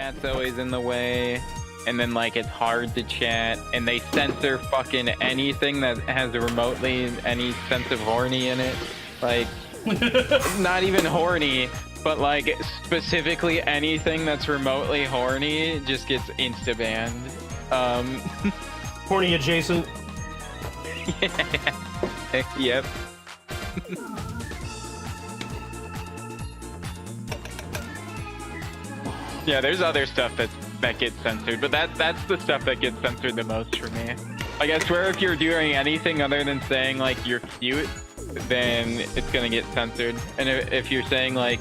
chat's always in the way, and then like it's hard to chat, and they censor fucking anything that has remotely any sense of horny in it. Like, not even horny, but like specifically anything that's remotely horny just gets insta banned. Horny adjacent. Yep. Yeah, there's other stuff that gets censored, but that's the stuff that gets censored the most for me. Like, I swear if you're doing anything other than saying like you're cute, then it's gonna get censored. And if you're saying like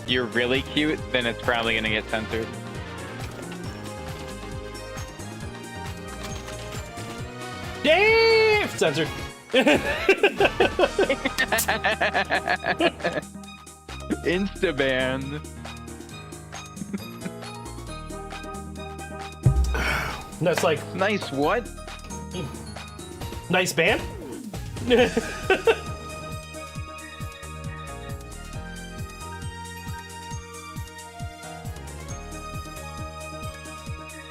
you're really cute, then it's probably gonna get censored. Dave! Censored. Insta banned. That's like Nice what? nice band.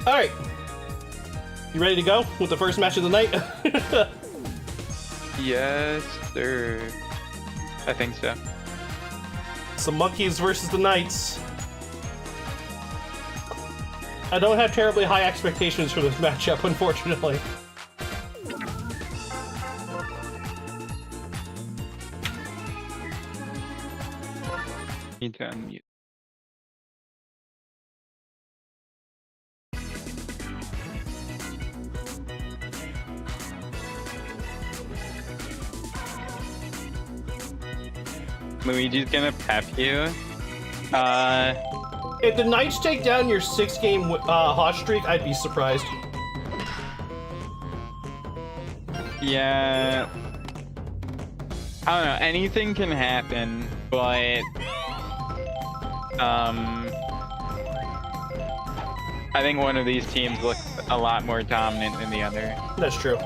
All right, you ready to go with the first match of the night? Yes, sir. I think so. Some monkeys versus the knights. I don't have terribly high expectations for this matchup, unfortunately. Need to unmute. Luigi's gonna pep you. If the Knights take down your 6-game hot streak, I'd be surprised. Yeah. I don't know. Anything can happen, but I think one of these teams looks a lot more dominant than the other. That's true.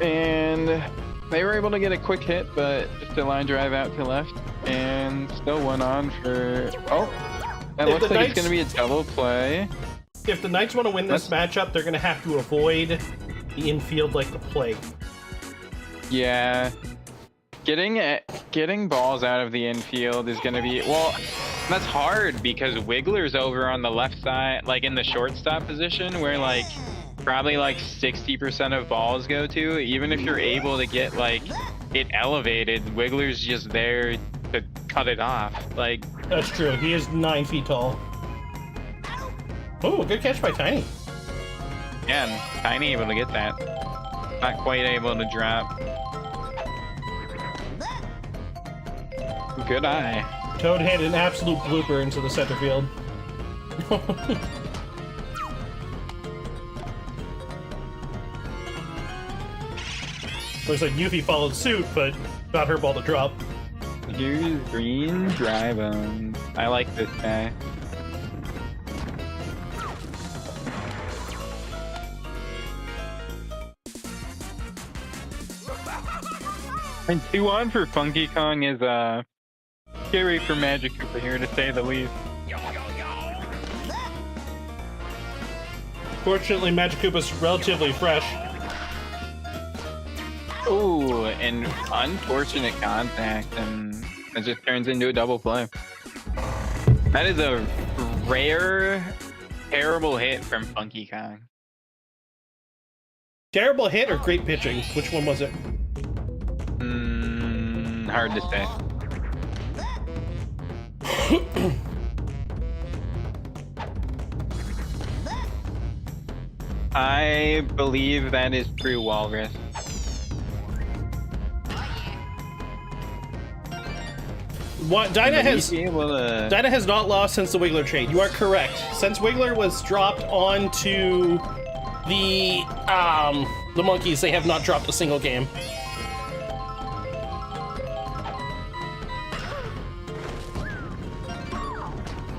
And they were able to get a quick hit, but just a line drive out to left, and still went on for... Oh, that looks like it's going to be a double play. If the Knights want to win this matchup, they're going to have to avoid the infield like the plague. Yeah. Getting balls out of the infield is going to be... Well, that's hard because Wiggler's over on the left side, like in the shortstop position, where like probably like 60% of balls go to. Even if you're able to get like it elevated, Wiggler's just there to cut it off. Like, that's true. He is 9 feet tall. Oh, good catch by Tiny. Yeah, and Tiny able to get that. Not quite able to drop. Good eye. Toad hit an absolute blooper into the center field. Looks like Yuffie followed suit, but got her ball to drop. Here's Green Drive-On. I like this guy. And 2-on for Funky Kong is scary for Magic Koopa here, to say the least. Fortunately, Magic Koopa's relatively fresh. Ooh, and unfortunate contact, and it just turns into a double play. That is a rare, terrible hit from Funky Kong. Terrible hit or great pitching? Which one was it? Hard to say. I believe that is true, Walrus. Dinah has not lost since the Wiggler trade. You are correct. Since Wiggler was dropped onto the monkeys, they have not dropped a single game.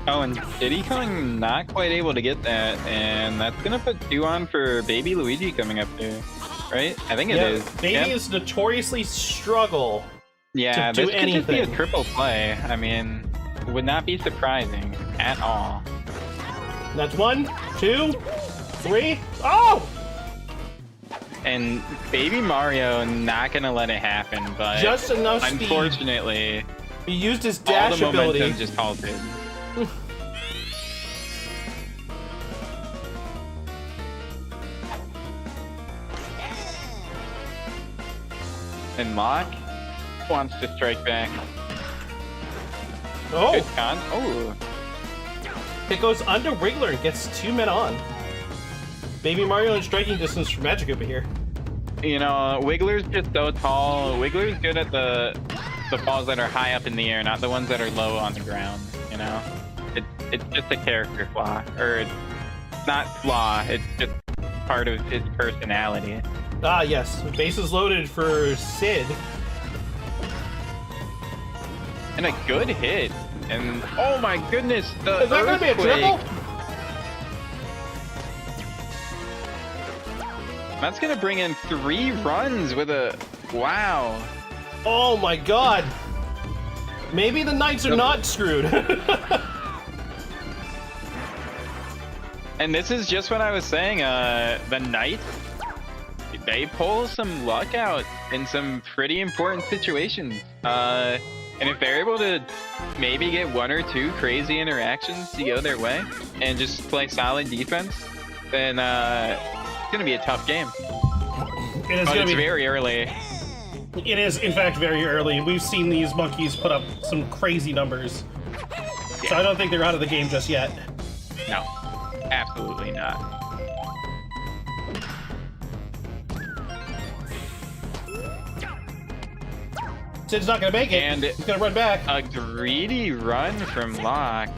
Oh, and Diddy Kong not quite able to get that, and that's gonna put 2 on for Baby Luigi coming up there. right? I think it is. Babies notoriously struggle yeah, to do this could anything. just be a triple play. I mean, would not be surprising at all. That's 1, 2, 3. Oh! And Baby Mario not gonna let it happen, but Just enough speed. Unfortunately, He used his all dash the ability. momentum just halted. And Locke wants to strike back. Oh! Good con. Oh, It goes under Wiggler and gets 2 men on. Baby Mario in striking distance for Magic over here. you know, Wiggler's just so tall. Wiggler's good at the balls that are high up in the air, not the ones that are low on the ground. You know, it's just a character flaw, or it's not flaw. It's just part of his personality. Ah, yes. Bases loaded for Sid. And a good hit. And oh my goodness, the Is that going to be a earthquake. triple? That's gonna bring in 3 runs with a wow. Oh my god. Maybe the Knights are not screwed. And this is just what I was saying. The Knights, they pull some luck out in some pretty important situations. And if they're able to maybe get 1 or 2 crazy interactions to go their way and just play solid defense, then it's gonna be a tough game. It is But going it's to be very early. It is, in fact, very early. We've seen these monkeys put up some crazy numbers. So I don't think they're out of the game just yet. No, absolutely not. Sid's not going to make it. And he's going to run back. A greedy run from Locke.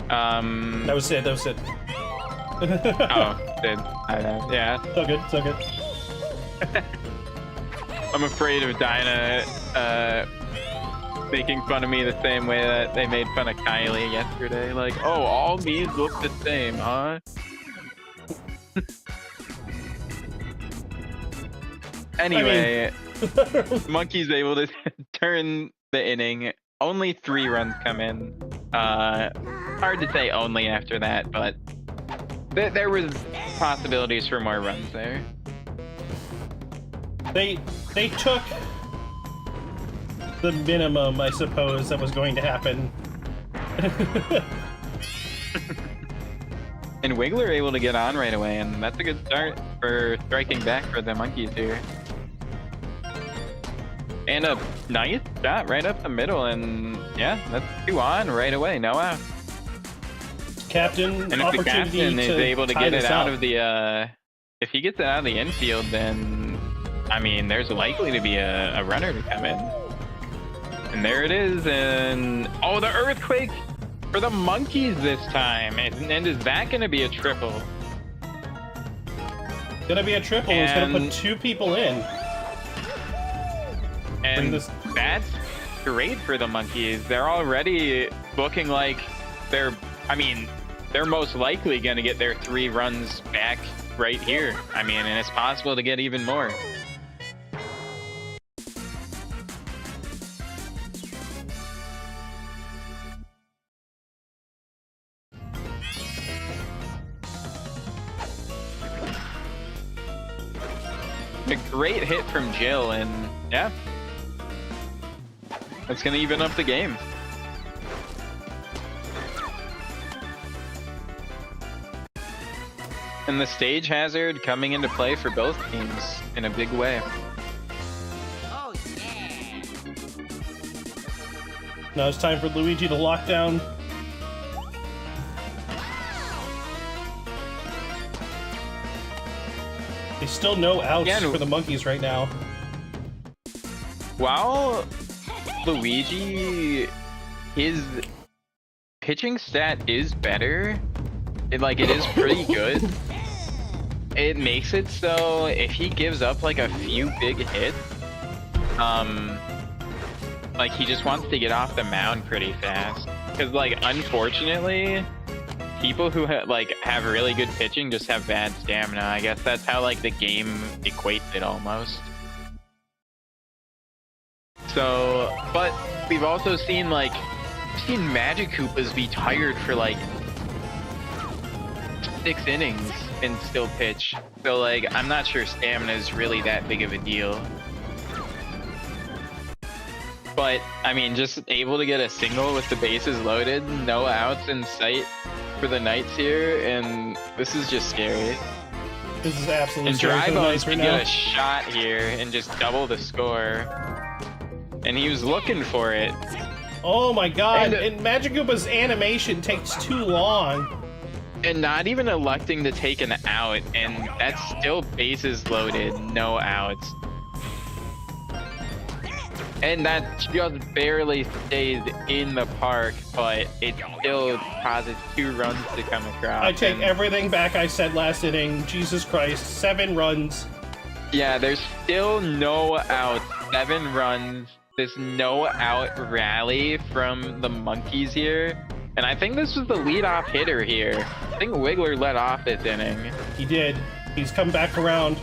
That was Sid. That was Sid. Oh, Sid. Yeah. So good. So good. I'm afraid of Dinah making fun of me the same way that they made fun of Kylie yesterday. Like, oh, all me's look the same, huh? Anyway, Monkey's able to turn the inning. Only 3 runs come in. Hard to say only after that, but there was possibilities for more runs there. They took the minimum, I suppose, that was going to happen. And Wiggler able to get on right away, and that's a good start for striking back for the Monkeys here. And a nice shot right up the middle, and yeah, that's 2 on right away, no out. Captain, and if the captain is able to get it out of the, if he gets it out of the infield, then, I mean, there's likely to be a runner to come in. And there it is, and oh, the earthquake for the Monkeys this time. And is that going to be a triple? Gonna be a triple. It's gonna put 2 people in. And that's great for the Monkeys. They're already looking like they're most likely going to get their 3 runs back right here. I mean, and it's possible to get even more. A great hit from Jill, and yeah, that's going to even up the game. And the stage hazard coming into play for both teams in a big way. Oh, yeah. Now it's time for Luigi to lock down. There's still no outs for the Monkeys right now. While Luigi, his pitching stat is better, it is pretty good. It makes it so if he gives up like a few big hits, like he just wants to get off the mound pretty fast. Because like unfortunately, people who have really good pitching just have bad stamina. I guess that's how like the game equates it almost. So, but we've also seen Magic Koopas be tired for like 6 innings and still pitch. So like, I'm not sure stamina is really that big of a deal. But I mean, just able to get a single with the bases loaded, no outs in sight for the Knights here, and this is just scary. This is absolutely and scary for the Drybones Knights right could now. get a shot here and just double the score. And he was looking for it. Oh my god, and Magic Koopa's animation takes too long. And not even electing to take an out, and that's still bases loaded, no outs. And that just barely stays in the park, but it still causes 2 runs to come across. I take everything back I said last inning. Jesus Christ, 7 runs. Yeah, there's still no outs, 7 runs. This no out rally from the Monkeys here. And I think this was the leadoff hitter here. I think Wiggler led off this inning. He did. He's come back around.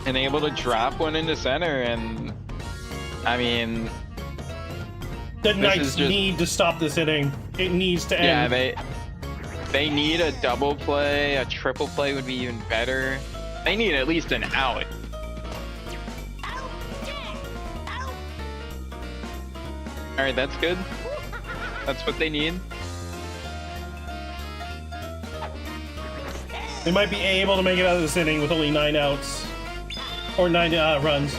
And able to drop one into center, and I mean, The Knights need to stop this inning. It needs to end. Yeah, they need a double play, a triple play would be even better. They need at least an out. Alright, that's good. That's what they need. They might be able to make it out of this inning with only 9 outs. Or 9 runs.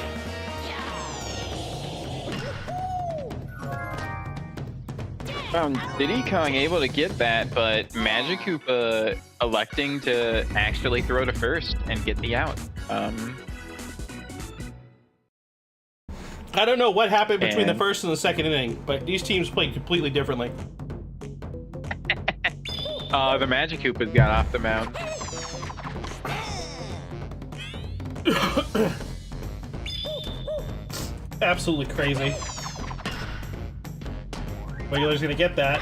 Diddy Kong able to get that, but Magic Koopa electing to actually throw to first and get the out. I don't know what happened between the first and the second inning, but these teams played completely differently. The Magic Koopas got off the mound. Absolutely crazy. Wiggler's gonna get that.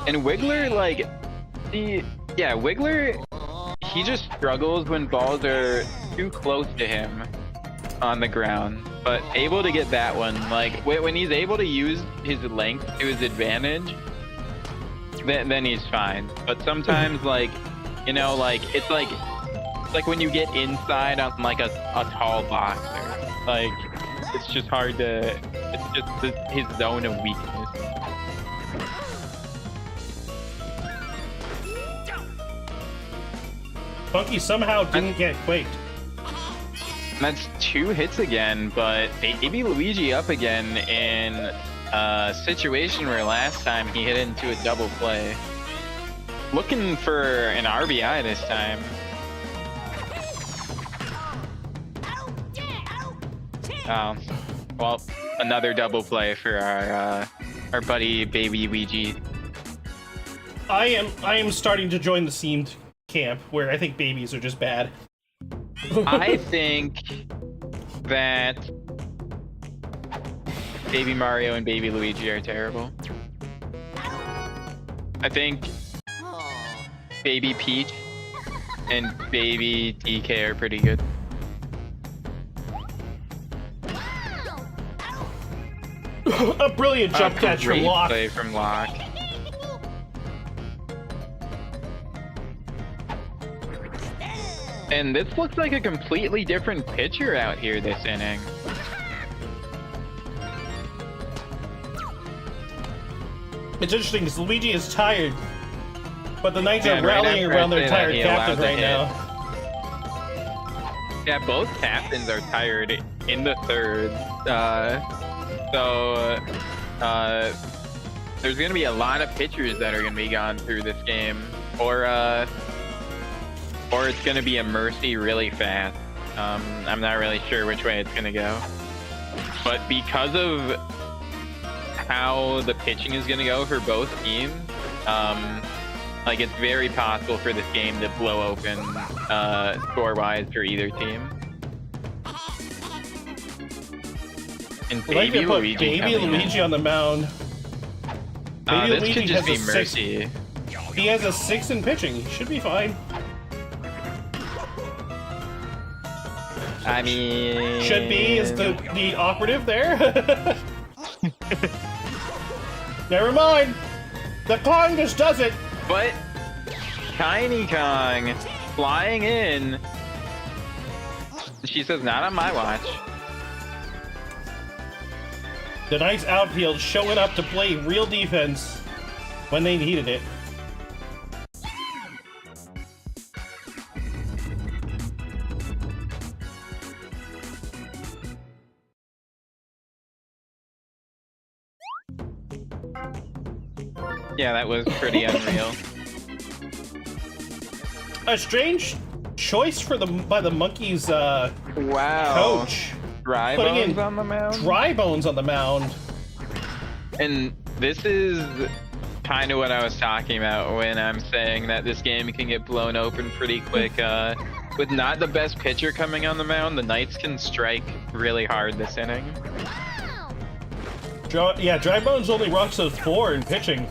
And Wiggler, Wiggler, he just struggles when balls are too close to him on the ground. But able to get that one, when he's able to use his length to his advantage, then he's fine. But sometimes, it's like when you get inside on a tall boxer, it's just hard to. It's just his zone of weakness. Funky somehow didn't get quaked. That's 2 hits again, but Baby Luigi up again in a situation where last time he hit into a double play. Looking for an RBI this time. Well, another double play for our buddy Baby Luigi. I am starting to join the seamed camp where I think babies are just bad. I think that Baby Mario and Baby Luigi are terrible. I think Baby Peach and Baby DK are pretty good. A brilliant jump catch from Locke. Play from Locke. And this looks like a completely different pitcher out here this inning. It's interesting because Luigi is tired, but the Knights are rallying around their tired captain right now. Yeah, both captains are tired in the third. There's going to be a lot of pitchers that are going to be gone through this game, or it's going to be a mercy really fast. I'm not really sure which way it's going to go, but because of how the pitching is going to go for both teams, it's very possible for this game to blow open score-wise for either team. And I'd like to Baby put Luigi Baby coming in. Luigi on the mound. Baby This Luigi could just be has a 6. Mercy. He has a 6 in pitching. He should be fine. I mean... Should be is the operative there. Never mind. The Kong just does it. But Tiny Kong flying in. She says, not on my watch. The nice outfield showing up to play real defense when they needed it. Yeah, that was pretty unreal. A strange choice by the Monkeys Wow. coach. Dry Putting bones in on the mound? Dry bones on the mound. And this is kind of what I was talking about when I'm saying that this game can get blown open pretty quick. With not the best pitcher coming on the mound, the Knights can strike really hard this inning. Dry bones only rocks a 4 in pitching.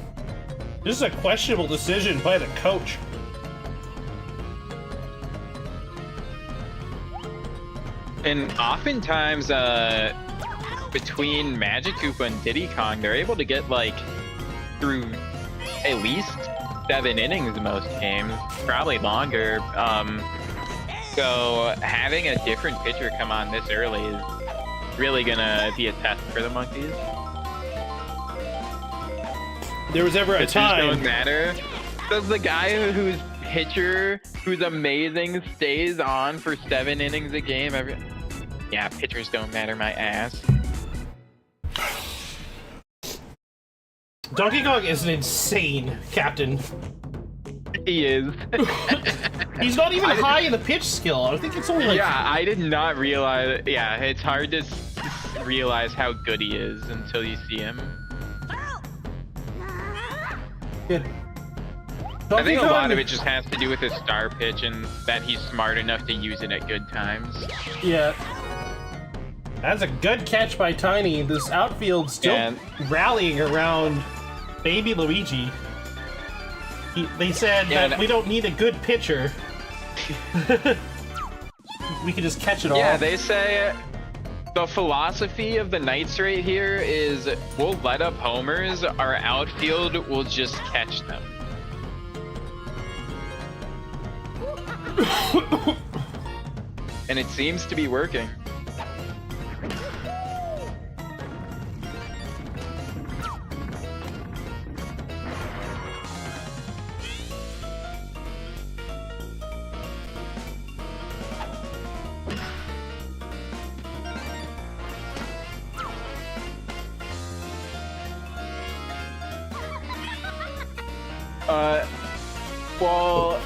This is a questionable decision by the coach. And oftentimes, between Magic Koopa and Diddy Kong, they're able to get like through at least 7 innings most games, probably longer. So having a different pitcher come on this early is really gonna be a test for the Monkeys. There was ever a Pitchers time. don't matter. Does the guy whose pitcher, who's amazing, stays on for 7 innings a game every? Yeah, pitchers don't matter my ass. Donkey Kong is an insane captain. He is. He's not even high in the pitch skill. I think it's only like. Yeah, I did not realize. Yeah, it's hard to realize how good he is until you see him. Yeah. I think a lot of it just has to do with his star pitch and that he's smart enough to use it at good times. Yeah. That's a good catch by Tiny. This outfield still rallying around Baby Luigi. They said that we don't need a good pitcher. We can just catch it all. Yeah, they say the philosophy of the Knights right here is we'll let up homers, our outfield will just catch them. And it seems to be working. Well,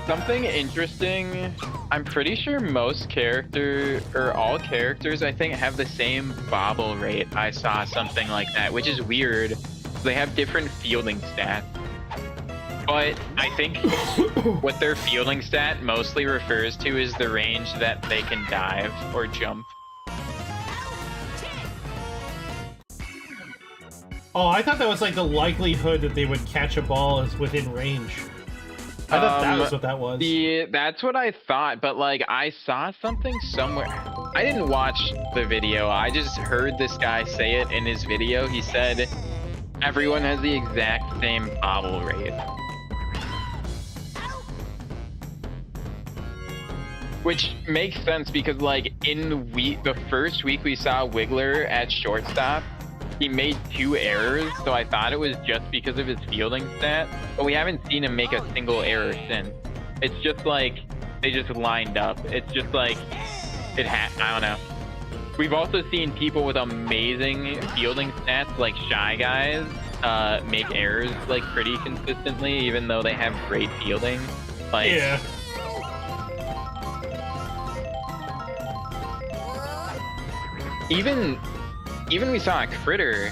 something interesting, I'm pretty sure most all characters, I think, have the same bobble rate. I saw something like that, which is weird. They have different fielding stats. But I think what their fielding stat mostly refers to is the range that they can dive or jump. Oh, I thought that was like the likelihood that they would catch a ball is within range. I thought that was what that was. That's what I thought, but like I saw something somewhere. I didn't watch the video. I just heard this guy say it in his video. He said everyone has the exact same bobble rate. Which makes sense because like in the first week we saw Wiggler at shortstop, he made 2 errors, so I thought it was just because of his fielding stat, but we haven't seen him make a single error since. It's just like, they just lined up. It's just like, I don't know. We've also seen people with amazing fielding stats, like Shy Guys, make errors like pretty consistently, even though they have great fielding. Like, yeah. Even we saw a Critter.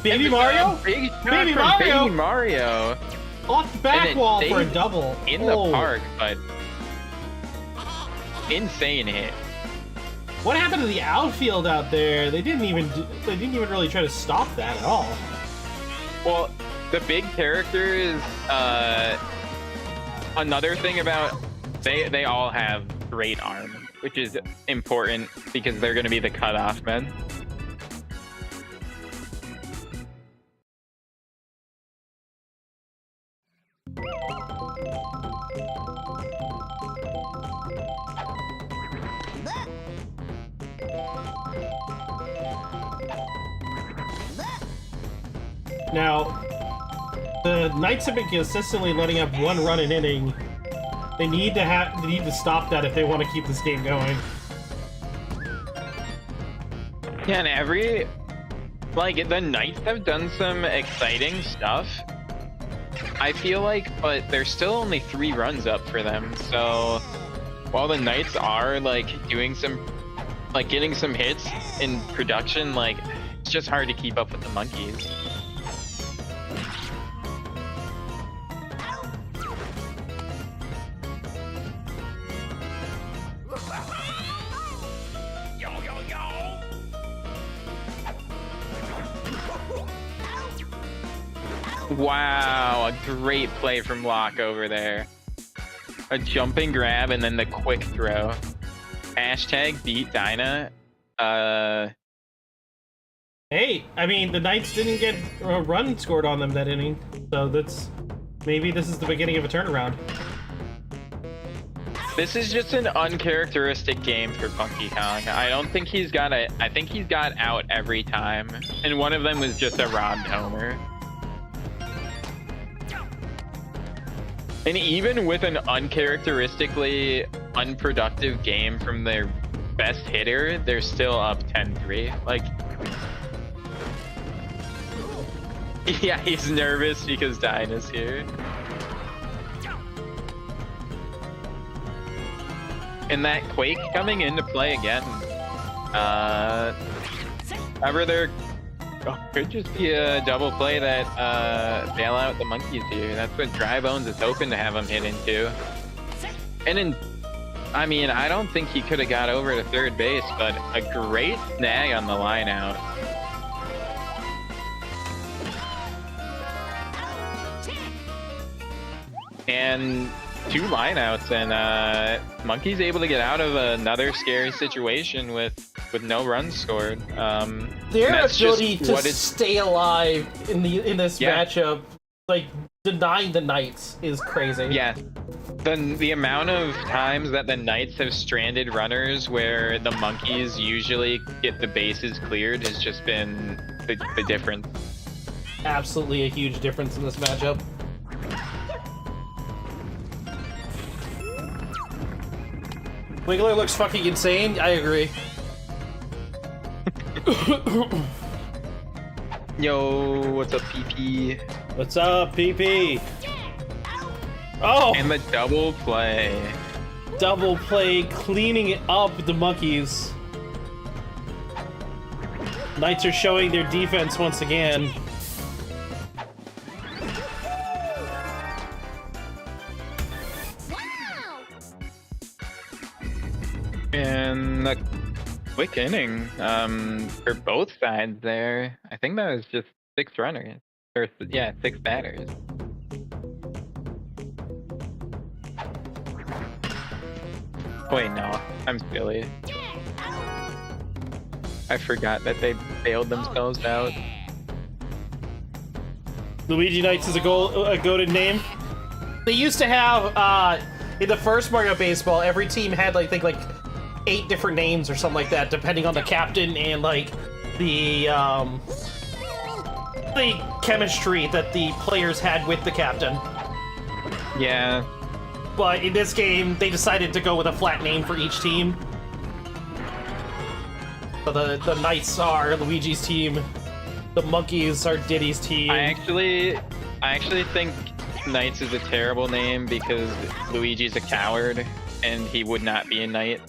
Baby Mario? Big shot Baby from Mario? Baby Mario. Off the back wall for a double. In the park, but insane hit. What happened to the outfield out there? They didn't even really try to stop that at all. Well, the big character is another thing about they all have great arm, which is important because they're going to be the cutoff men. Now, the Knights have been consistently letting up 1 run an inning. They need to stop that if they want to keep this game going. Yeah, and the Knights have done some exciting stuff, I feel like, but there's still only 3 runs up for them. So while the Knights are like doing some, like getting some hits in production, like it's just hard to keep up with the Monkeys. Wow, a great play from Locke over there. A jumping grab and then the quick throw. Hashtag beat Dyna. Hey, I mean, the Knights didn't get a run scored on them that inning, so maybe this is the beginning of a turnaround. This is just an uncharacteristic game for Funky Kong. I think he's got out every time, and one of them was just a robbed homer. And even with an uncharacteristically unproductive game from their best hitter, they're still up 10-3. Like, yeah, he's nervous because Dyna's here. And that Quake coming into play again. However, there could just be a double play that bail out the Monkeys here. That's what Drive owns. It's open to have him hit into. And I mean, I don't think he could have got over to third base, but a great snag on the line out. And 2 lineouts, and Monkey's able to get out of another scary situation with no runs scored. Their ability to stay alive in this matchup, like denying the Knights, is crazy. Yeah, the amount of times that the Knights have stranded runners where the Monkeys usually get the bases cleared has just been the difference. Absolutely a huge difference in this matchup. Wiggler looks fucking insane. I agree. Yo, what's up, PP? What's up, PP? Oh! And the double play. Double play, cleaning it up with the Monkeys. Knights are showing their defense once again. And a quick inning for both sides there. I think that was just 6 runners. Or, yeah, 6 batters. Wait, no. I'm silly. I forgot that they bailed themselves out. Luigi Knights is a goated name. They used to have, in the first Mario Baseball, every team had, I think, 8 different names or something like that, depending on the captain and, the chemistry that the players had with the captain. Yeah. But in this game, they decided to go with a flat name for each team. So the Knights are Luigi's team. The Monkeys are Diddy's team. I actually think Knights is a terrible name because Luigi's a coward and he would not be a knight.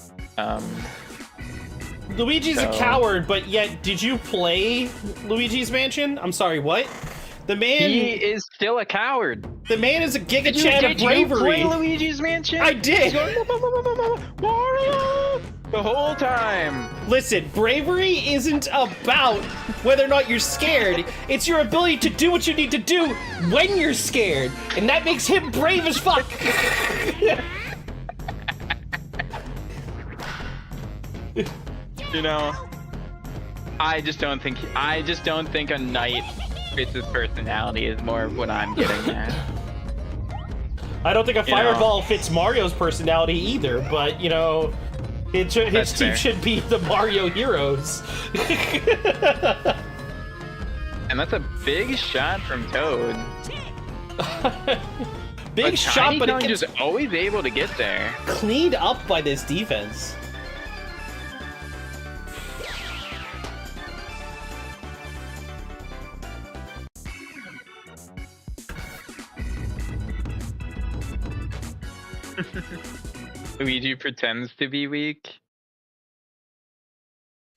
Luigi's a coward, but yet, did you play Luigi's Mansion? I'm sorry, what? The man... He is still a coward. The man is a Giga Chad of bravery. Did you play Luigi's Mansion? I did! Mario! The whole time. Listen, bravery isn't about whether or not you're scared. It's your ability to do what you need to do when you're scared. And that makes him brave as fuck. You know, I just don't think a knight fits his personality is more of what I'm getting at. I don't think a fireball fits Mario's personality either, but, you know, his team should be the Mario heroes. And that's a big shot from Toad. Big shot, but it gets just always able to get there. Cleaned up by this defense. Luigi pretends to be weak.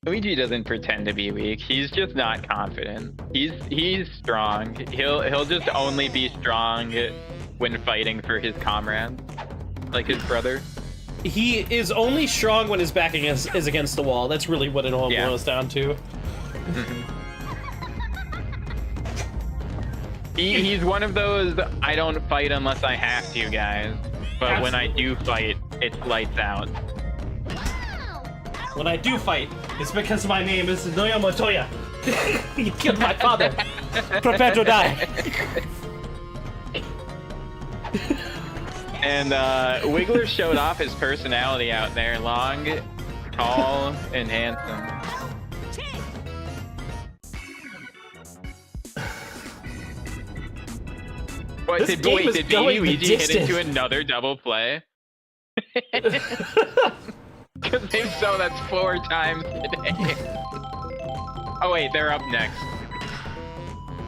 Luigi doesn't pretend to be weak. He's just not confident. He's strong. He'll just only be strong when fighting for his comrade, like his brother. He is only strong when his back is against the wall. That's really what it all boils down to. He's one of those I don't fight unless I have to guys. But when I do fight, it's lights out. When I do fight, it's because my name is Noya Motoya. You killed my father. Prepare to die. And Wiggler showed off his personality out there. Long, tall, and handsome. What, did Luigi hit into another double play? Because they saw that's 4 times today. Oh wait, they're up next.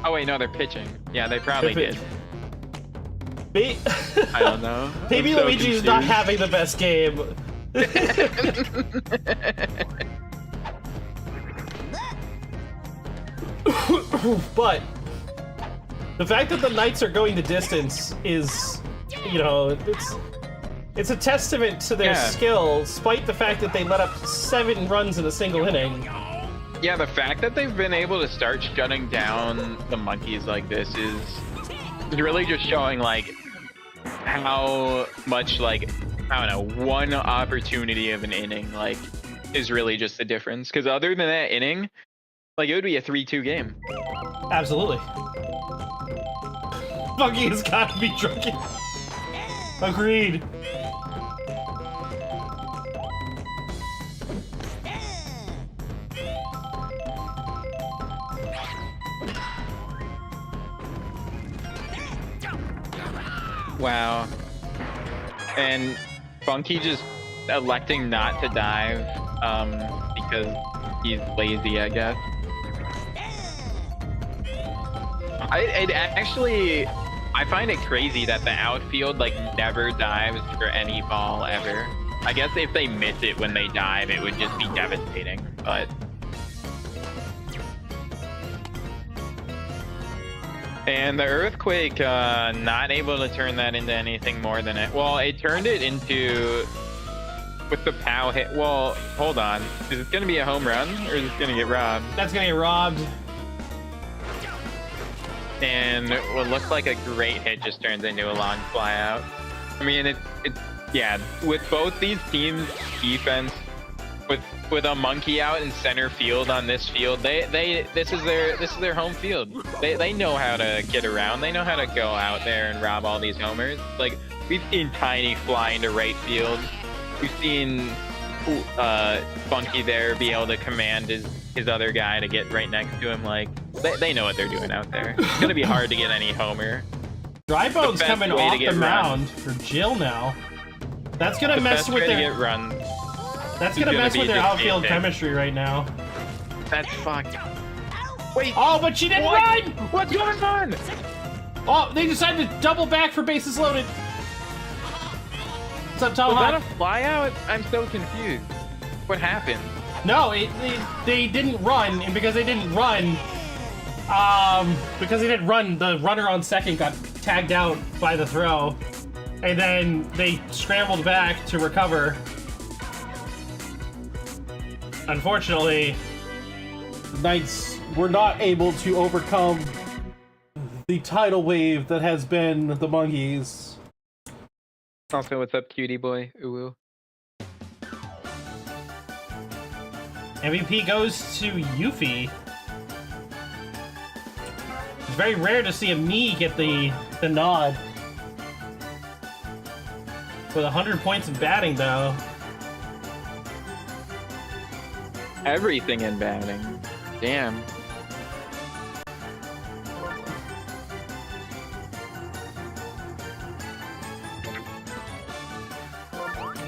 Oh wait, no, they're pitching. Yeah, they probably did. I don't know. Maybe so Luigi's not having the best game. But the fact that the Knights are going the distance is, you know, it's a testament to their skill, despite the fact that they let up 7 runs in a single inning. Yeah, the fact that they've been able to start shutting down the monkeys like this is really just showing, like, how much, like, I don't know, one opportunity of an inning, like, is really just the difference. Because other than that inning, like, it would be a 3-2 game. Absolutely. Monkey has got to be drunk. Agreed. Wow. And Funky just electing not to dive because he's lazy, I guess. I find it crazy that the outfield like never dives for any ball ever. I guess if they miss it when they dive, it would just be devastating, but... And the Earthquake, not able to turn that into anything more than it. Well, it turned it into... With the POW hit. Well, hold on. Is it going to be a home run, or is it going to get robbed? That's going to get robbed. And what looks like a great hit just turns into a long fly out. I mean, it's yeah, with both these teams' defense, with a monkey out in center field on this field, this is their home field. They know how to get around. They know how to go out there and rob all these homers. Like, we've seen Tiny fly into right field. We've seen Funky there be able to command his other guy to get right next to him. Like, they know what they're doing out there. It's gonna be hard to get any homer. Drybone's coming off the mound for Jill now. That's gonna mess with their That's gonna mess with their outfield chemistry right now. That's fucked. Wait. Oh, but she didn't run! What's going on? Oh, they decided to double back for bases loaded. What's up, Tom? Was that a fly out? I'm so confused. What happened? No, they didn't run, and because they didn't run, the runner on second got tagged out by the throw, and then they scrambled back to recover. unfortunately, the Knights were not able to overcome the tidal wave that has been the Monkeys. Also, what's up, cutie boy? Ooh. MVP goes to Yuffie. It's very rare to see a me get the nod. With 100 points in batting, though. Everything in batting. Damn.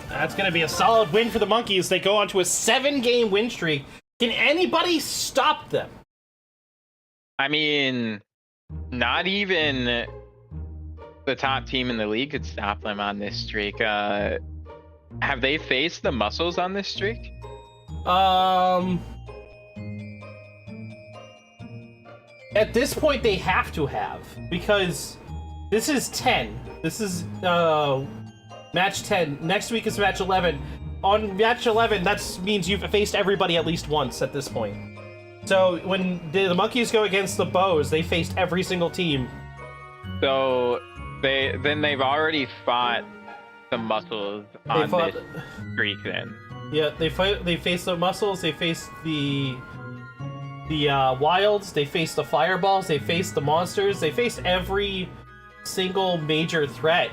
That's going to be a solid win for the Monkeys. They go on to a 7-game win streak. Can anybody stop them? I mean, not even the top team in the league could stop them on this streak. Have they faced the Muscles on this streak? At this point, they have to have, because this is 10. This is match 10. Next week is match 11. On match 11, that means you've faced everybody at least once at this point. So when the Monkeys go against the Bows, they faced every single team. So they've already fought the Muscles on this streak then. Yeah, they faced the Muscles, they faced the Wilds, they faced the Fireballs, they faced the Monsters, they faced every single major threat.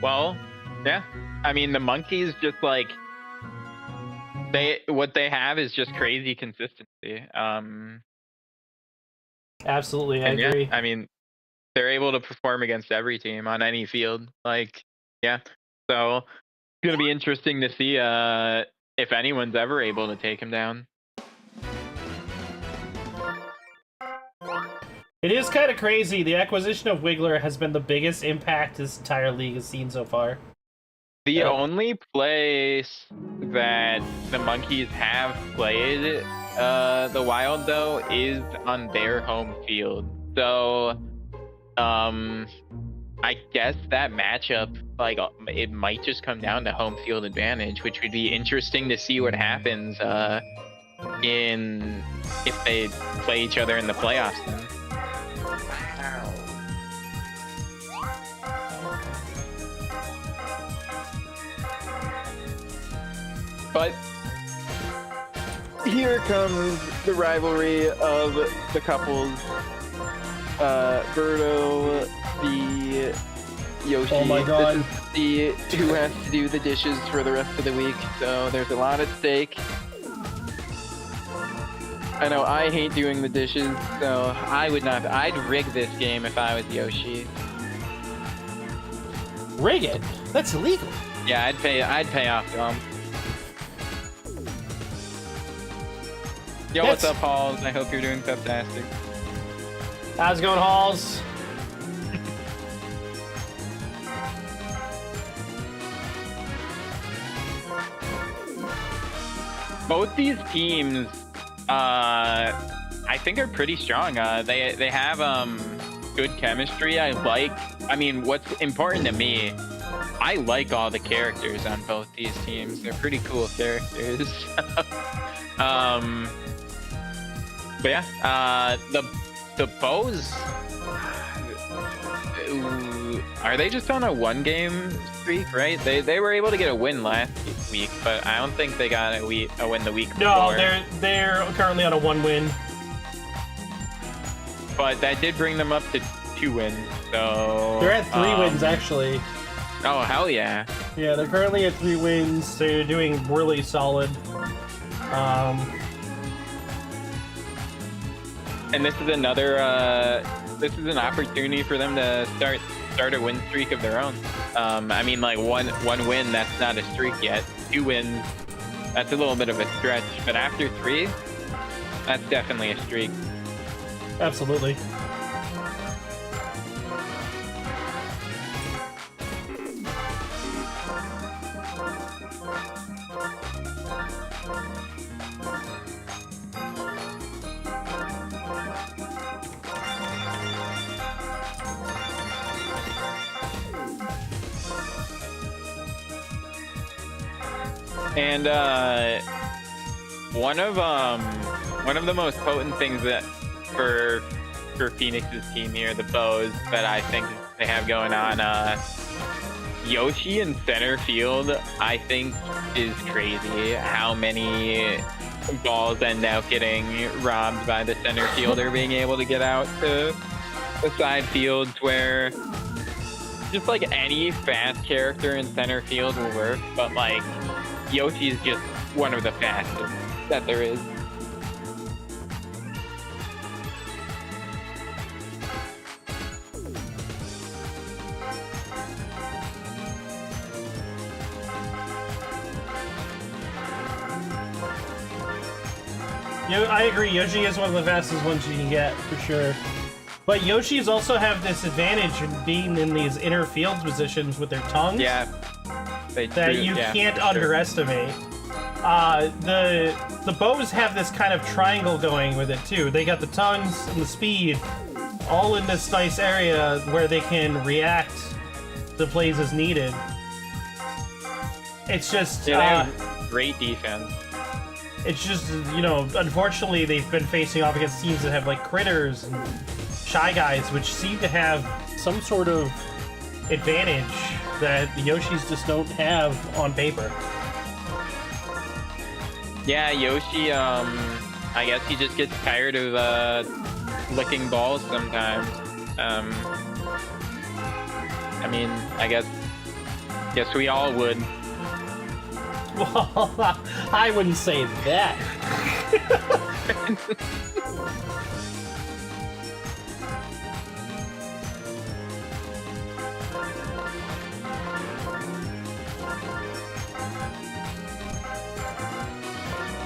Well, yeah. I mean, the Monkeys just like what they have is just crazy consistency. Absolutely, I agree. Yeah, I mean, they're able to perform against every team on any field. Like, yeah. So it's gonna be interesting to see if anyone's ever able to take him down. It is kind of crazy. The acquisition of Wiggler has been the biggest impact this entire league has seen so far. The only place that the Monkeys have played the Wild, though, is on their home field. So, I guess that matchup, like, it might just come down to home field advantage, which would be interesting to see what happens if they play each other in the playoffs then. But here comes the rivalry of the couples. Birdo, the Yoshi. Oh my god. This is who has to do the dishes for the rest of the week, so there's a lot at stake. I know I hate doing the dishes, so I'd rig this game if I was Yoshi. Rig it? That's illegal. Yeah, I'd pay off Dom. Yo, what's up, Halls? I hope you're doing fantastic. How's it going, Halls? Both these teams, I think are pretty strong. They have good chemistry. I mean, what's important to me, I like all the characters on both these teams. They're pretty cool characters. But yeah, the Bows, are they just on a 1-game streak, right? They were able to get a win last week, but I don't think they got a win the week before. No, they're currently on a 1-win. But that did bring them up to 2 wins, so... They're at 3 wins, actually. Oh, hell yeah. Yeah, they're currently at 3 wins. They're doing really solid. And this is this is an opportunity for them to start a win streak of their own. I mean, like one win, that's not a streak yet. 2 wins, that's a little bit of a stretch. But after 3, that's definitely a streak. Absolutely. And one of the most potent things that for Phoenix's team here, the Bows, that I think they have going on, Yoshi in center field, I think is crazy. How many balls end up getting robbed by the center fielder being able to get out to the side fields, where just like any fast character in center field will work, but like Yoshi's just one of the fastest that there is. I agree, Yoshi is one of the fastest ones you can get, for sure. But Yoshis also have this advantage in being in these inner field positions with their tongues. Yeah. That you can't underestimate. The Bows have this kind of triangle going with it, too. They got the tongues and the speed all in this nice area where they can react to plays as needed. It's just... Yeah, they have great defense. It's just, you know, unfortunately they've been facing off against teams that have like Critters and Shy Guys, which seem to have some sort of advantage that the Yoshis just don't have on paper. Yeah, Yoshi, I guess he just gets tired of licking balls sometimes. I mean, I guess we all would. Well, I wouldn't say that.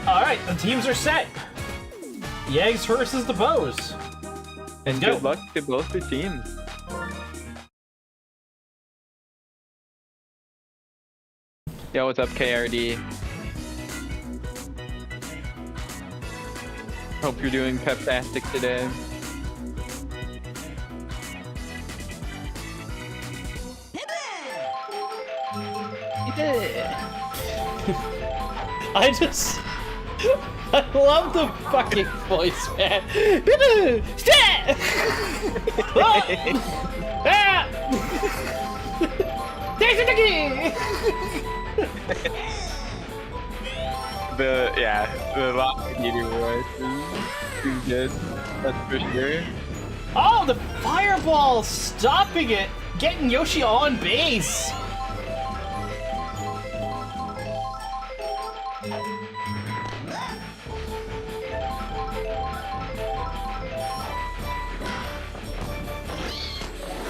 All right, the teams are set. The Eggs versus the Bows. And go. Good luck to both the teams. Yo, what's up, KRD? Hope you're doing pep-tastic today. I love the fucking voice, man. The Lost Meteor voice is good, that's for sure. Oh, the fireball stopping it, getting Yoshi on base.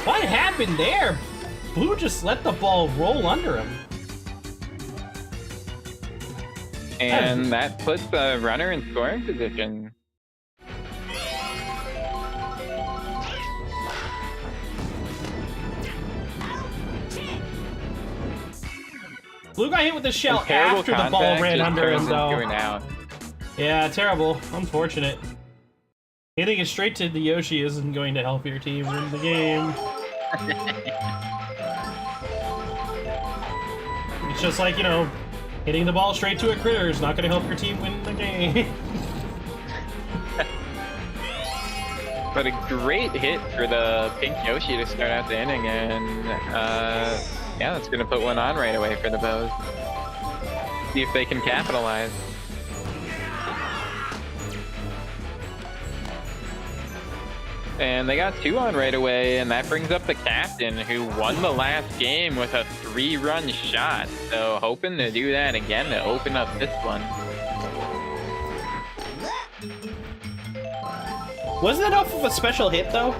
What happened there? Blue just let the ball roll under him. And that puts the runner in scoring position. Blue got hit with the shell after the ball ran under him, though. Yeah, terrible. Unfortunate. Hitting it straight to the Yoshi isn't going to help your team win the game. It's just like, you know, hitting the ball straight to a critter is not going to help your team win the game. But a great hit for the pink Yoshi to start out the inning, and yeah, that's going to put one on right away for the Bows. See if they can capitalize. And they got two on right away, and that brings up the captain, who won the last game with a 3-run shot. So hoping to do that again to open up this one. Wasn't that off of a special hit, though?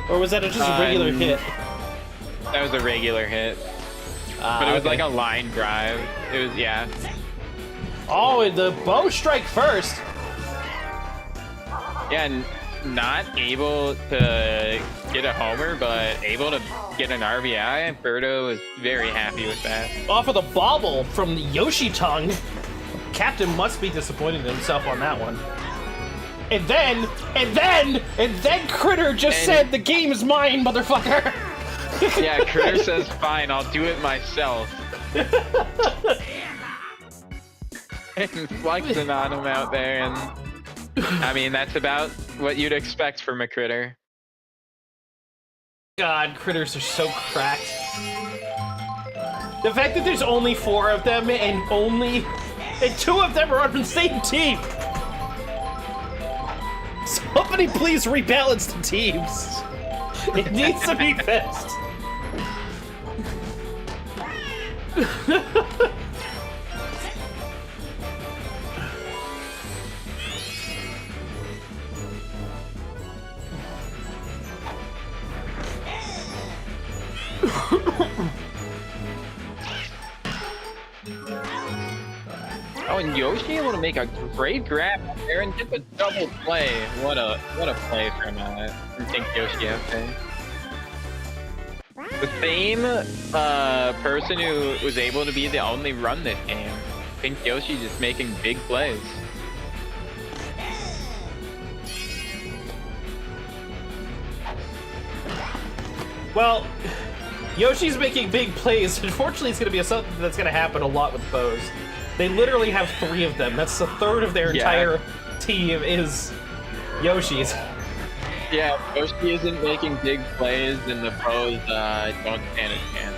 Or was that just a regular hit? That was a regular hit. But it was like a line drive. It was, yeah. Oh, the bow strike first. Yeah, and not able to get a homer, but able to get an RBI. Birdo is very happy with that. Off of the bobble from the Yoshi tongue. Captain must be disappointed in himself on that one. And then Critter just said, "The game is mine, motherfucker." Yeah, Critter says, "Fine, I'll do it myself." flexing on him out there, and I mean that's about what you'd expect from a critter. God, critters are so cracked. The fact that there's only 4 of them and 2 of them are on the same team. Somebody please rebalance the teams. It needs to be fixed. Oh, and Yoshi able to make a great grab there and get the double play. What a play from Pink Yoshi out there. The same person who was able to be the only run this game. Pink Yoshi just making big plays. Well, Yoshi's making big plays. Unfortunately, it's going to be something that's going to happen a lot with bows. They literally have 3 of them. That's a third of their entire team is Yoshi's. Yeah, Yoshi isn't making big plays, and the pros don't stand a chance.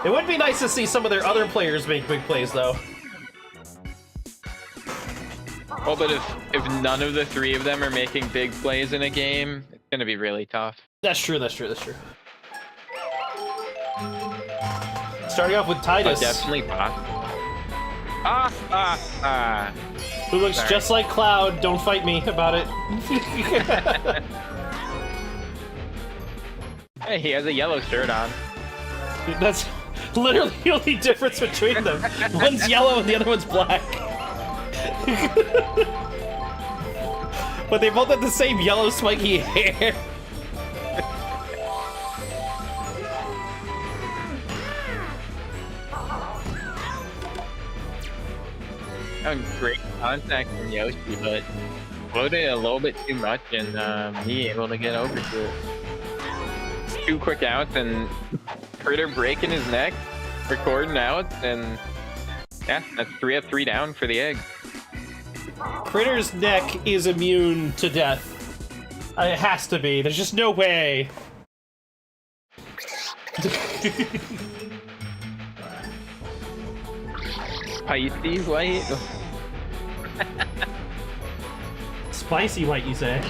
It would be nice to see some of their other players make big plays, though. Well, but if none of the 3 of them are making big plays in a game, it's gonna be really tough. That's true. Starting off with Titus. But definitely possible. Who looks just like Cloud. Don't fight me about it. Hey, he has a yellow shirt on. That's literally the only difference between them. One's yellow and the other one's black. But they both have the same yellow spiky hair. Great contact from Yoshi, but floated a little bit too much, and he able to get over to it. 2 quick outs, and Critter breaking his neck, recording out, and yeah, that's 3 up, 3 down for the egg. Critter's neck is immune to death. It has to be. There's just no way. Spicy white. Spicy white, you say?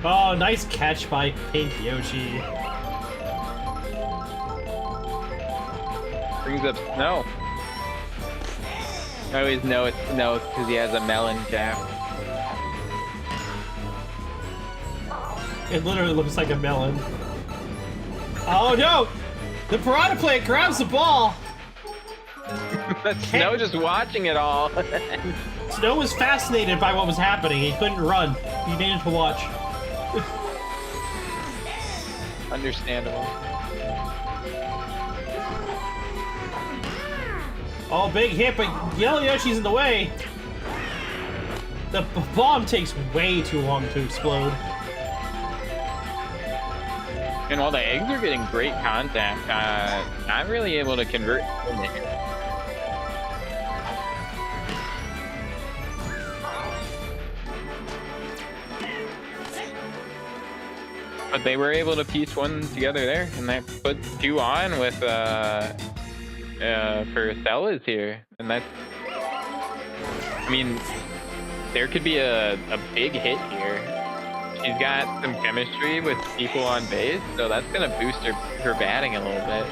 Oh, nice catch by Pink Yoshi. Brings up snow. I always know it's snow because he has a melon cap. It literally looks like a melon. Oh no! The piranha plant grabs the ball! That's Snow just watching it all. Snow was fascinated by what was happening. He couldn't run. He needed to watch. Understandable. Oh, big hit, but Yellow Yoshi's in the way. The bomb takes way too long to explode. And while the eggs are getting great contact, not really able to convert. But they were able to piece one together there, and they put 2 on with for Stella's here, and that's. I mean, there could be a big hit here. She's got some chemistry with people on base, so that's gonna boost her batting a little bit.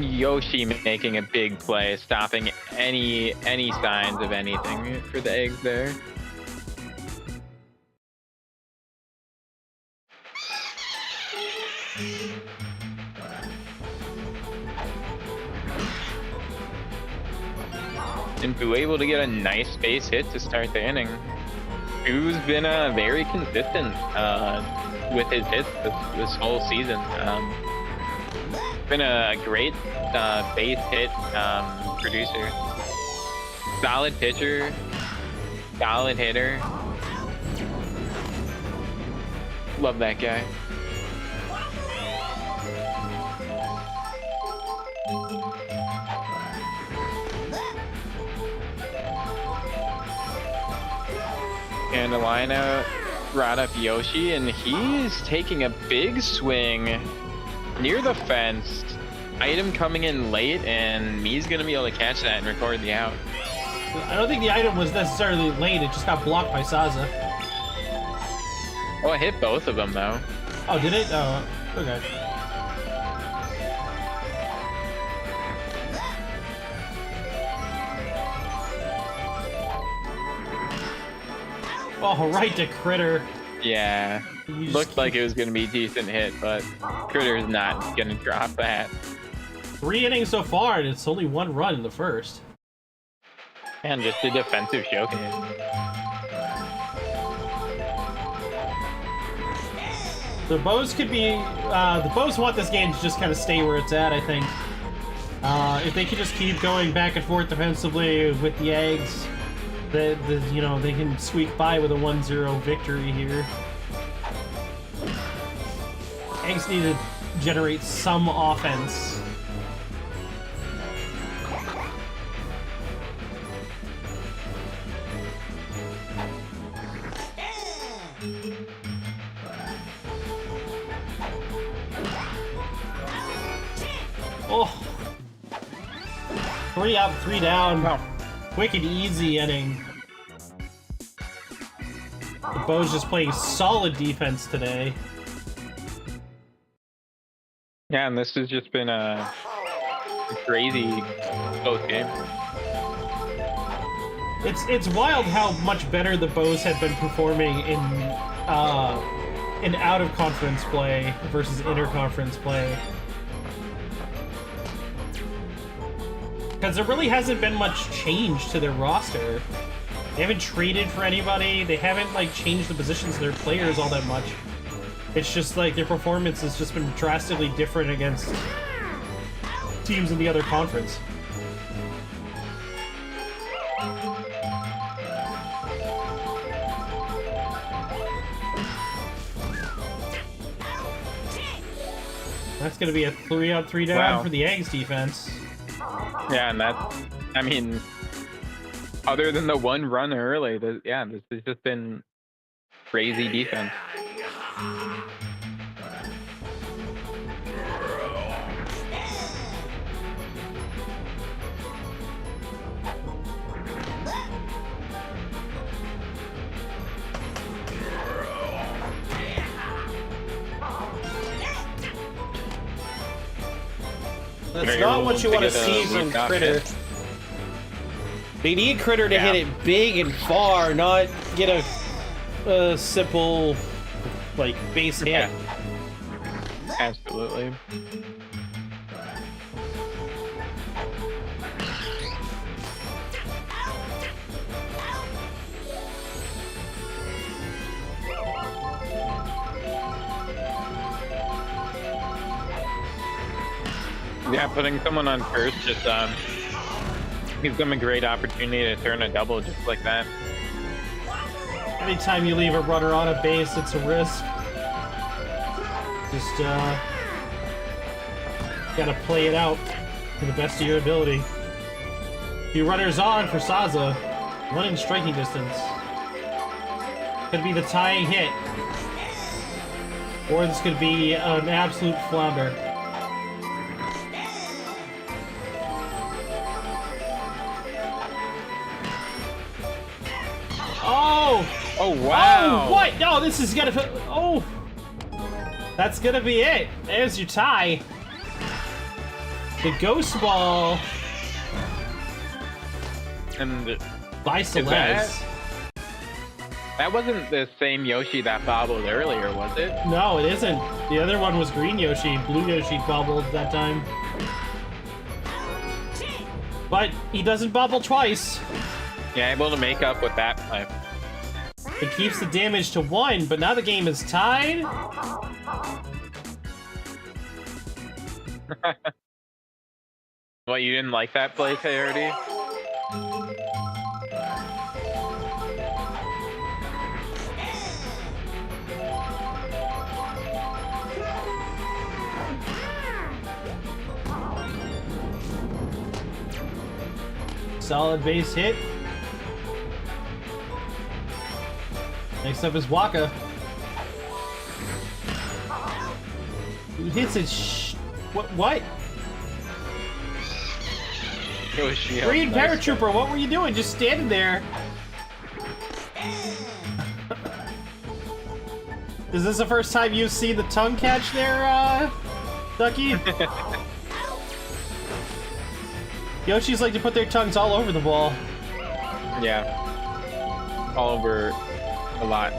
Yoshi making a big play, stopping any signs of anything for the eggs there. And Boo able to get a nice base hit to start the inning. Boo's been very consistent with his hits this whole season. Been a great base hit producer. Solid pitcher, solid hitter. Love that guy. And Alina brought up Yoshi, and he's taking a big swing near the fence. Item coming in late, and Mii's gonna be able to catch that and record the out. I don't think the item was necessarily late, it just got blocked by Saza. Oh, it hit both of them, though. Oh, did it? Oh, okay. Oh, right to Critter. Yeah. Looked like it was going to be a decent hit, but Critter's not going to drop that. 3 innings so far, and it's only 1 run in the first. And just a defensive showcase. The Bows could be... the Bows want this game to just kind of stay where it's at, I think. If they could just keep going back and forth defensively with the eggs, you know, they can squeak by with a 1-0 victory here. Eggs need to generate some offense. Oh! 3 up, 3 down. Wow. Quick and easy inning. The Bows just playing solid defense today. Yeah, and this has just been a crazy both game. It's wild how much better the Bows had been performing in out of conference play versus inter-conference play. Because there really hasn't been much change to their roster. They haven't traded for anybody. They haven't like changed the positions of their players all that much. It's just like their performance has just been drastically different against teams in the other conference. That's going to be a 3 up, 3 down Wow. for the Eggs defense. Yeah, and that, I mean, other than the 1 run early, this has just been crazy defense. That's not what you want to see from Critter. They need Critter to hit it big and far, not get a simple, like, base hit. Yeah. Absolutely. Yeah, putting someone on first just gives them a great opportunity to turn a double just like that. Anytime you leave a runner on a base, it's a risk. Just gotta play it out to the best of your ability. Few runners on for Saza. 1 in striking distance. Could be the tying hit. Or this could be an absolute flounder. Oh! Oh, wow! Oh, what? No, this is gonna... Oh! That's gonna be it. There's your tie. The Ghost Ball And by Celeste. that wasn't the same Yoshi that bobbled earlier, was it? No, it isn't. The other one was Green Yoshi. Blue Yoshi bobbled that time. But he doesn't bobble twice. Yeah, able to make up with that play. It keeps the damage to 1, but now the game is tied. What, you didn't like that play, Coyote? Solid base hit. Next up is Waka. Who hits it? What? Green Paratrooper, what were you doing? Just standing there. Is this the first time you've seen the tongue catch there, Ducky? Yoshis like to put their tongues all over the ball. Yeah. All over a lot.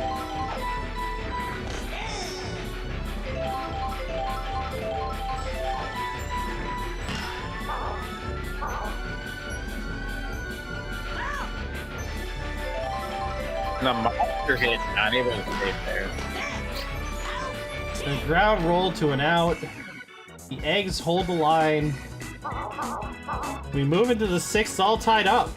The monster hit, not able to stay there. The ground roll to an out. The eggs hold the line. We move into the 6th, all tied up.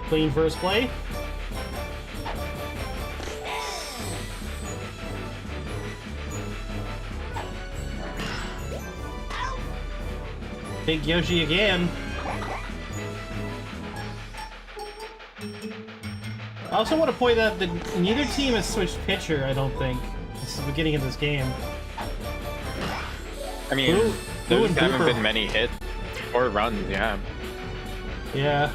Clean first play. Big Yoshi again. I also want to point out that neither team has switched pitcher, I don't think, since the beginning of this game. I mean, there haven't been many hits or runs, yeah. Yeah.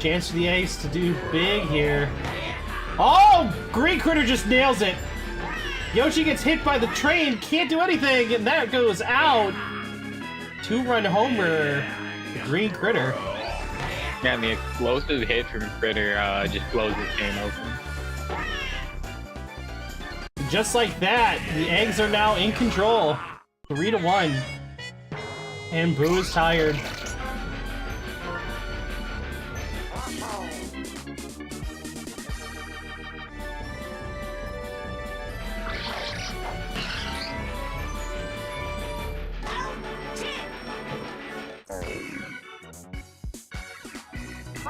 Chance for the Ace to do big here. Oh! Green Critter just nails it! Yoshi gets hit by the train, can't do anything, and that goes out! 2-run homer. The Green Critter. Yeah, and the explosive hit from Critter just blows this game open. Just like that, the eggs are now in control. 3-1. And Boo is tired.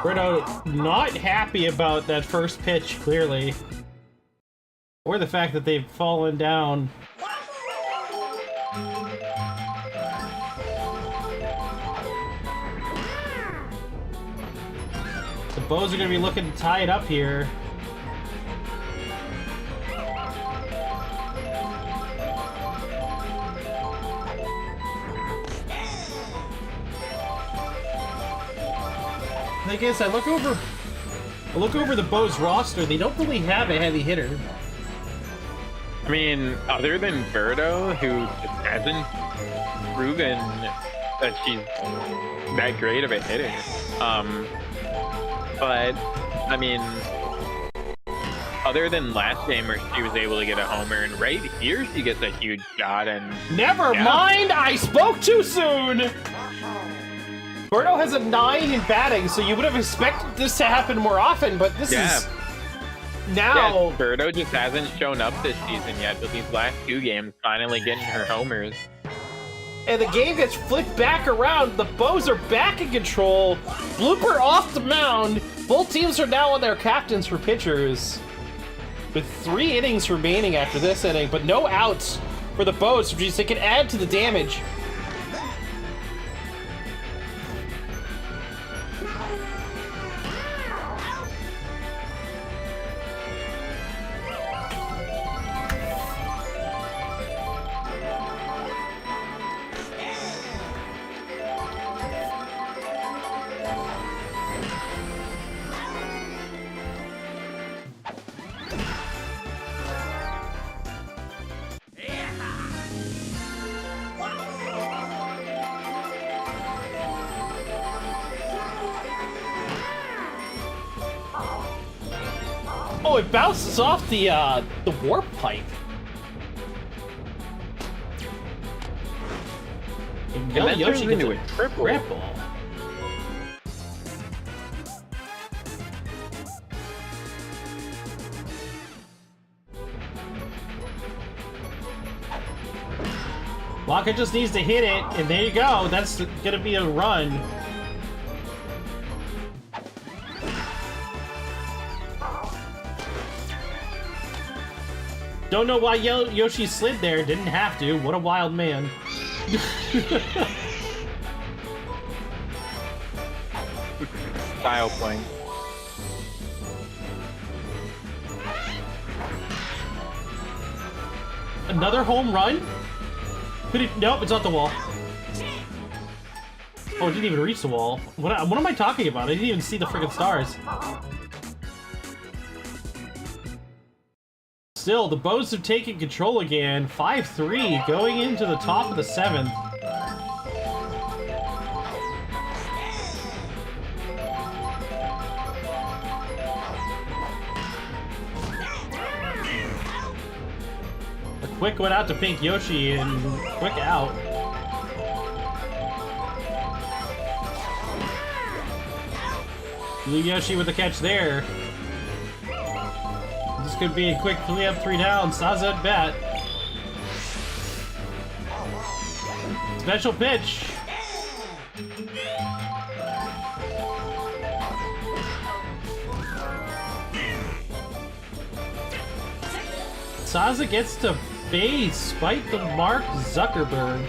Bruno not happy about that first pitch, clearly. Or the fact that they've fallen down. The Bows are going to be looking to tie it up here. The thing is, I look over the Bows roster, they don't really have a heavy hitter. I mean, other than Birdo, who just hasn't proven that she's that great of a hitter. But, I mean, other than last game where she was able to get a homer, and right here she gets a huge shot, and... Never mind! I spoke too soon! Birdo has a 9 in batting, so you would have expected this to happen more often, but this is... Now... Yeah, Birdo just hasn't shown up this season yet, but these last 2 games finally getting her homers. And the game gets flipped back around. The Bows are back in control. Blooper off the mound. Both teams are now on their captains for pitchers. With 3 innings remaining after this inning, but no outs for the Bows, which means they can add to the damage. Oh, it bounces off the warp pipe. And that Yoshi turns gets into a triple. Waka just needs to hit it, and there you go. That's gonna be a run. Don't know why Yoshi slid there. Didn't have to. What a wild man. Style point. Another home run? Could it? Nope, it's not the wall. Oh, it didn't even reach the wall. What am I talking about? I didn't even see the freaking stars. Still, the Bows have taken control again. 5-3, going into the top of the 7th. A quick one out to Pink Yoshi and quick out. Blue Yoshi with the catch there. This could be a quick 3 up, 3 down. Saza at bat. Special pitch. Saza gets to base, spite the Mark Zuckerberg.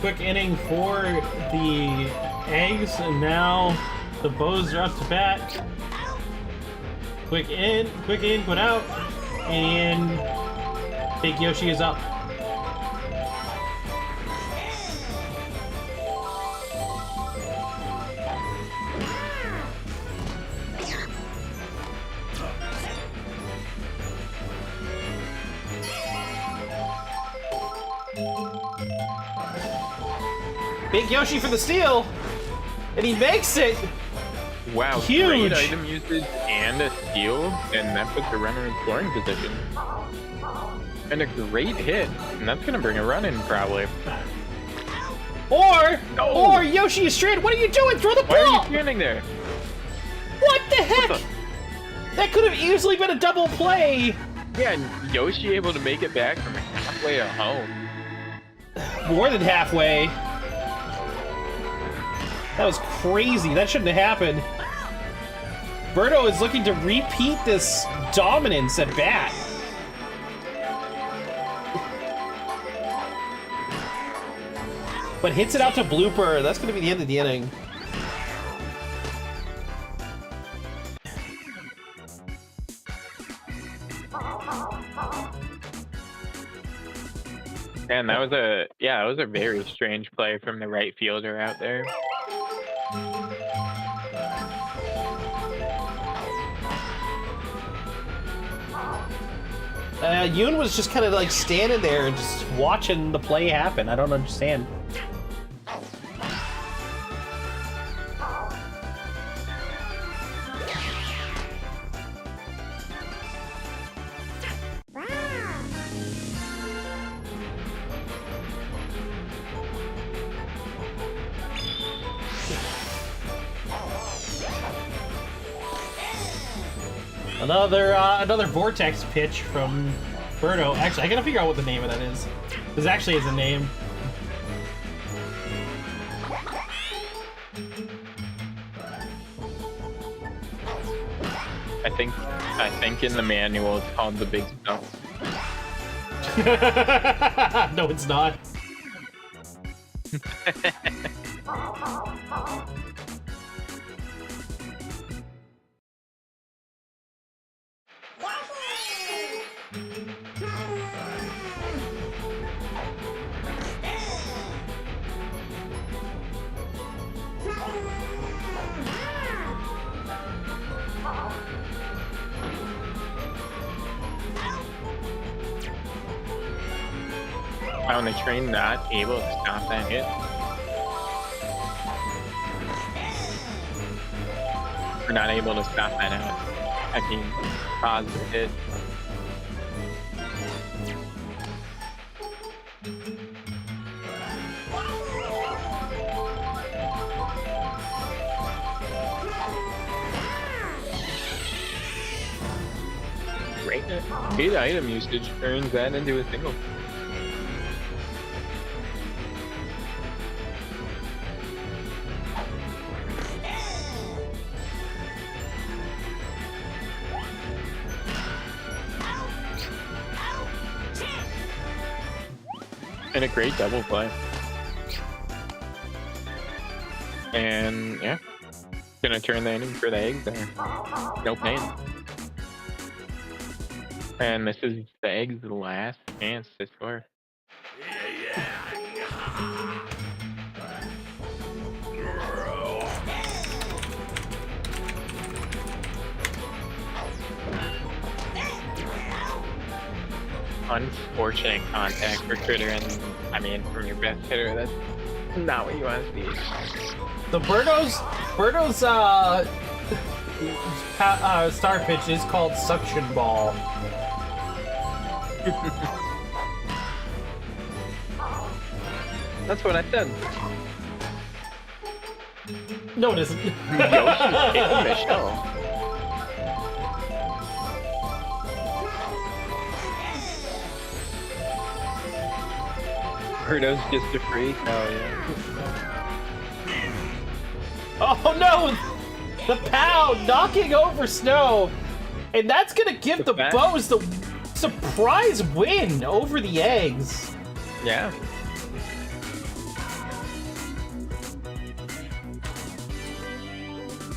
Quick inning for the Eggs, and now the Bows are up to bat. Quick in, put out, and Big Yoshi is up. Big Yoshi for the steal, and he makes it. Wow, huge. Great item usage and a steal, and that puts the runner in scoring position. And a great hit, and that's gonna bring a run in probably. Or Yoshi is stranded. What are you doing? Throw the ball! Why are you standing there? What the heck? That could have easily been a double play. Yeah, and Yoshi able to make it back from halfway to home. More than halfway. That was crazy. That shouldn't have happened. Birdo is looking to repeat this dominance at bat. But hits it out to Blooper. That's going to be the end of the inning. And that was a very strange play from the right fielder out there. Yoon was just kind of like standing there and just watching the play happen. I don't understand. Another vortex pitch from Birdo. Actually, I gotta figure out what the name of that is. This actually is a name. I think in the manual it's called the big stuff. No, it's not. Wow, and the train not able to stop that hit. We're not able to stop that out. I mean, pause the hit. Great item usage turns that into a single. And a great double play. And yeah, gonna turn that in for the eggs there. No pain. And this is the eggs' last chance to score. Unfortunate contact for Critter, and I mean, from your best hitter, that's not what you want to see. The Birdo's star pitch is called Suction Ball. That's what I said. No, it isn't. Yoshi hit Michelle. Birdo's just a freak. Oh yeah. Oh no! The pound knocking over Snow, and that's gonna give the Bows the surprise win over the eggs. Yeah.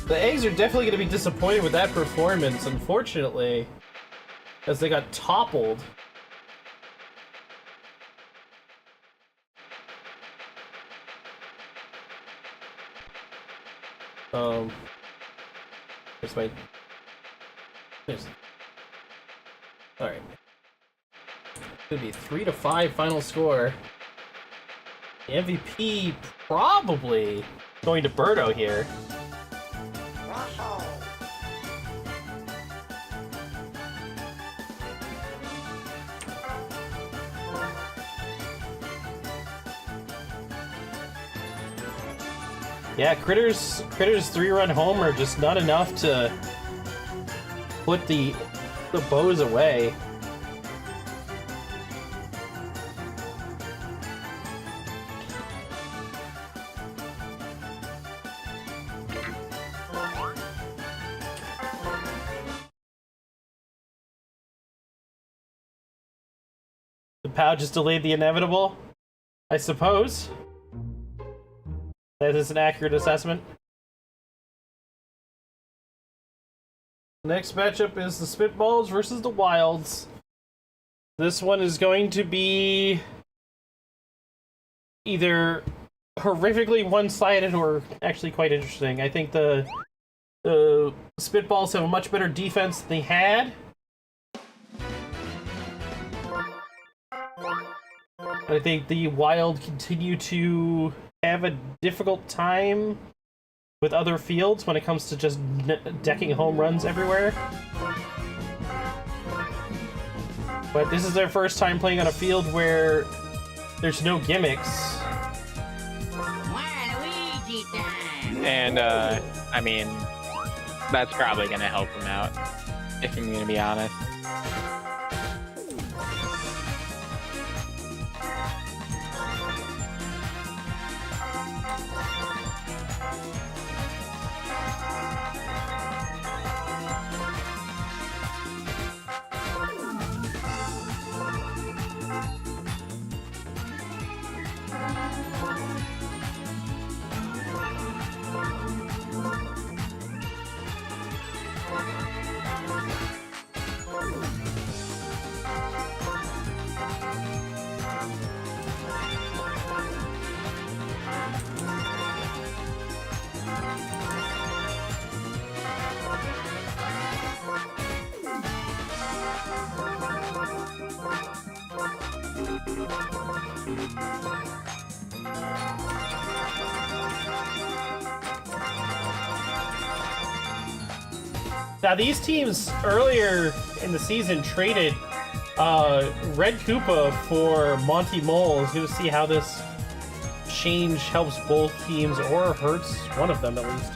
The eggs are definitely gonna be disappointed with that performance, unfortunately, as they got toppled. Where's my... Alright. Could be 3-5 final score. The MVP probably going to Birdo here. Yeah, Critter's 3-run homer just not enough to put the Bows away. The POW just delayed the inevitable, I suppose. That is an accurate assessment. Next matchup is the Spitballs versus the Wilds. This one is going to be either horrifically one-sided or actually quite interesting. I think the Spitballs have a much better defense than they had. I think the Wild continue to have a difficult time with other fields when it comes to just decking home runs everywhere. But this is their first time playing on a field where there's no gimmicks. And, I mean, that's probably going to help them out, if I'm going to be honest. Now, these teams earlier in the season traded Red Koopa for Monty Moles. Good to see how this change helps both teams or hurts one of them at least.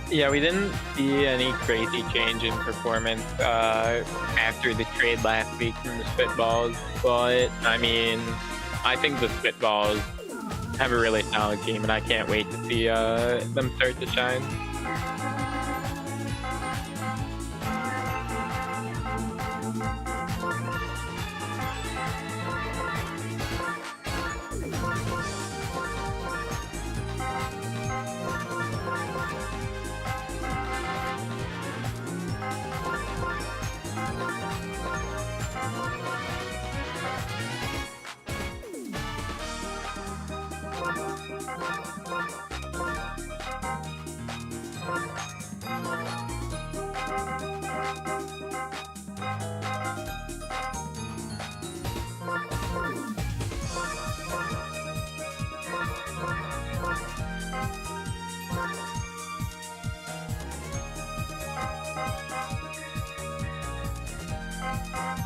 Yeah, we didn't see any crazy change in performance after the trade last week from the Spitballs, but I mean, I think the Spitballs have a really solid team, and I can't wait to see them start to shine.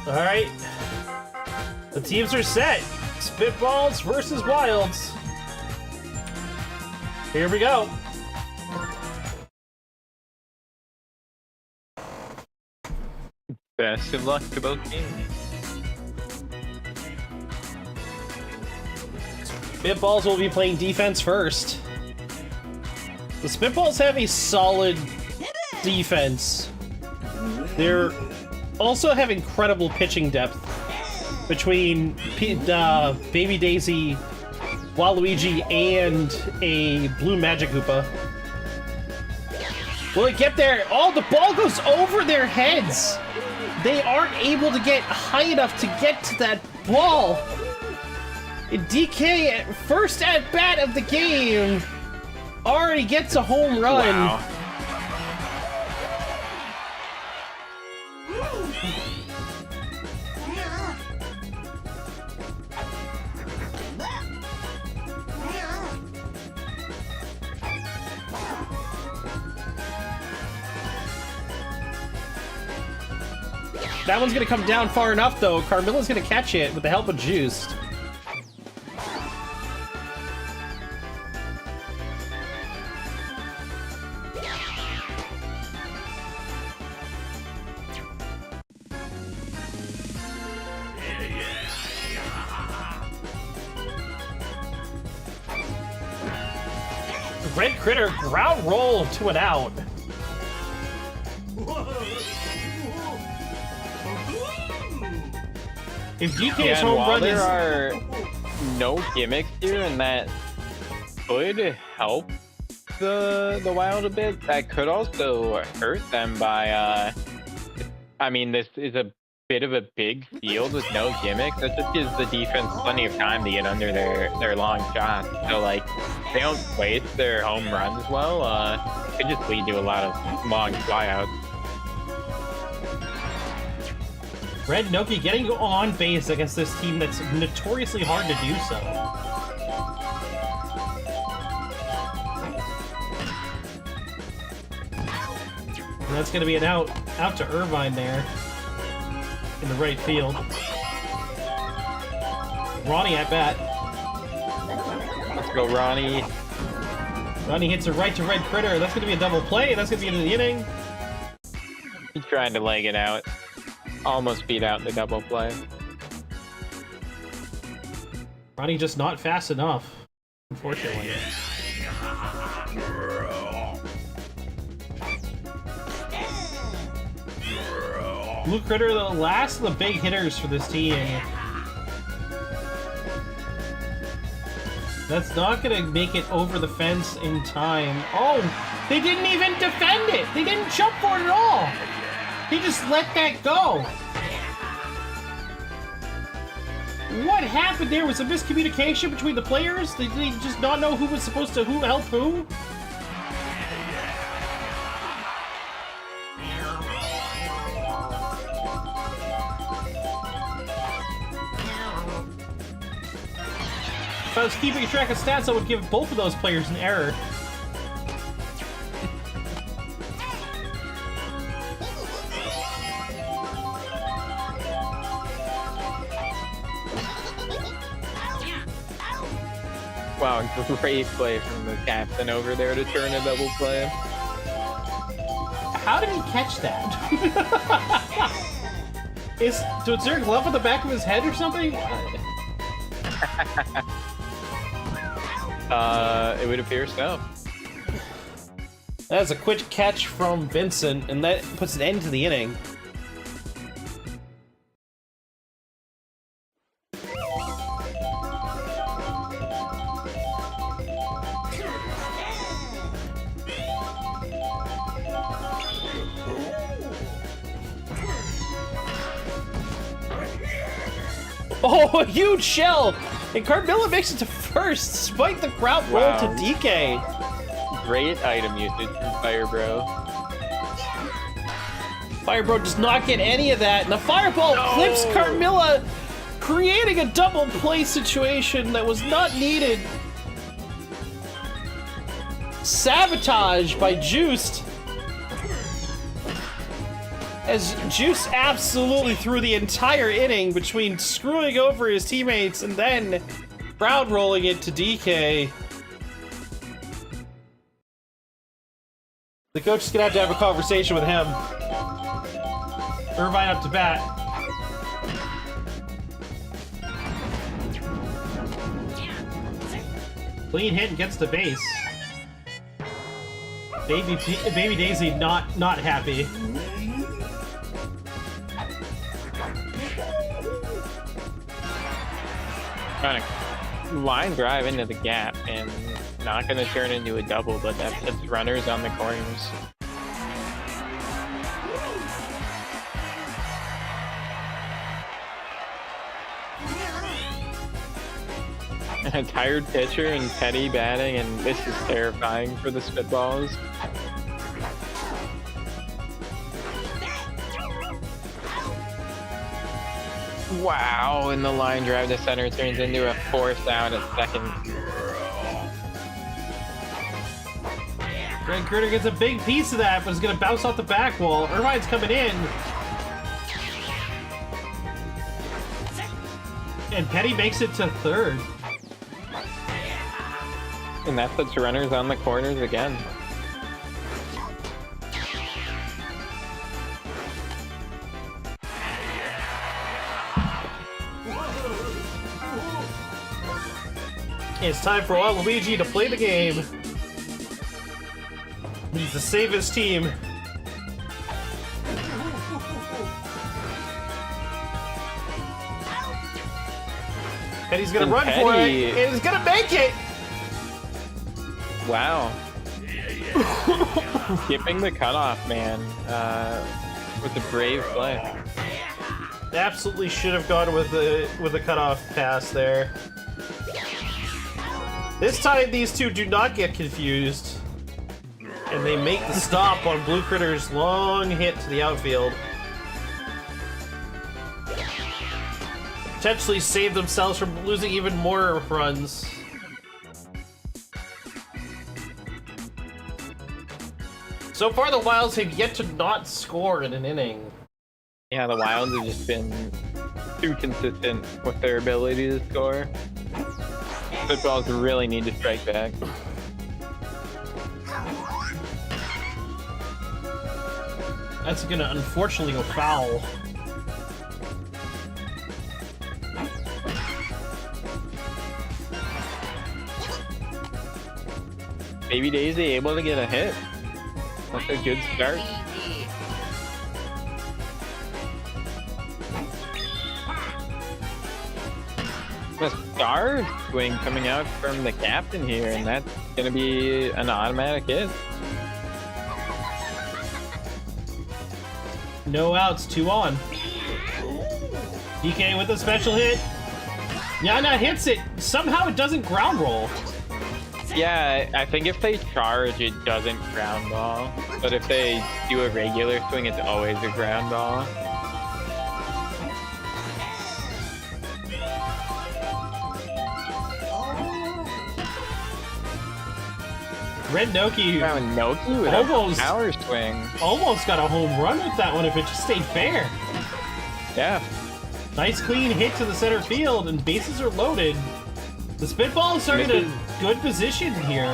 All right, the teams are set. Spitballs versus Wilds. Here we go. Best of luck to both teams. Spitballs will be playing defense first. The Spitballs have a solid defense. They're also have incredible pitching depth between Baby Daisy, Waluigi, and a Blue Magic Koopa. Will it get there? Oh, the ball goes over their heads! They aren't able to get high enough to get to that ball! DK, first at bat of the game, already gets a home run. Wow. That one's gonna come down far enough, though. Carmilla's gonna catch it with the help of Juiced. Red Critter, ground roll to an out. If DK is home run there are no gimmicks here, and that could help the Wild a bit, that could also hurt them by I mean, this is a bit of a big field with no gimmicks. That just gives the defense plenty of time to get under their long shots. So like, they don't waste their home runs well. It could just lead to a lot of long flyouts. Red Noki getting on base against this team that's notoriously hard to do so. And that's going to be an out to Irvine there in the right field. Ronnie at bat. Let's go, Ronnie. Ronnie hits a right to Red Critter. That's going to be a double play. That's going to be into the inning. He's trying to leg it out. Almost beat out the double play. Ronnie just not fast enough, unfortunately. Blue Critter, the last of the big hitters for this team. That's not going to make it over the fence in time. Oh, they didn't even defend it. They didn't jump for it at all. They just let that go. What happened there? Was a miscommunication between the players? Did they just not know who was supposed to help who? I was keeping track of stats, I would give both of those players an error. Wow, great play from the captain over there to turn a double play. How did he catch that? Is there a glove on the back of his head or something? It would appear so. That's a quick catch from Vincent, and that puts an end to the inning. Oh, a huge shell! And Carmilla makes it to first, despite the ground roll to DK. Great item usage from Firebro. Firebro does not get any of that, and the Fireball clips Carmilla, creating a double play situation that was not needed. Sabotage by Juiced. As Juice absolutely threw the entire inning between screwing over his teammates and then crowd rolling it to DK. The coach is gonna have to have a conversation with him. Irvine up to bat. Clean hit and gets the base. Baby Daisy not happy. Trying to line drive into the gap and not going to turn into a double, but that puts runners on the corners. A tired pitcher and Teddy batting, and this is terrifying for the Spitballs. Wow, and the line drive to center turns into a fourth down at second. Greg Critter gets a big piece of that, but is going to bounce off the back wall. Irvine's coming in. And Petty makes it to third. And that puts runners on the corners again. It's time for Waluigi to play the game. Needs to save his team. And he's gonna run for it, and he's gonna make it! Wow. Skipping the cutoff, man, with a brave play. Absolutely should have gone with the cutoff pass there. This time, these two do not get confused, and they make the stop on Blue Critter's long hit to the outfield. Potentially save themselves from losing even more runs. So far, the Wilds have yet to not score in an inning. Yeah, the Wilds have just been too consistent with their ability to score. Footballs really need to strike back. That's gonna unfortunately go foul. Baby Daisy able to get a hit. That's a good start. The star swing coming out from the captain here, and that's gonna be an automatic hit. No outs, 2 on. DK with a special hit. Yana hits it. Somehow it doesn't ground roll. Yeah, I think if they charge, it doesn't ground ball. But if they do a regular swing, it's always a ground ball. Red Noki Wow, Noki with almost a power swing. almost got a home run with that one if it just stayed fair. Yeah. Nice clean hit to the center field, and bases are loaded. The Spitballs are in a good position here.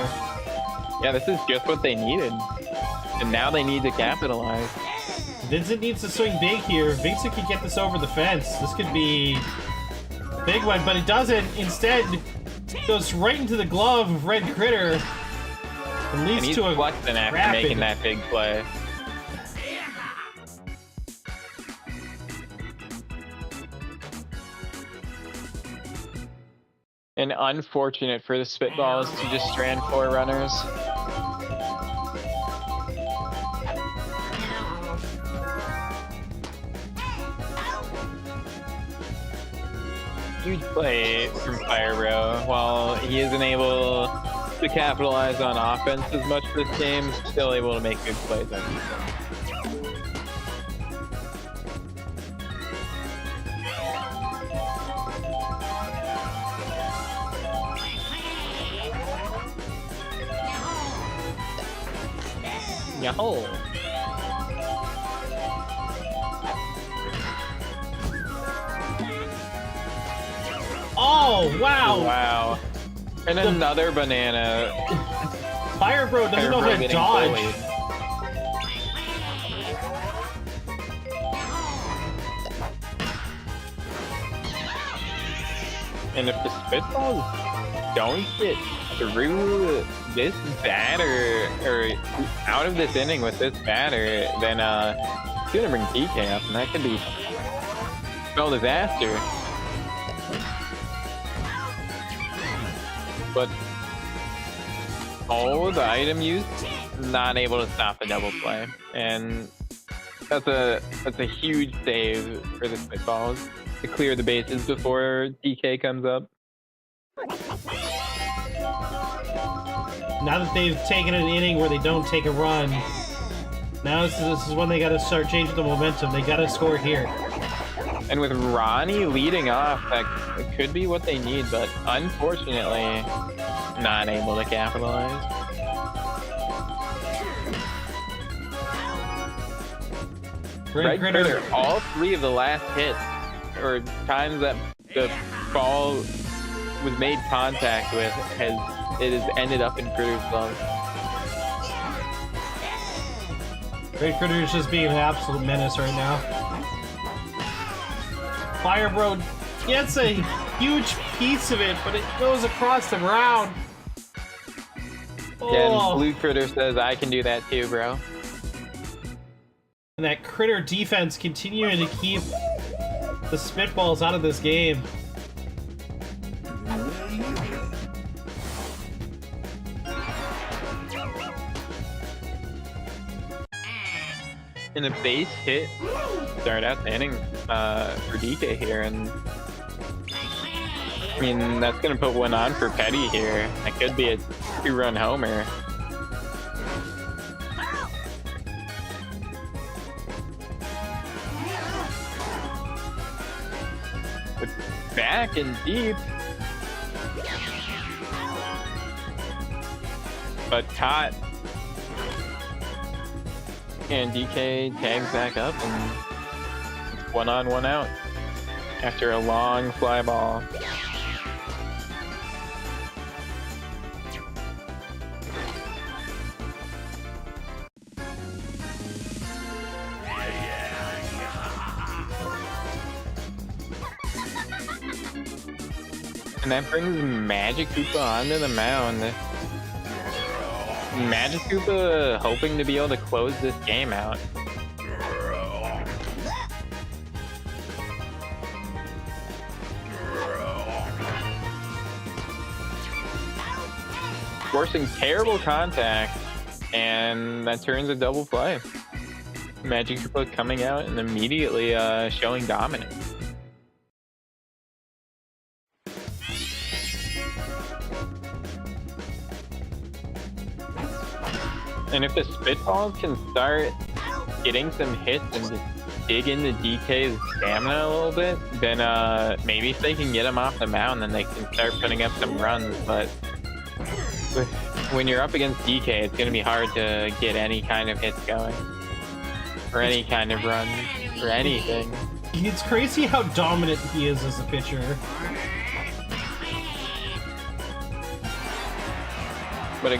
Yeah, this is just what they needed. And now they need to capitalize. Vincent needs to swing big here. Vincent can get this over the fence. This could be a big one, but it doesn't. Instead, goes right into the glove of Red Critter. And leads And he's to a flexing after rapid making that big play. And unfortunate for the Spitballs to just strand 4 runners. Huge play from Firebro. While he isn't able to capitalize on offense as much this game, still able to make good plays on defense. Yahoo! Oh, wow! Wow. And another banana. Firebro doesn't know how to getting dodge. bullied. And if the Spitballs don't get through this batter, or out of this inning with this batter, then it's gonna bring DK up, and that could be spell disaster. But the item use, not able to stop the double play, and that's a huge save for the Spitballs to clear the bases before DK comes up. Now that they've taken an inning where they don't take a run, now this is when they got to start changing the momentum. They got to score here. And with Ronnie leading off, that could be what they need, but unfortunately, not able to capitalize. Red Critter, all 3 of the last hits, or times that the ball was made contact with, has ended up in Critter's glove. Red Critter is just being an absolute menace right now. Firebro gets a huge piece of it, but it goes across the ground. Yeah, and Blue Critter says, I can do that too, bro. And that Critter defense continuing to keep the Spitballs out of this game. In a base hit, start out the inning for DK here, and I mean, that's gonna put one on for Petty here. That could be a 2-run homer. But back and deep. But caught. And DK tags back up, and it's 1 on 1 out after a long fly ball. And that brings Magic Koopa onto the mound. Magic Koopa hoping to be able to close this game out. Forcing terrible contact, and that turns a double play. Magic Koopa coming out and immediately showing dominance. And if the Spitballs can start getting some hits and just dig into DK's stamina a little bit, then maybe if they can get him off the mound, then they can start putting up some runs. But with when you're up against DK, it's going to be hard to get any kind of hits going. Or any kind of run. Or anything. It's crazy how dominant he is as a pitcher. But a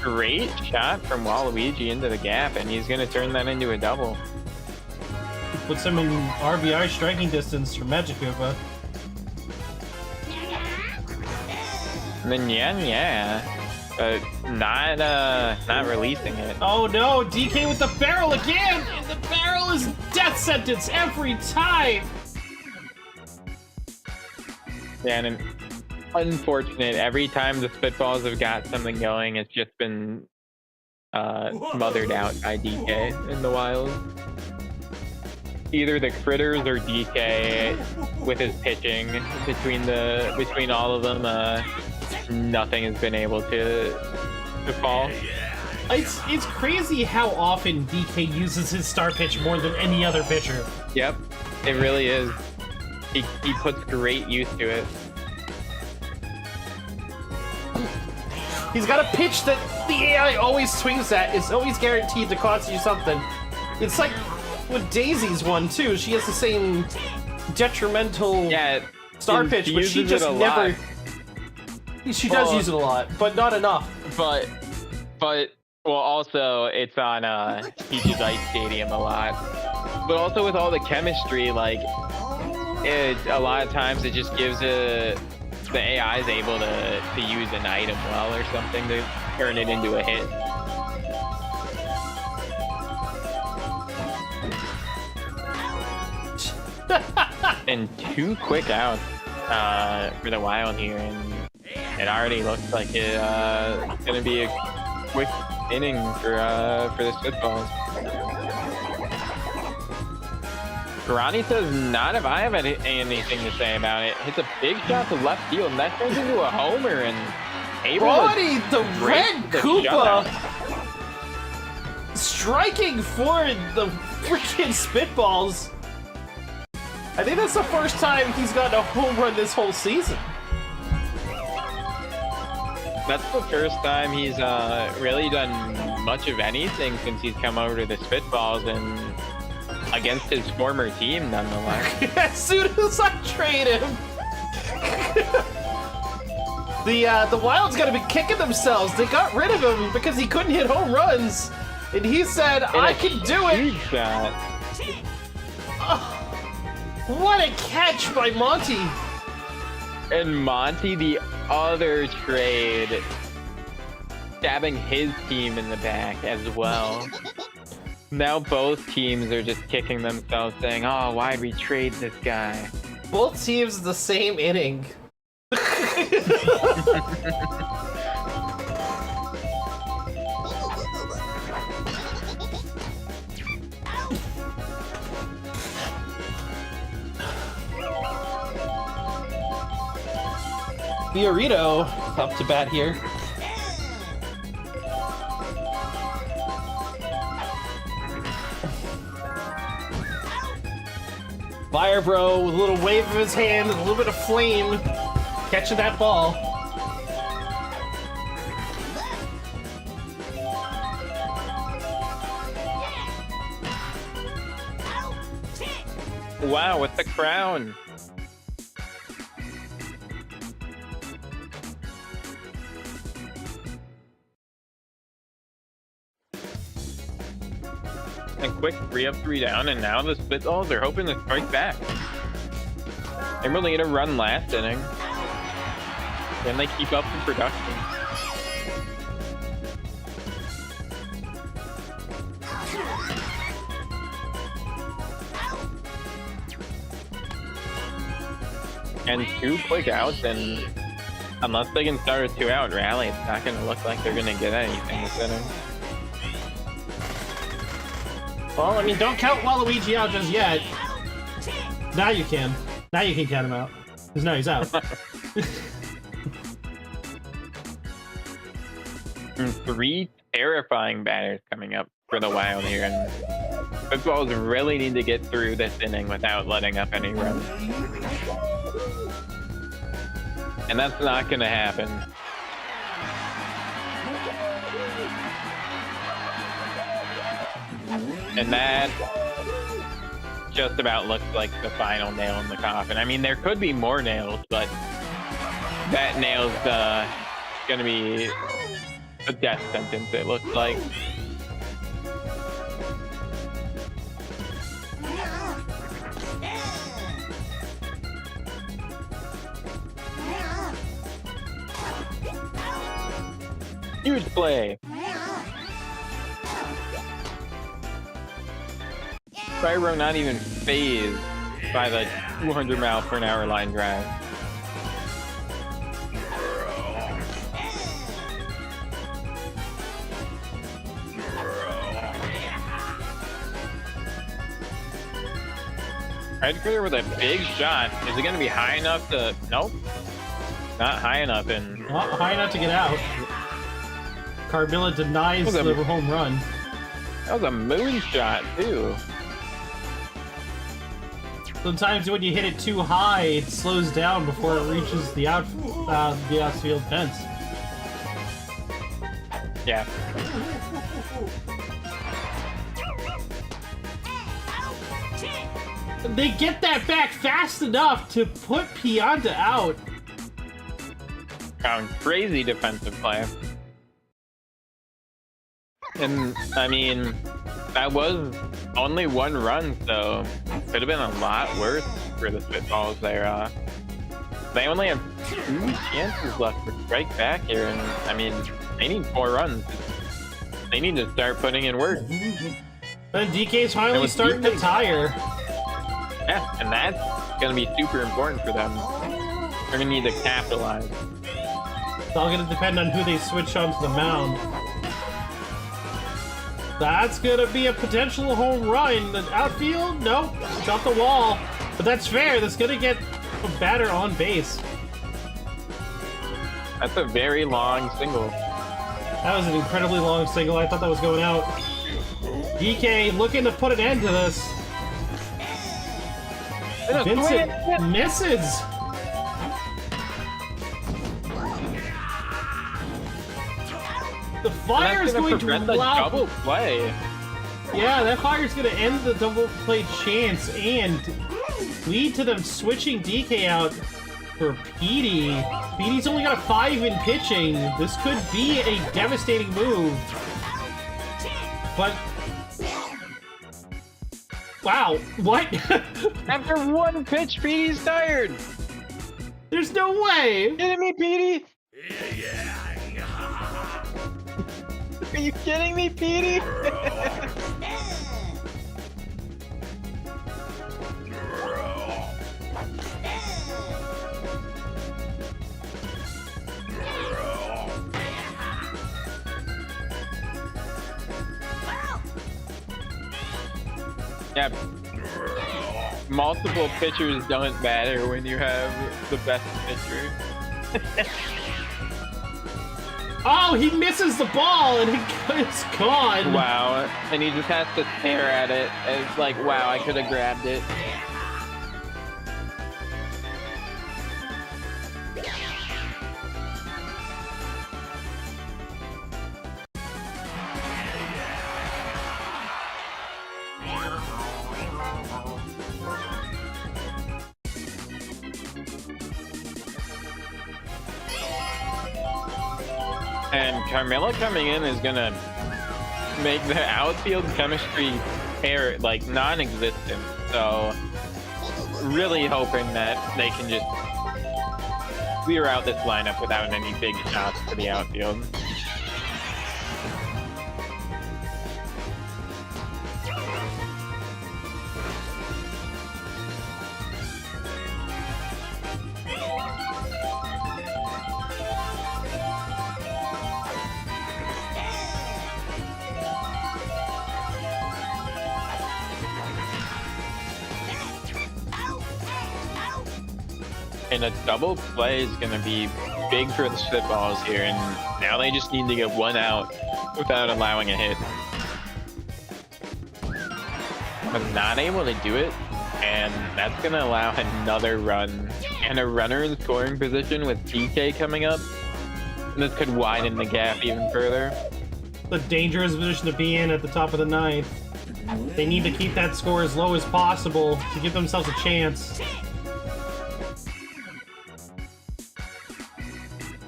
great shot from Waluigi into the gap, and he's going to turn that into a double. Puts him in RBI striking distance from Magic Koopa. And then yeah. But not releasing it. Oh no, DK with the barrel again! And the barrel is death sentence every time! Yeah, and unfortunate, every time the Spitballs have got something going, it's just been smothered out by DK in the wild. Either the critters or DK with his pitching between all of them, nothing has been able to fall. It's crazy how often DK uses his star pitch more than any other pitcher. Yep, it really is. He puts great use to it. He's got a pitch that the AI always swings at, is always guaranteed to cost you something. It's like with Daisy's one too, she has the same detrimental star pitch, but she just never... She does use it a lot, but not enough. But well, also it's on Peach's Ice Stadium a lot. But also with all the chemistry, like a lot of times it just gives the AI is able to use an item well or something to turn it into a hit. And 2 quick outs for the Wild here, and it already looks like it's gonna be a quick inning for the Spitballs. Karani says, not if I have anything to say about it. Hits a big shot to left field, and that turns into a homer, and Ronnie, the red Koopa, striking for the freaking Spitballs. I think that's the first time he's gotten a home run this whole season. That's the first time he's really done much of anything since he's come over to the Spitballs, and against his former team, nonetheless. As soon as I trade him, the Wild's gotta be kicking themselves. They got rid of him because he couldn't hit home runs, and he said, "I can do it." Huge shot. Oh, what a catch by Monty! And Monty, the other trade, stabbing his team in the back as well. Now both teams are just kicking themselves, saying, "Oh, why'd we trade this guy?" Both teams the same inning. Fiorito up to bat here. Fire Bro with a little wave of his hand and a little bit of flame catching that ball. Wow, with the crown. A quick 3-up, 3 down, and now the Spitballs are hoping to strike back. Emerald a run last inning. Can they keep up the production? And 2 quick outs, and unless they can start a 2-out rally, it's not going to look like they're going to get anything this inning. Well, I mean, don't count Waluigi out just yet. Now you can. Now you can count him out. Because now he's out. And 3 terrifying batters coming up for the Wild here, and Spitballs really need to get through this inning without letting up any runs. And that's not going to happen. And that just about looks like the final nail in the coffin. I mean, there could be more nails, but that nail's gonna be a death sentence, it looks like. Huge play. Spyro not even phased by the 200-mile-per-hour line drive. Red Critter with a big shot. Is it going to be high enough to... Nope. Not high enough. And not high enough to get out. Carmilla denies the home run. That was a moonshot, too. Sometimes when you hit it too high, it slows down before it reaches the outfield fence. Yeah. They get that back fast enough to put Pianta out. Crazy defensive play. And, I mean, that was only one run, so could have been a lot worse for the Spitballs there. They only have 2 chances left to strike back here, and, I mean, they need 4 runs. They need to start putting in work. And DK's finally starting to tire. Yeah, and that's going to be super important for them. They're going to need to capitalize. It's all going to depend on who they switch onto the mound. That's going to be a potential home run. The outfield? Nope. It's off the wall. But that's fair. That's going to get a batter on base. That's a very long single. That was an incredibly long single. I thought that was going out. DK looking to put an end to this. Vincent misses. The fire is going to allow double play. Yeah, that fire is going to end the double play chance and lead to them switching DK out for Petey. Petey's only got a 5 in pitching. This could be a devastating move. But wow, what? After 1 pitch, Petey's tired. There's no way. You kidding me, Petey? Are you kidding me, Petey? Yeah. Multiple pitchers don't matter when you have the best pitcher. Oh, he misses the ball and it's gone. Wow. And he just has to stare at it. And it's like, wow, I could have grabbed it. And Carmilla coming in is gonna make the outfield chemistry like non-existent. So really hoping that they can just clear out this lineup without any big shots to the outfield. And a double play is going to be big for the Spitballs here, and now they just need to get 1 out without allowing a hit. But not able to do it, and that's going to allow another run. And a runner in scoring position with DK coming up. This could widen the gap even further. The dangerous position to be in at the top of the ninth. They need to keep that score as low as possible to give themselves a chance.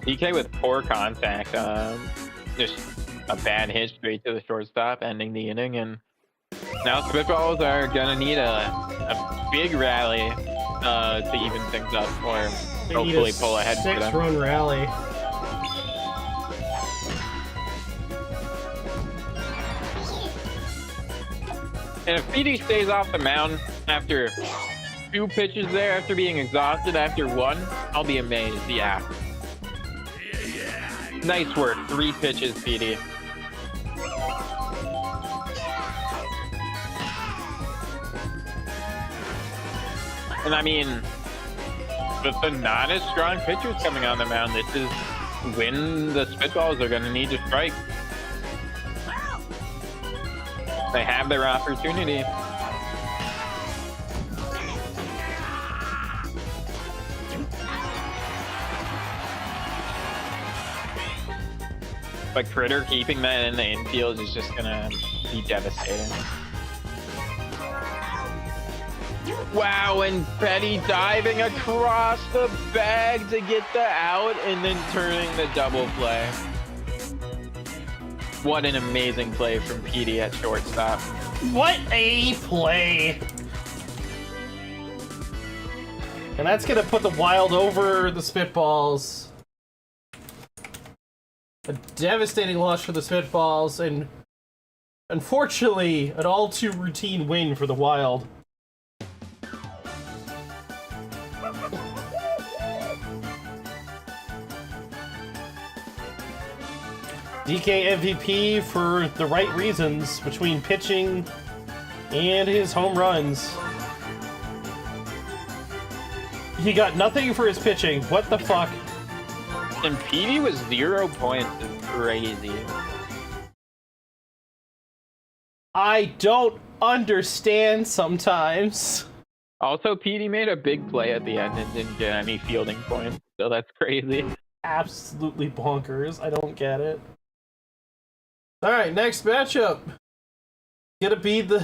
DK with poor contact, just a bad hit straight to the shortstop, ending the inning, and now Spitballs are gonna need a big rally to even things up, or hopefully pull ahead for them. 6-run rally. And if PD stays off the mound after 2 pitches there, after being exhausted after 1, I'll be amazed. Yeah. Nice work. 3 pitches, PD. And I mean, with the not as strong pitchers coming on the mound, this is when the Spitballs are going to need to strike. They have their opportunity. But Critter keeping that in the infield is just gonna be devastating. Wow, and Petty diving across the bag to get the out and then turning the double play. What an amazing play from PD at shortstop. What a play! And that's gonna put the Wild over the Spitballs. A devastating loss for the Spitballs, and unfortunately, an all-too routine win for the Wild. DK MVP for the right reasons between pitching and his home runs. He got nothing for his pitching. What the fuck? And PD was 0 points. It's crazy. I don't understand sometimes. Also, PD made a big play at the end and didn't get any fielding points, so that's crazy. Absolutely bonkers. I don't get it. Alright, next matchup. Gonna be the...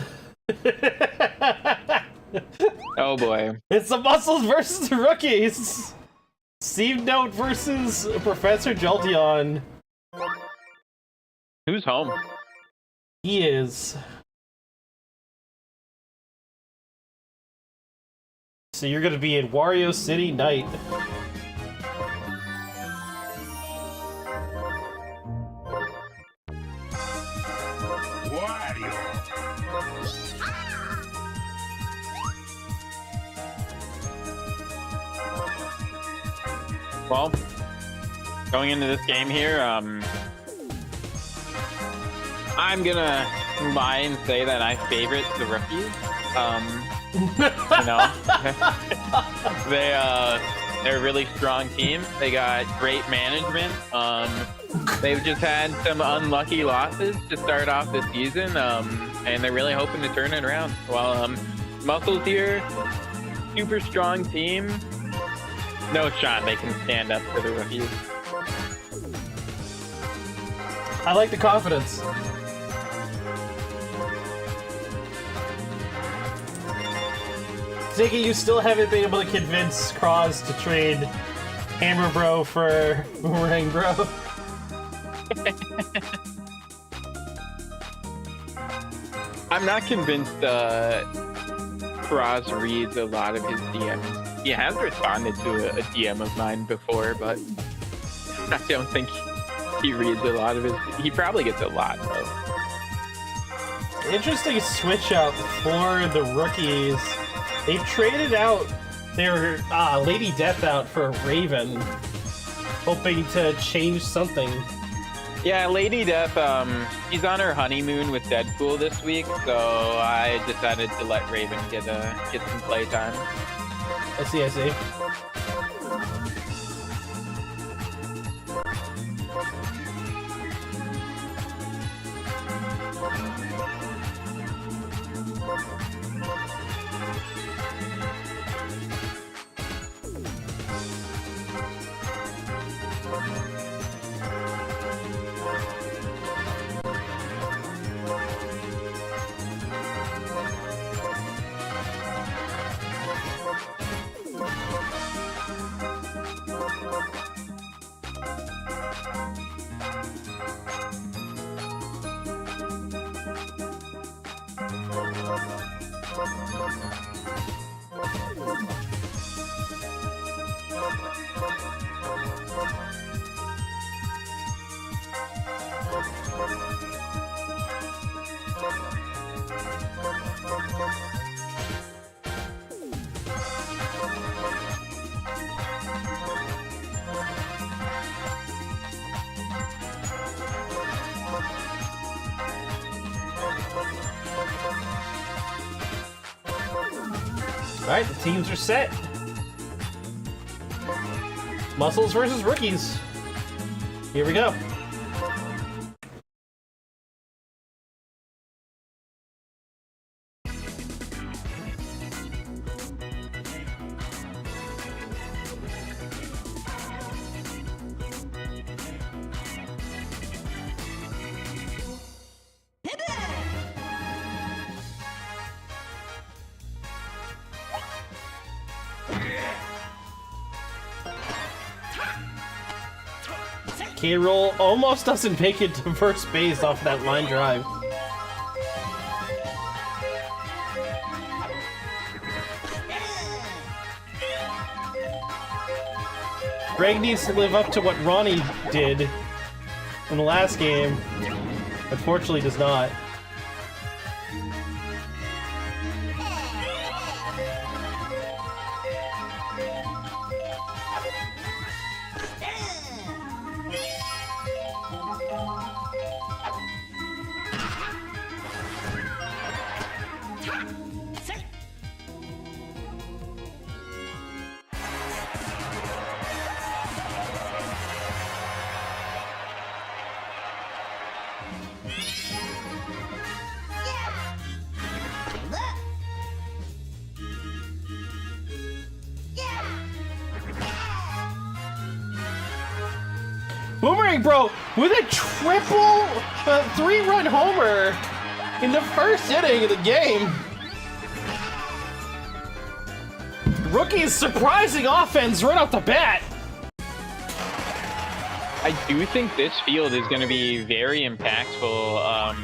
Oh boy. It's the Muscles versus the Rookies! Steve Note versus Professor Jolteon. Who's home? He is. So you're gonna be in Wario City Night. Well, going into this game here, I'm gonna lie and say that I favorite the Rookies. You know, they're a really strong team. They got great management. They've just had some unlucky losses to start off this season, and they're really hoping to turn it around. Well, Muscles here, super strong team. No shot they can stand up for the Rookies. I like the confidence. Ziggy, you still haven't been able to convince Cross to trade Hammer Bro for Boomerang Bro. I'm not convinced Cross reads a lot of his DMs. He has responded to a DM of mine before, but I don't think he reads a lot of his... He probably gets a lot, though. Interesting switch up for the Rookies. They've traded out their Lady Death out for a Raven, hoping to change something. Yeah, Lady Death, she's on her honeymoon with Deadpool this week, so I decided to let Raven get some playtime. I see. Alright, the teams are set. Muscles versus rookies. Here we go. K-Roll almost doesn't make it to first base off that line drive. Greg needs to live up to what Ronnie did in the last game. Unfortunately, does not. Boomerang Bro with a triple 3-run homer in the first inning of the game. Rookie's surprising offense right off the bat. I do think this field is going to be very impactful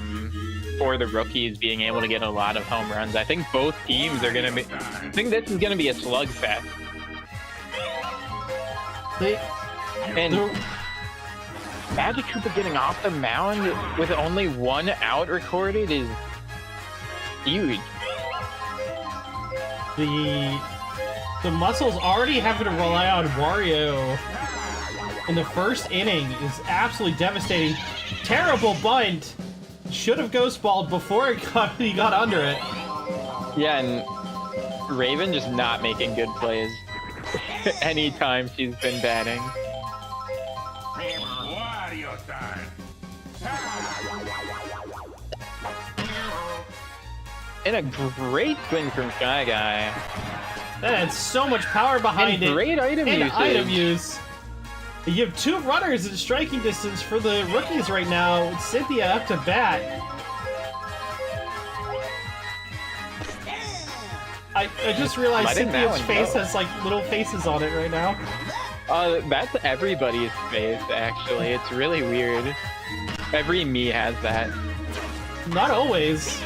for the rookies being able to get a lot of home runs. I think both teams are going to be... I think this is going to be a slugfest. Magic Koopa getting off the mound with only 1 out recorded is huge. The Muscles already having to rely on Wario in the first inning is absolutely devastating. Terrible bunt. Should have ghost balled before he got under it. Yeah, and Raven just not making good plays anytime she's been batting. And a great swing from Shy Guy. That had so much power behind it. Great item usage. Item use. You have 2 runners in striking distance for the rookies right now. Cynthia up to bat. I just realized Cynthia's face has like little faces on it right now. That's everybody's face, actually. It's really weird. Every me has that. Not always.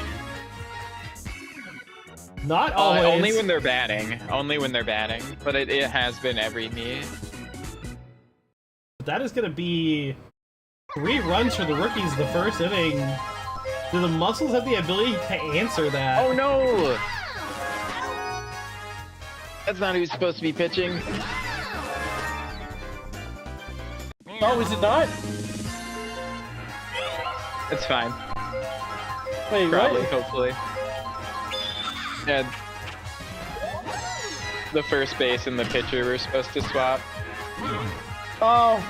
Not always. Only when they're batting. Only when they're batting. But it has been every me. That is going to be 3 runs for the rookies in the first inning. Do the Muscles have the ability to answer that? Oh no! That's not who's supposed to be pitching. Oh, is it not? It's fine. Wait, probably, what? hopefully. Yeah. The first base and the pitcher were supposed to swap. Oh.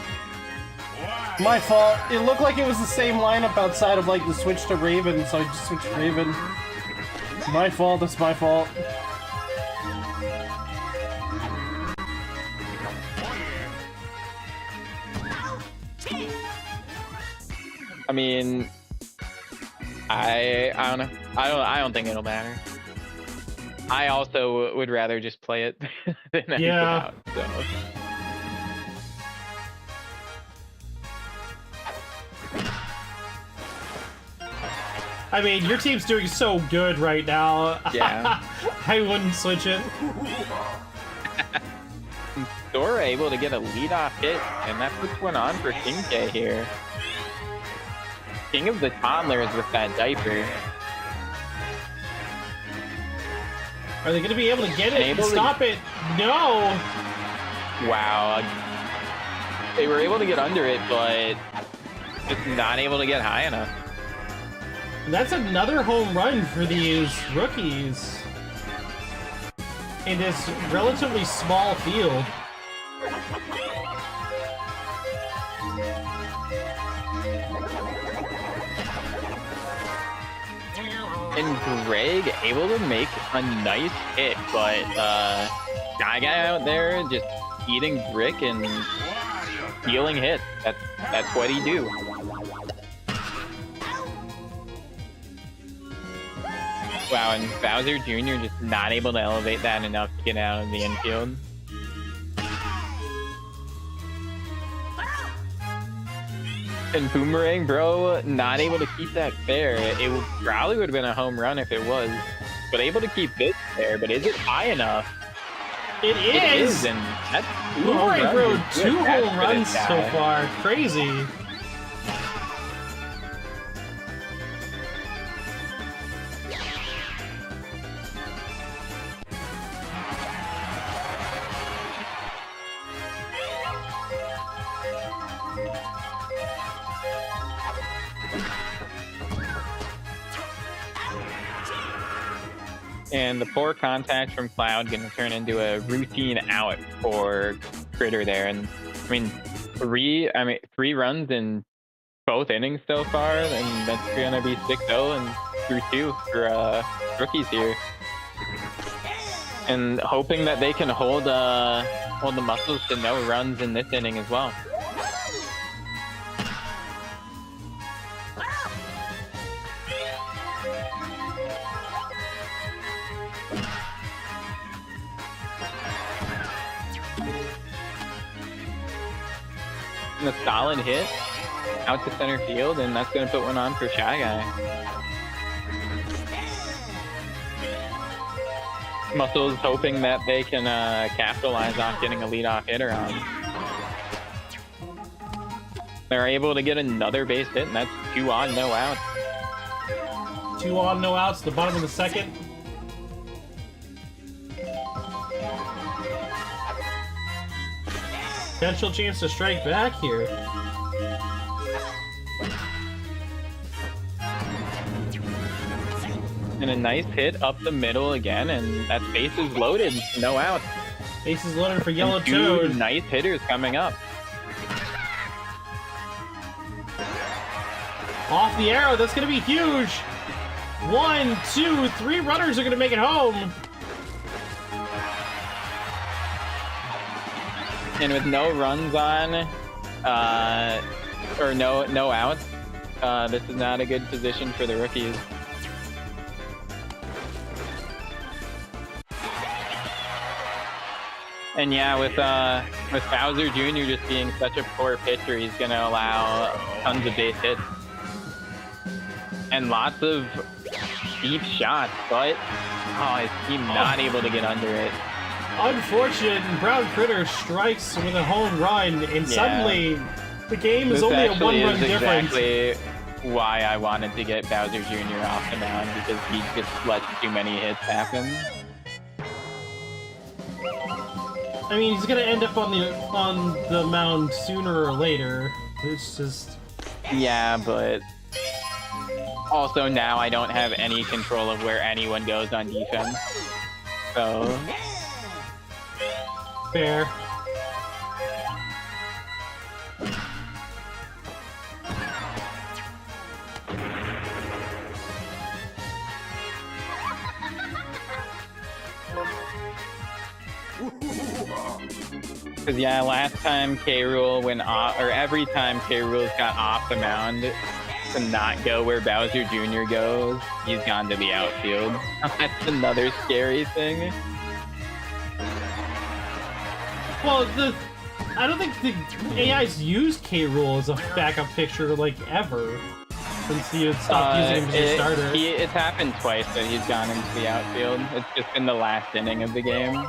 My fault. It looked like it was the same lineup outside of like the switch to Raven, so I just switched to Raven. My fault, that's my fault. I mean, I don't know. I don't think it'll matter. I also would rather just play it than anything out. So. I mean, your team's doing so good right now. Yeah. I wouldn't switch it. Dora able to get a leadoff hit, and that puts one on for King K here. King of the toddlers with that diaper. Are they going to be able to get it and stop it? No! Wow. They were able to get under it, but just not able to get high enough. That's another home run for these rookies. in this relatively small field. And Greg able to make a nice hit, but guy out there just eating brick and stealing hits. That's what he do. Wow, and Bowser Jr. just not able to elevate that enough to get out of the infield. And Boomerang, bro, not able to keep that fair. It probably would have been a home run if it was, but able to keep this fair. But is it high enough? It is, and that's Boomerang rode 2 home runs so far. Crazy. And the poor contact from Cloud gonna turn into a routine out for Critter there. And I mean, three runs in both innings so far, and that's gonna be 6-0 and through 2 for rookies here. And hoping that they can hold the muscles to no runs in this inning as well. And a solid hit out to center field, and that's going to put one on for Shy Guy. Muscles hoping that they can capitalize off getting a leadoff hitter on. They're able to get another base hit, and that's 2 on, no outs. 2 on, no outs, the bottom of the second. Potential chance to strike back here. And a nice hit up the middle again, and that base is loaded, no out. Base is loaded for Yellow And 2 Toad. nice hitters coming up. Off the arrow, that's gonna be huge. 1, 2, 3 runners are gonna make it home. And with no runs on, or no outs, this is not a good position for the rookies. And yeah, with Bowser Jr. just being such a poor pitcher, he's gonna allow tons of base hits and lots of deep shots, but his team not able to get under it. Unfortunate, Brown Critter strikes with a home run, and suddenly the game is only a 1-run difference. Exactly why I wanted to get Bowser Jr. off the mound, because he just let too many hits happen. I mean, he's gonna end up on the mound sooner or later. It's just... Yeah, but also now I don't have any control of where anyone goes on defense. So... Fair. Because yeah, last time K-Rool went off, or every time K-Rool's got off the mound to not go where Bowser Jr. goes, he's gone to the outfield. That's another scary thing. Well, I don't think the AI's used K-Rool as a backup pitcher, like, ever. Since he had stopped using him as a starter. It's happened twice that he's gone into the outfield. It's just been the last inning of the game.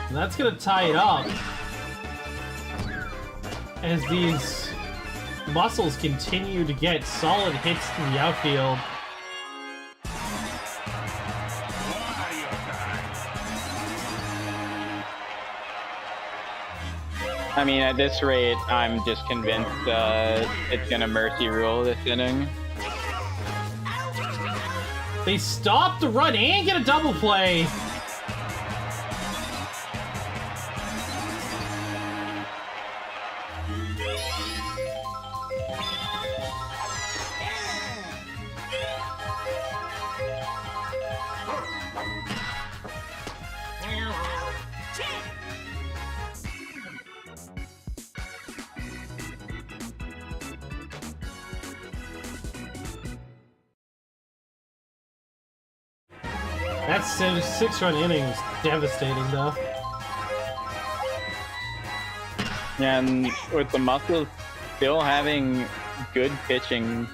And that's gonna tie it up. As these muscles continue to get solid hits to the outfield. I mean, at this rate, I'm just convinced it's gonna mercy rule this inning. They stop the run and get a double play. That's 6-run innings. Devastating, though. Yeah, and with the Muscles still having good pitching,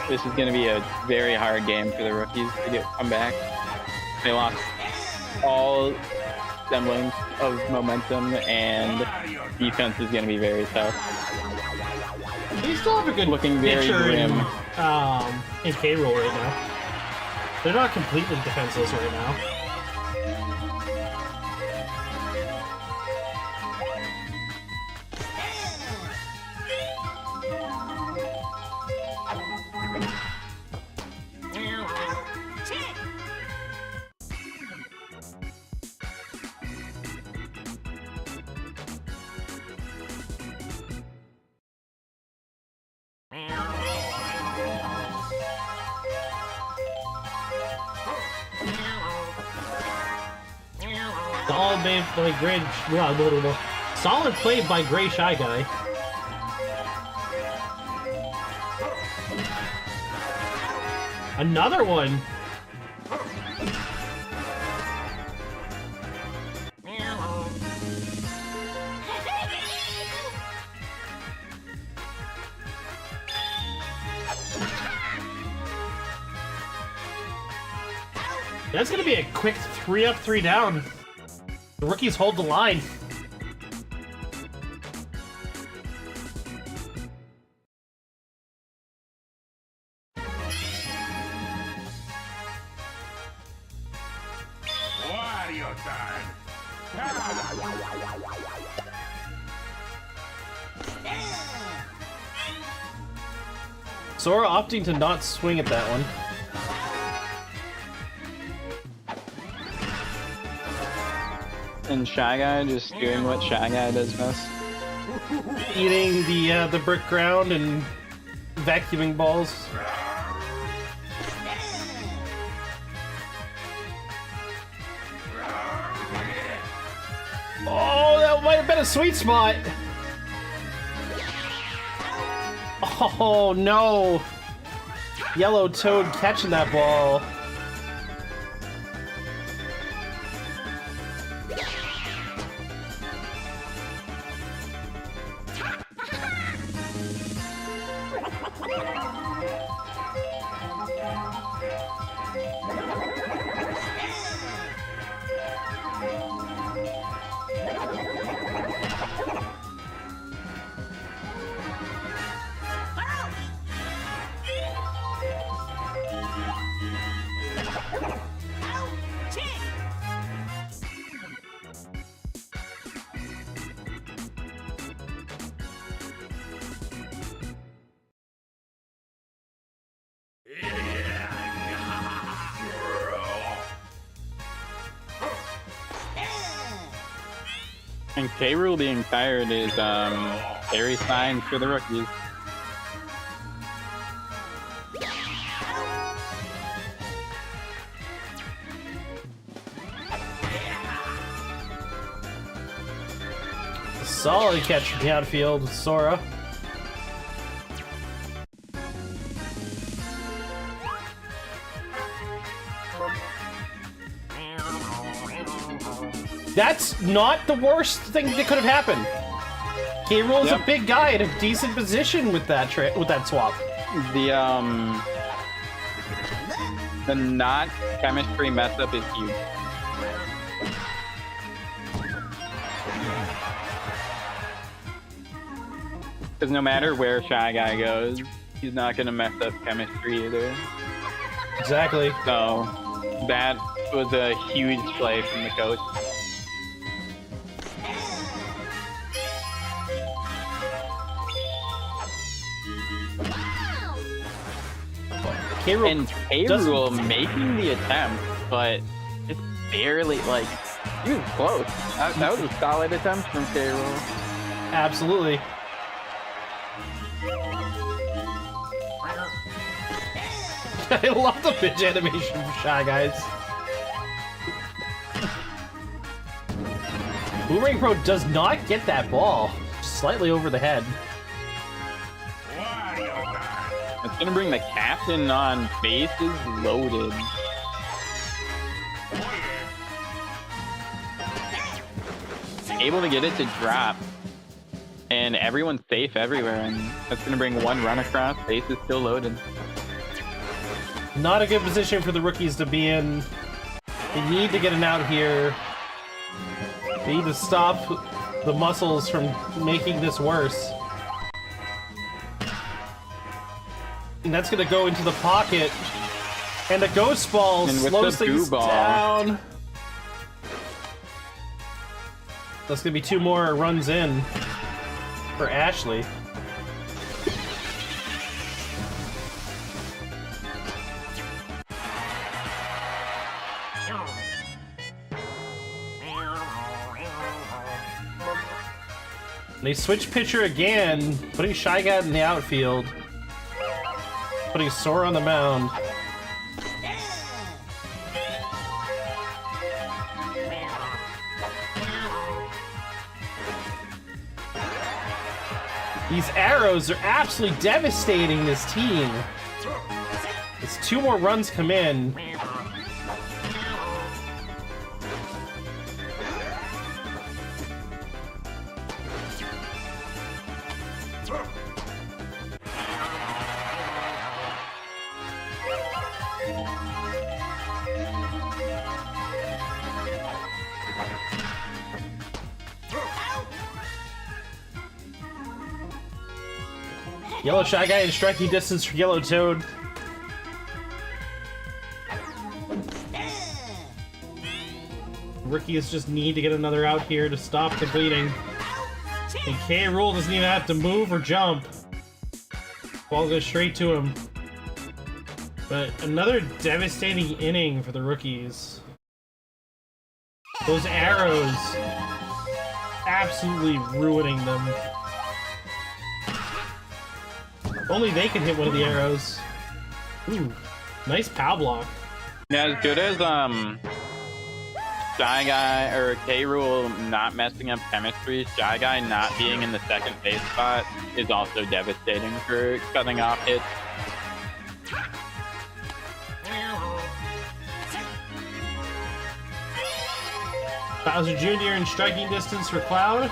this is going to be a very hard game for the rookies to come back. They lost all semblance of momentum, and defense is going to be very tough. They still have a good looking very grim in K-Roll right now. They're not completely defenseless right now. Solid play by Gray Shy Guy. Another one. That's gonna be a quick 3 up, 3 down. The rookies hold the line. Wario time. Sora opting to not swing at that one. And Shy Guy just doing what Shy Guy does best. Eating the brick ground and vacuuming balls. Oh, that might have been a sweet spot. Oh no! Yellow Toad catching that ball. And K-Rule being tired is very sign for the rookies. Solid catch from the outfield with Sora. That's not the worst thing that could have happened. K-Rool's a big guy in a decent position with that swap. The not chemistry mess up is huge. Because no matter where Shy Guy goes, he's not gonna mess up chemistry either. Exactly. So that was a huge play from the coach. And K-Rule making the attempt, but it's barely, like, he was close. That was a solid attempt from K-Rule. Absolutely. I love the pitch animation from Shy Guys. Boomerang Pro does not get that ball. Slightly over the head. It's gonna bring the captain on bases loaded. Able to get it to drop. And everyone's safe everywhere, and that's gonna bring one run across, bases still loaded. Not a good position for the rookies to be in. They need to get an out here. They need to stop the muscles from making this worse. And that's gonna go into the pocket. And the ghost ball slows things down. That's gonna be 2 more runs in for Ashley. They switch pitcher again, putting Shy Guy in the outfield. Putting Sora on the mound. These arrows are absolutely devastating this team. As 2 more runs come in. Yellow Shy Guy in striking distance for Yellow Toad. Rookies just need to get another out here to stop the bleeding. And K-Rule doesn't even have to move or jump. Ball goes straight to him. But another devastating inning for the rookies. Those arrows absolutely ruining them. Only they can hit one of the arrows. Ooh, nice pow block. Yeah, as good as Shy Guy or K-Rule not messing up chemistry, Shy Guy not being in the second base spot is also devastating for cutting off hits. Bowser Jr. in striking distance for Cloud.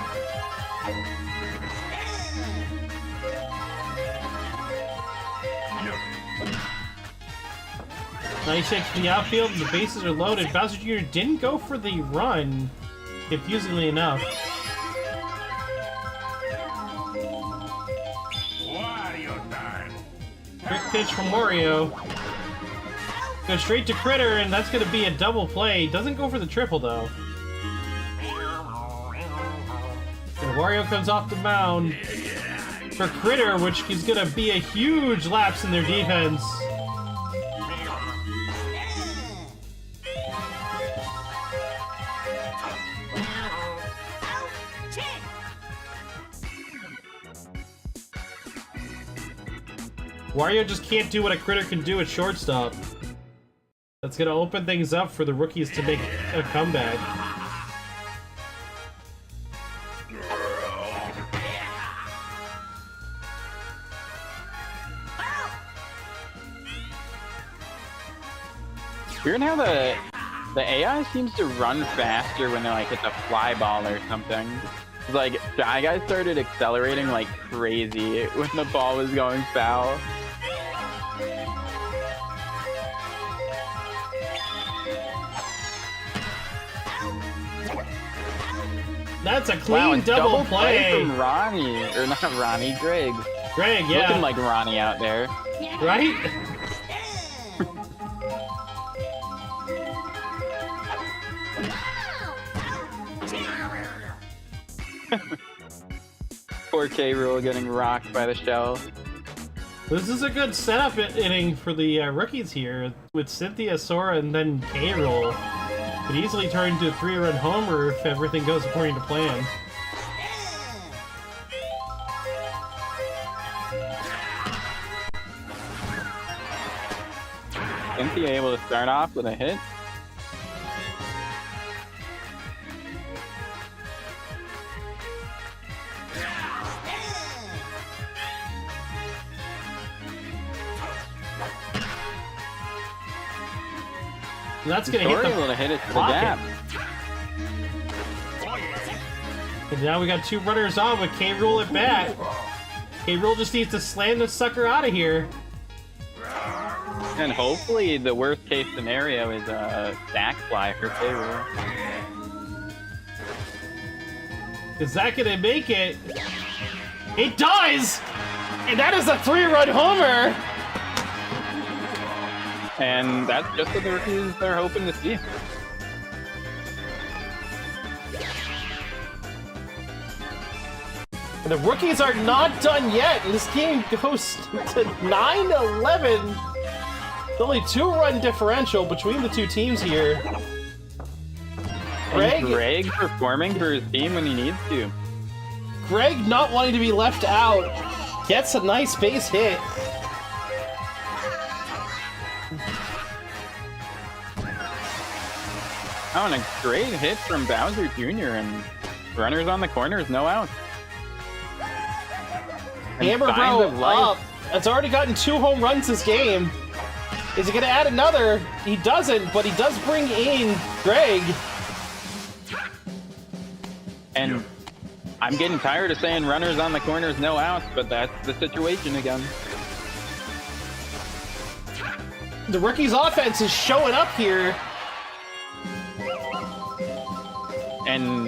Nice hit to the outfield, the bases are loaded. Bowser Jr. didn't go for the run, confusingly enough. Wario time. Quick pitch from Wario. Goes straight to Critter, and that's going to be a double play. Doesn't go for the triple, though. And Wario comes off the mound for Critter, which is going to be a huge lapse in their defense. Wario just can't do what a Critter can do at shortstop. That's gonna open things up for the rookies to make a comeback. Weird how the AI seems to run faster when they like hit the fly ball or something. It's like Shy Guy started accelerating like crazy when the ball was going foul. That's a clean double play from Ronnie, or not Ronnie, Greg. Greg, yeah. Looking like Ronnie out there. Right? Poor K-Rule getting rocked by the shell. This is a good setup inning for the rookies here, with Cynthia, Sora, and then K-Rool. Could easily turn into a 3-run homer if everything goes according to plan. Cynthia able to start off with a hit. That's gonna hit able to hit it to the gap. And now we got 2 runners on with K-Rool at bat. K-Rool just needs to slam this sucker out of here. And hopefully the worst case scenario is a back fly for K-Rool. Is that gonna make it? It does! And that is a 3-run homer! And that's just what the rookies are hoping to see. And the rookies are not done yet. This game goes to 9-11. It's only 2-run differential between the 2 teams here. Greg performing for his team when he needs to. Greg not wanting to be left out. Gets a nice base hit. Oh, and a great hit from Bowser Jr. and runners on the corners, no out. Hammer Bro up. It's already gotten 2 home runs this game. Is he gonna add another? He doesn't, but he does bring in Greg. And I'm getting tired of saying runners on the corners, no outs, but that's the situation again. The rookies' offense is showing up here. And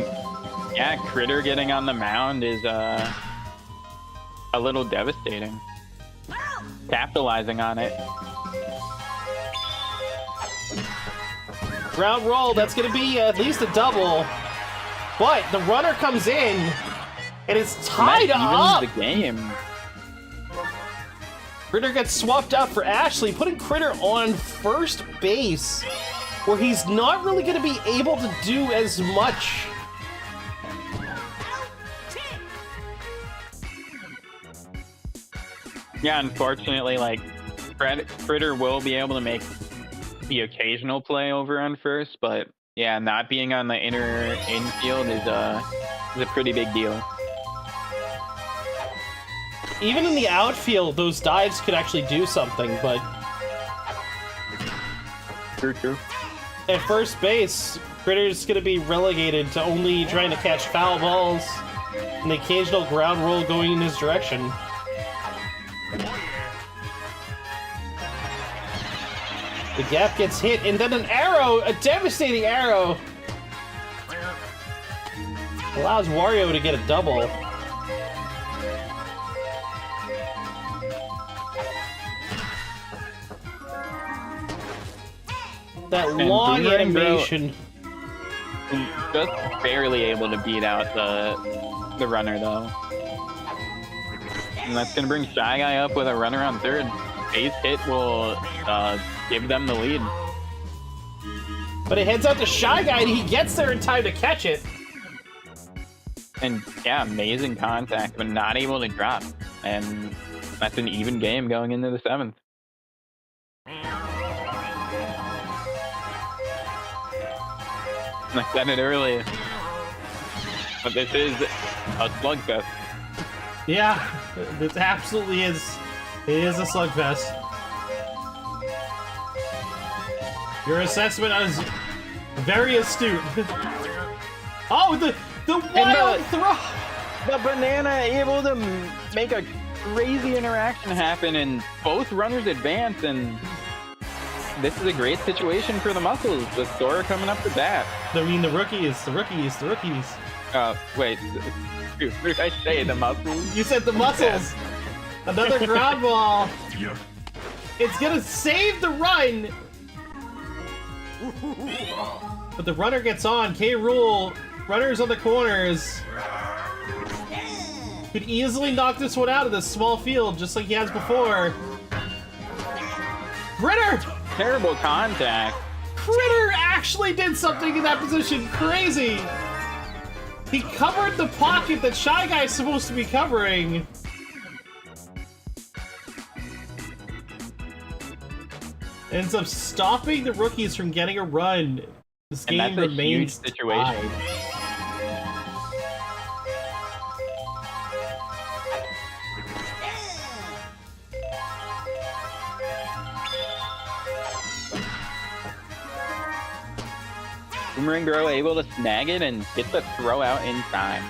yeah, Critter getting on the mound is a little devastating. Capitalizing on it. Ground roll, that's gonna be at least a double. But the runner comes in, and it's tied up. The game. Critter gets swapped out for Ashley, putting Critter on first base, where he's not really going to be able to do as much. Yeah, unfortunately, like, Critter will be able to make the occasional play over on first, but yeah, not being on the inner infield is a pretty big deal. Even in the outfield, those dives could actually do something, but True. at first base, Critter's going to be relegated to only trying to catch foul balls and the occasional ground roll going in his direction. The gap gets hit, and then an arrow, a devastating arrow, allows Wario to get a double. That And long Boomerang animation. Just barely able to beat out the runner, though. And that's going to bring Shy Guy up with a runner on third. Base hit will give them the lead. But it heads out to Shy Guy, and he gets there in time to catch it. And yeah, amazing contact, but not able to drop. And that's an even game going into the 7th. I said it earlier, but this is a slugfest. Yeah, it absolutely is. It is a slugfest. Your assessment is very astute. Oh, the wild throw! The banana able to make a crazy interaction happen, and both runners advance, and this is a great situation for the Muscles. The Sora coming up to bat. I mean, the rookies. Wait, did I say the Muscles? You said the Muscles. Another ground ball. It's gonna save the run. But the runner gets on. K-Rool, runners on the corners. Could easily knock this one out of this small field, just like he has before. Critter! Terrible contact. Critter actually did something in that position. Crazy! He covered the pocket that Shy Guy is supposed to be covering. Ends up stopping the rookies from getting a run. This game and that's a remains huge situation. tied. Boomerang Bro able to snag it and get the throw out in time.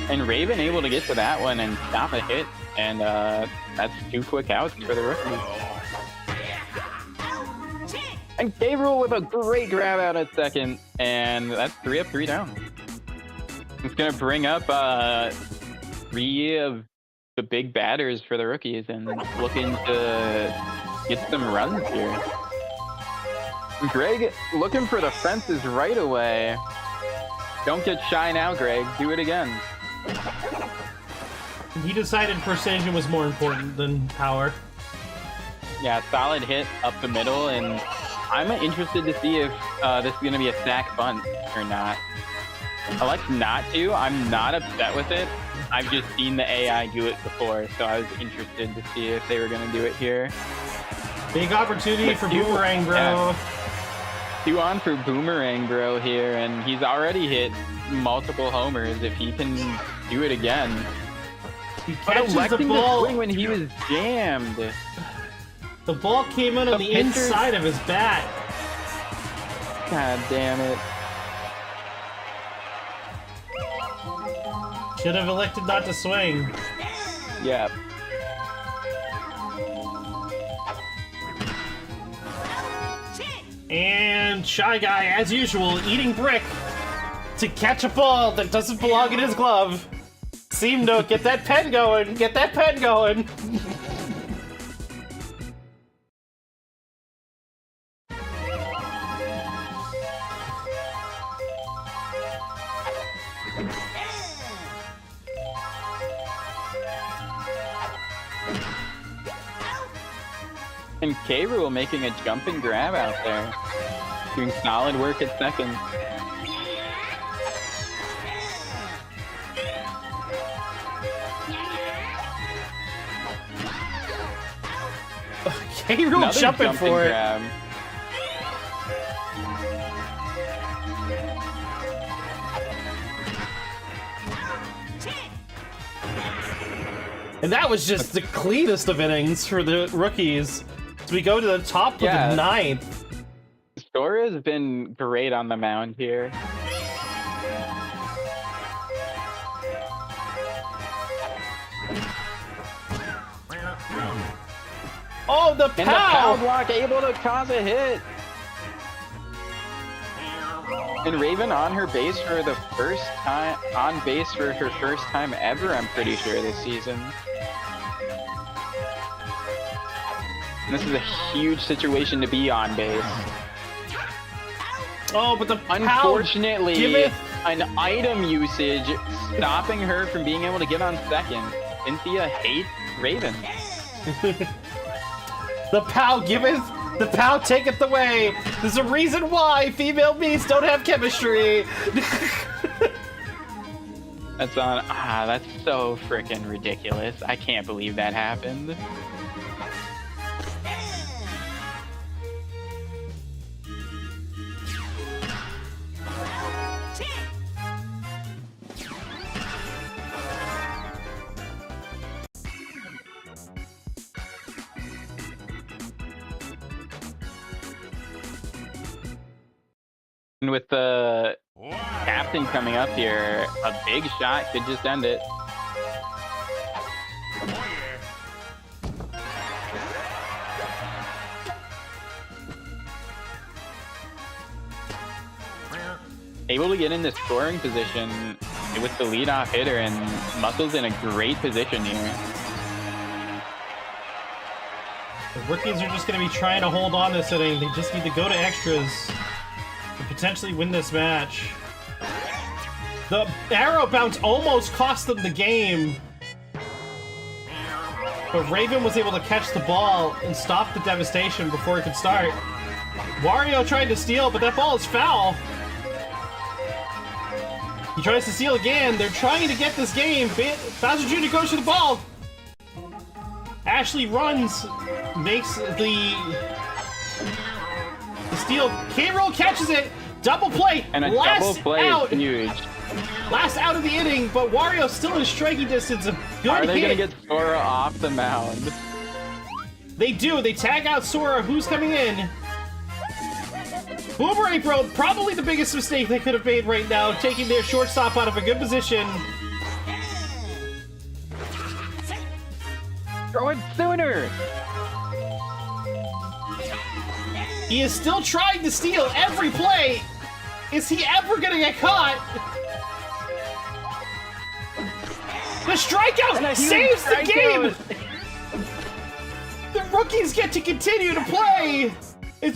And Raven able to get to that one and stop a hit, and that's 2 quick outs for the rookie. And Gabriel with a great grab out at second, and that's 3 up, 3 down. It's gonna bring up 3 of the big batters for the rookies, and looking to get some runs here. Greg looking for the fences right away. Don't get shy now, Greg. Do it again. He decided precision was more important than power. Yeah, solid hit up the middle, and I'm interested to see if this is going to be a stack bunt or not. I like not to. I'm not upset with it. I've just seen the AI do it before, so I was interested to see if they were going to do it here. Big opportunity for Boomerang Bro. Yeah. 2 on for Boomerang Bro here, and he's already hit multiple homers. If he can do it again. He catches the electing ball. to swing when he was jammed. The ball came in on the pitcher- inside of his bat. God damn it. Should have elected not to swing. Yeah. And Shy Guy, as usual, eating brick to catch a ball that doesn't belong in his glove. Seam Note, get that pen going! Get that pen going! And K-Rule making a jumping grab out there. Doing solid work at second. K-Rule Another jumping for it. grab. And that was just the cleanest of innings for the rookies. So we go to the top of the 9th. Sora has been great on the mound here. Oh, the And the pow pow! block able to cause a hit. And Raven on her base for the first time, on base for her first time ever, I'm pretty sure, this season. And this is a huge situation to be on base. Oh, but the pow Unfortunately, giveth- an item usage stopping her from being able to get on second. Cynthia hates Raven. The pow giveth, the pow taketh away. There's a reason why female beasts don't have chemistry. That's on. That's so freaking ridiculous. I can't believe that happened. And with the captain coming up here, a big shot could just end it. Able to get into scoring position. with the leadoff hitter, and Muscle's in a great position here. The rookies are just going to be trying to hold on this inning. They just need to go to extras to potentially win this match. The arrow bounce almost cost them the game. But Raven was able to catch the ball and stop the devastation before it could start. Wario tried to steal, but that ball is foul. He tries to steal again. They're trying to get this game. Bowser Jr. goes for the ball. Ashley runs, makes the steal. K-Roll catches it. Double play. And a last double play out. is huge. Last out of the inning, but Wario still in striking distance. A good Are they hit. going to get Sora off the mound? They do. They tag out Sora. Who's coming in? Boomerang Bro, probably the biggest mistake they could have made right now, taking their shortstop out of a good position. Throw it sooner! He is still trying to steal every play. Is he ever gonna get caught? The strikeout saves the game! The rookies get to continue to play!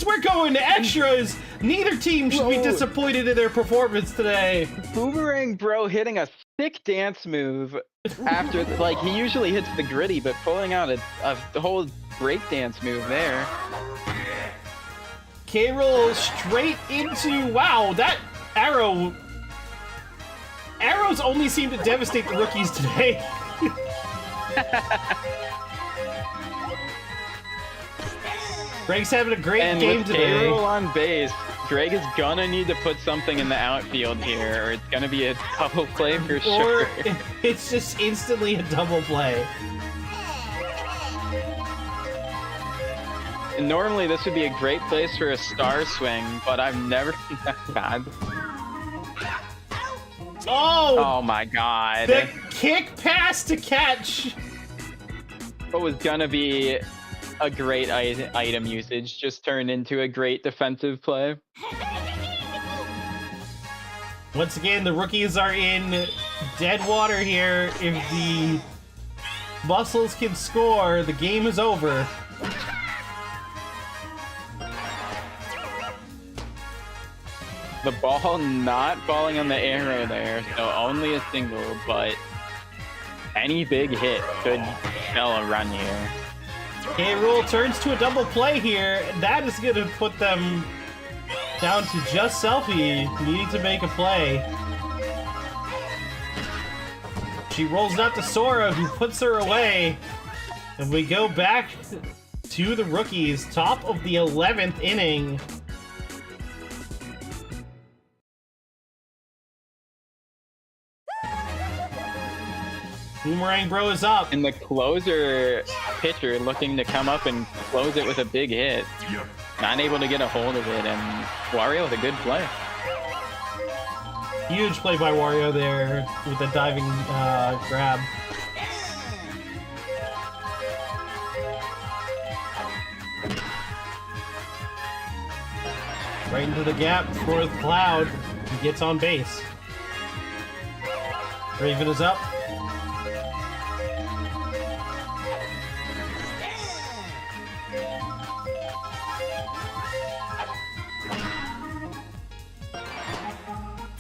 We're going to extras! Neither team should be disappointed in their performance today. Boomerang Bro hitting a sick dance move after, like, he usually hits the gritty, but pulling out a whole break dance move there. K-Roll straight into... Wow, that arrow... Arrows only seem to devastate the rookies today. Greg's having a great game with today. K-Roll on base, Greg is gonna need to put something in the outfield here, or it's gonna be a double play for sure. Or it's just instantly a double play. And normally this would be a great place for a star swing, but I've never seen that bad. Oh my god. The kick pass to catch. What was gonna be a great item usage just turned into a great defensive play. Once again, the rookies are in dead water here. If the Muscles can score, the game is over. The ball not falling on the arrow there, so only a single, but any big hit could spell a run here. K-Rool turns to a double play here, and that is going to put them down to just Selfie needing to make a play. She rolls it out to Sora, who puts her away, and we go back to the rookies, top of the 11th inning. Boomerang Bro is up. And the closer pitcher looking to come up and close it with a big hit. Not able to get a hold of it, and Wario with a good play. Huge play by Wario there with the diving grab. Right into the gap for Cloud. He gets on base. Raven is up.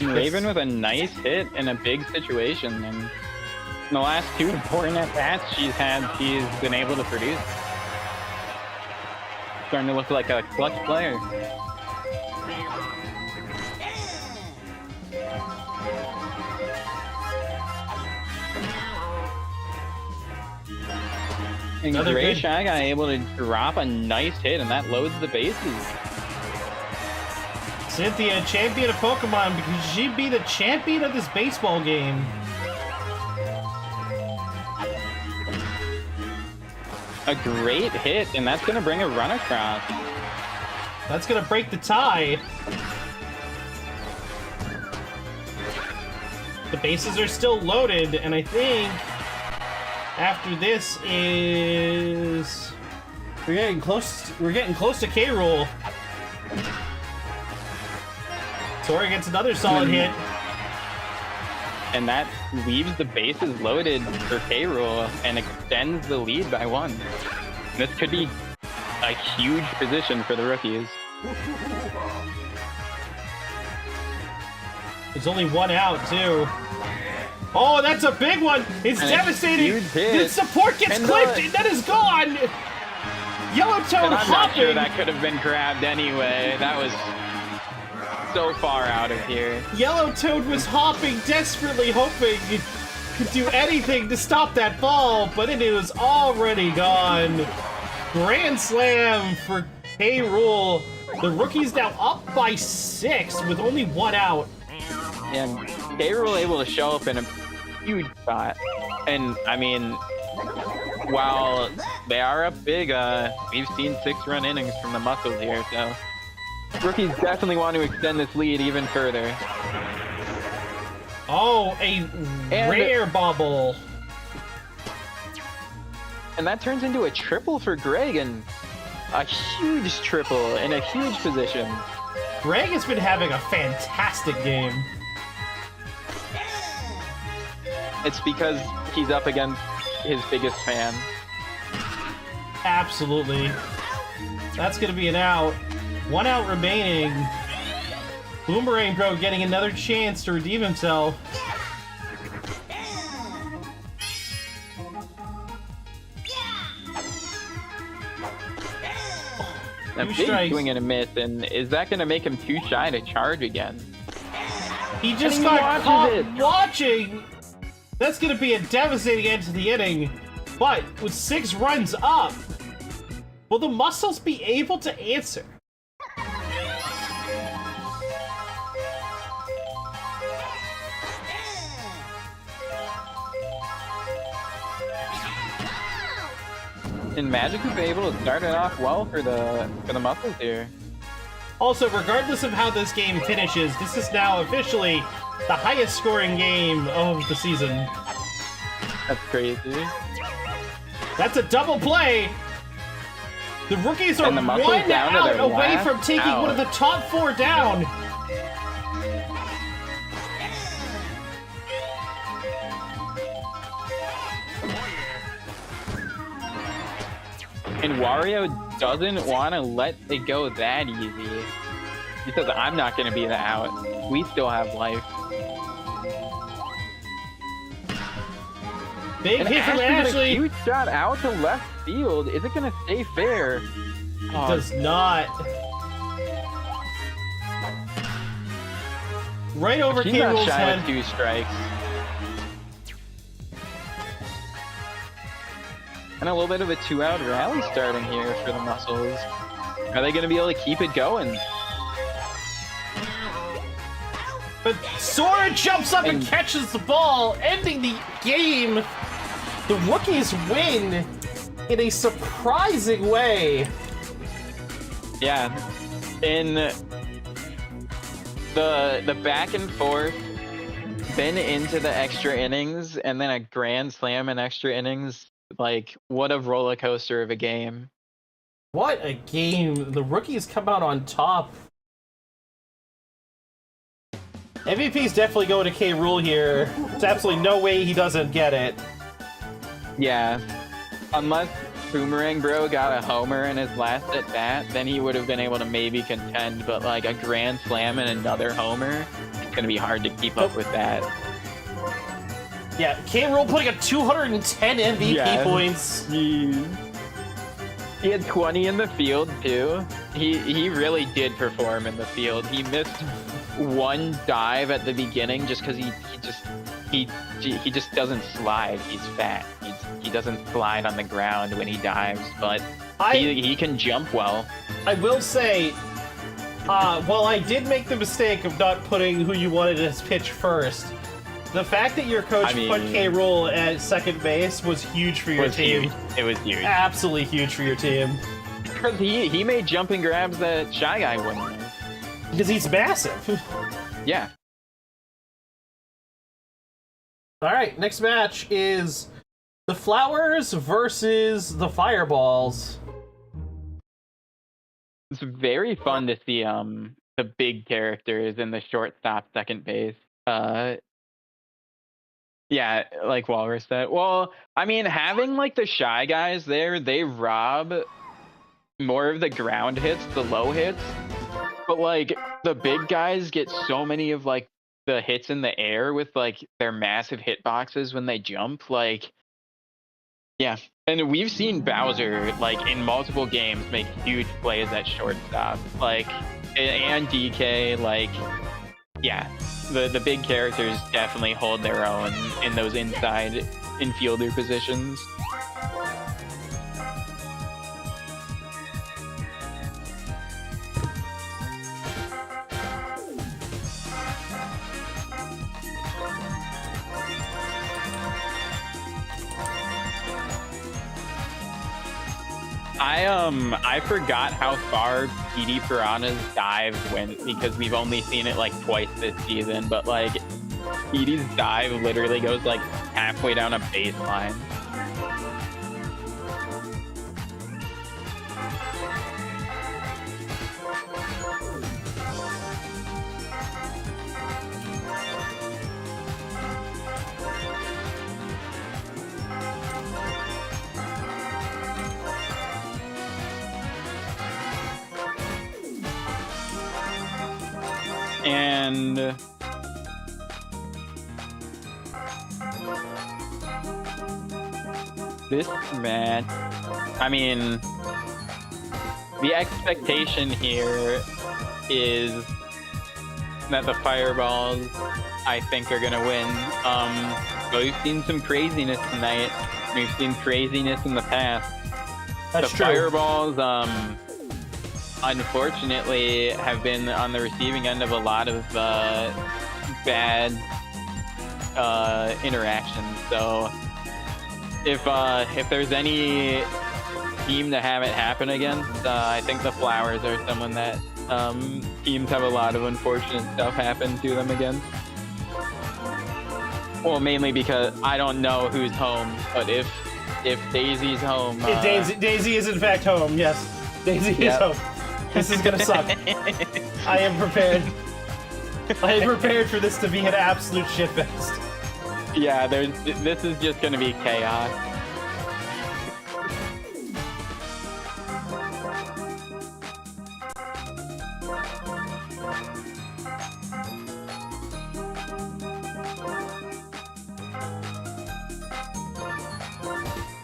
Raven with a nice hit in a big situation, and in the last two important at-bats she's been able to produce. Starting to look like a clutch player. And Gray Shy Guy able to drop a nice hit, and that loads the bases. Cynthia, champion of Pokemon, because she'd be the champion of this baseball game. A great hit, and that's going to bring a run across. That's going to break the tie. The bases are still loaded, and I think after this is... We're getting close to K-Rool. Sora gets another solid hit. And that leaves the bases loaded for K-Rool and extends the lead by 1. This could be a huge position for the rookies. There's only 1 out, too. Oh, that's a big one! It's and devastating! The support gets clipped, and that is gone! Yellow Toad I'm hopping! not sure that could have been grabbed anyway. That was so far out of here. Yellow Toad was hopping, desperately hoping he could do anything to stop that ball, but it is already gone. Grand Slam for K-Rool. The rookie's now up by 6 with only 1 out. And K-Rool able to show up in a huge spot. And, I mean, while they are up big, we've seen 6-run innings from the Muscles here, so rookies definitely want to extend this lead even further. Oh, rare bubble. And that turns into a triple for Greg, and a huge triple in a huge position. Greg has been having a fantastic game. It's because he's up against his biggest fan. Absolutely. That's going to be an out. 1 out remaining. Boomerang Bro getting another chance to redeem himself. A big swing and a miss, and is that going to make him too shy to charge again? He just got caught watching! That's going to be a devastating end to the inning. But with 6 runs up, will the Muscles be able to answer? And Magic has been able to start it off well for the Muscles here. Also, regardless of how this game finishes, this is now officially the highest scoring game of the season. That's crazy. That's a double play! The rookies are the 1 out away from taking one of the top 4 down! And Wario doesn't want to let it go that easy. He says, I'm not going to be the out. We still have life. Big hit from Ashley! A huge shot out to left field. Is it going to stay fair? It does not. Right over K-Rool's head. With 2 strikes. And a little bit of a 2-out rally starting here for the Muscles. Are they going to be able to keep it going? But Sora jumps up and catches the ball, ending the game. The rookies win in a surprising way. Yeah. In the back and forth, then into the extra innings, and then a grand slam in extra innings. Like, what a roller coaster of a game. What a game. The rookies come out on top. MVP's definitely going to K-Rool here. There's absolutely no way he doesn't get it. Yeah. Unless Boomerang Bro got a homer in his last at-bat, then he would have been able to maybe contend, but like a grand slam and another homer, it's going to be hard to keep up with that. Yeah, K-Rool putting up 210 MVP points. He had 20 in the field too. He really did perform in the field. He missed 1 dive at the beginning just because he just doesn't slide. He's fat. He doesn't slide on the ground when he dives, but he can jump well. I will say, while I did make the mistake of not putting who you wanted as pitch first, the fact that your coach put K-Rool at second base was huge for your team. Huge. It was huge. Absolutely huge for your team. Because he made jumping grabs that Shy Guy wouldn't have. Because he's massive. Yeah. Alright, next match is the Flowers versus the Fireballs. It's very fun to see the big characters in the shortstop second base. Yeah, like Walrus said. Well, I mean, having like the shy guys there, they rob more of the ground hits, the low hits. But like the big guys get so many of like the hits in the air with like their massive hitboxes when they jump. Like, yeah. And we've seen Bowser like in multiple games make huge plays at shortstop. Like, and DK, like, yeah. The big characters definitely hold their own in those inside infielder positions. I forgot how far PD Piranha's dive went because we've only seen it like twice this season, but like PD's dive literally goes like halfway down a baseline. And this match, I mean, the expectation here is that the Fireballs, I think, are gonna win. But we've seen some craziness tonight. We've seen craziness in the past. That's the true. Fireballs, unfortunately, have been on the receiving end of a lot of bad interactions. So if there's any team to have it happen against, I think the Flowers are someone that teams have a lot of unfortunate stuff happen to them against. Well, mainly because I don't know who's home, but if Daisy's home, Daisy is in fact home. Yes, Daisy is home. This is gonna suck. I am prepared. I am prepared for this to be an absolute shitfest. Yeah, this is just gonna be chaos.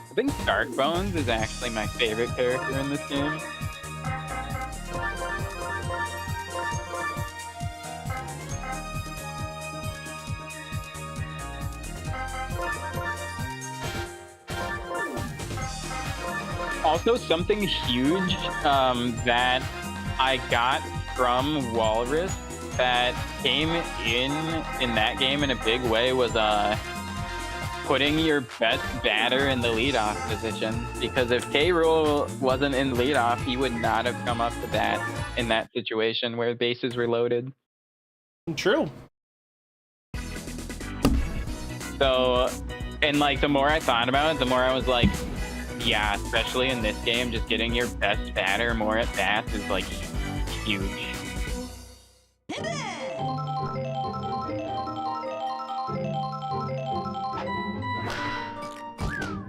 I think Darkbones is actually my favorite character in this game. Also, something huge that I got from Walrus that came in that game in a big way was putting your best batter in the leadoff position. Because if K-Rool wasn't in leadoff, he would not have come up to bat in that situation where bases were loaded. True. So, and like the more I thought about it, the more I was like, yeah, especially in this game, just getting your best batter more at bats is like huge.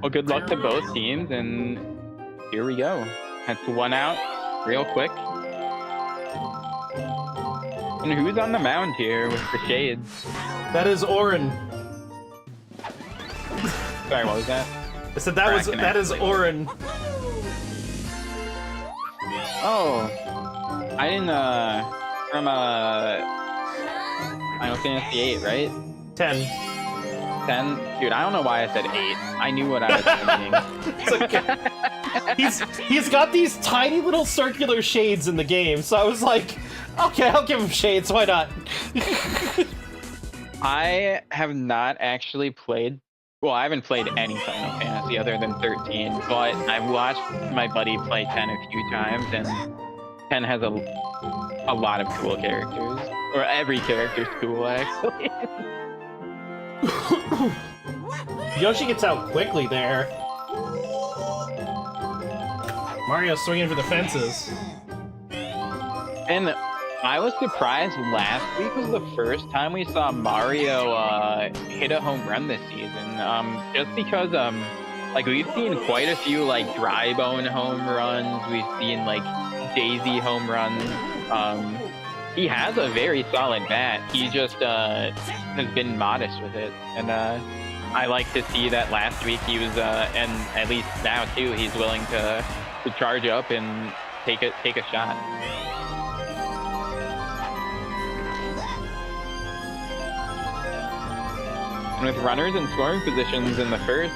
Well, good luck to both teams, and here we go. That's one out, real quick. And who's on the mound here with the shades? That is Orin. Sorry, what was that? I said that is Orin. Oh, I didn't, from, Final Fantasy 8, right? 10. 10? Dude, I don't know why I said 8. I knew what I was thinking. It's okay. He's got these tiny little circular shades in the game, so I was like, okay, I'll give him shades, why not? I have not actually played. Well, I haven't played any Final Fantasy other than 13, but I've watched my buddy play 10 a few times, and 10 has a lot of cool characters. Or every character's cool, actually. Yoshi gets out quickly there. Mario's swinging for the fences. And I was surprised last week was the first time we saw Mario hit a home run this season. Just because like we've seen quite a few like dry bone home runs, we've seen like daisy home runs. He has a very solid bat. He just has been modest with it, and I like to see that last week he was, and at least now too, he's willing to charge up and take a shot. And with runners in scoring positions in the first,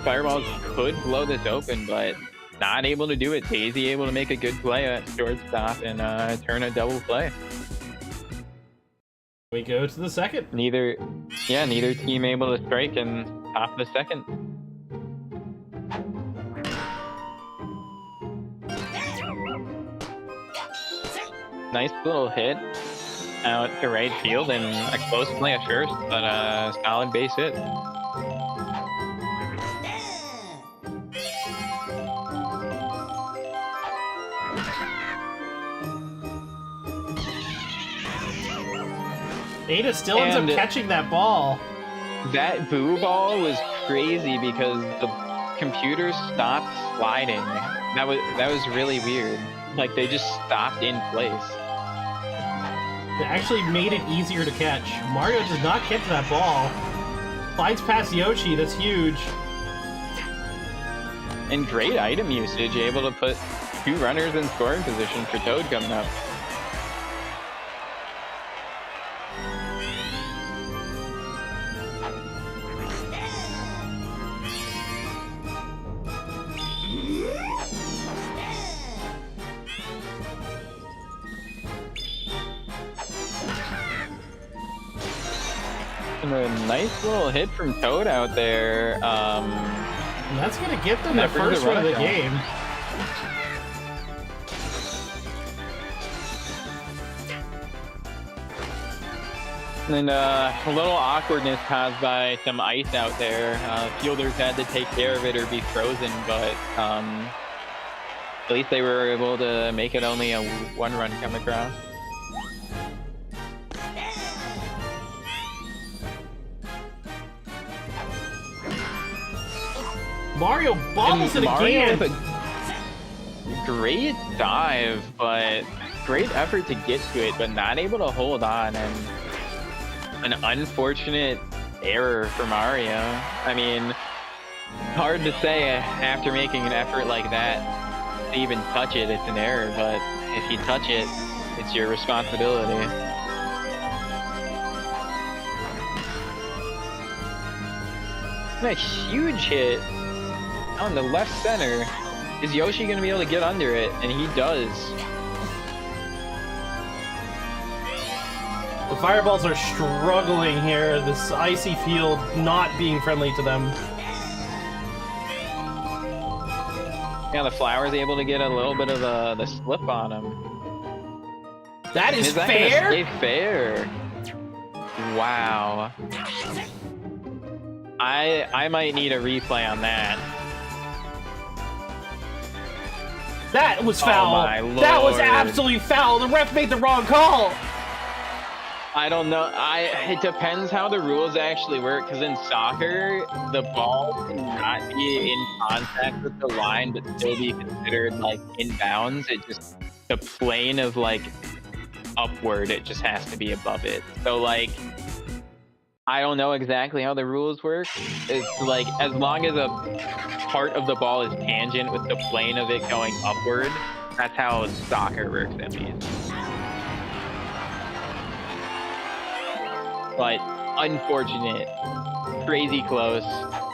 Fireballs could blow this open, but not able to do it. Daisy able to make a good play at shortstop and turn a double play. We go to the second. Neither team able to strike in top of the second. Nice little hit out to right field and a close play at first, but a solid base hit. Ada still ends up catching that ball. That boo ball was crazy because the computer stopped sliding. That was really weird. Like they just stopped in place. It actually made it easier to catch. Mario does not get to that ball. Slides past Yoshi, that's huge. And great item usage, able to put 2 runners in scoring position for Toad coming up. And a nice little hit from Toad out there. And that's going to get them the first run of the game. And a little awkwardness caused by some ice out there. Fielders had to take care of it or be frozen, but at least they were able to make it only a 1 run come across. Mario bobbles it again. Great dive, but great effort to get to it, but not able to hold on, and an unfortunate error for Mario. I mean, hard to say after making an effort like that to even touch it, it's an error, but if you touch it, it's your responsibility. And a huge hit on the left center. Is Yoshi going to be able to get under it? And he does. The Fireballs are struggling here. This icy field not being friendly to them. Yeah, the Flower's able to get a little bit of the slip on him. That is that fair? Stay fair. Wow. I might need a replay on that. That was foul. Oh my Lord. That was absolutely foul. The ref made the wrong call. I don't know. It depends how the rules actually work, because in soccer, the ball cannot be in contact with the line but still be considered like in bounds. It just, the plane of like upward, it just has to be above it. So like, I don't know exactly how the rules work. It's like, as long as a part of the ball is tangent with the plane of it going upward, that's how soccer works at least. But unfortunate, crazy close.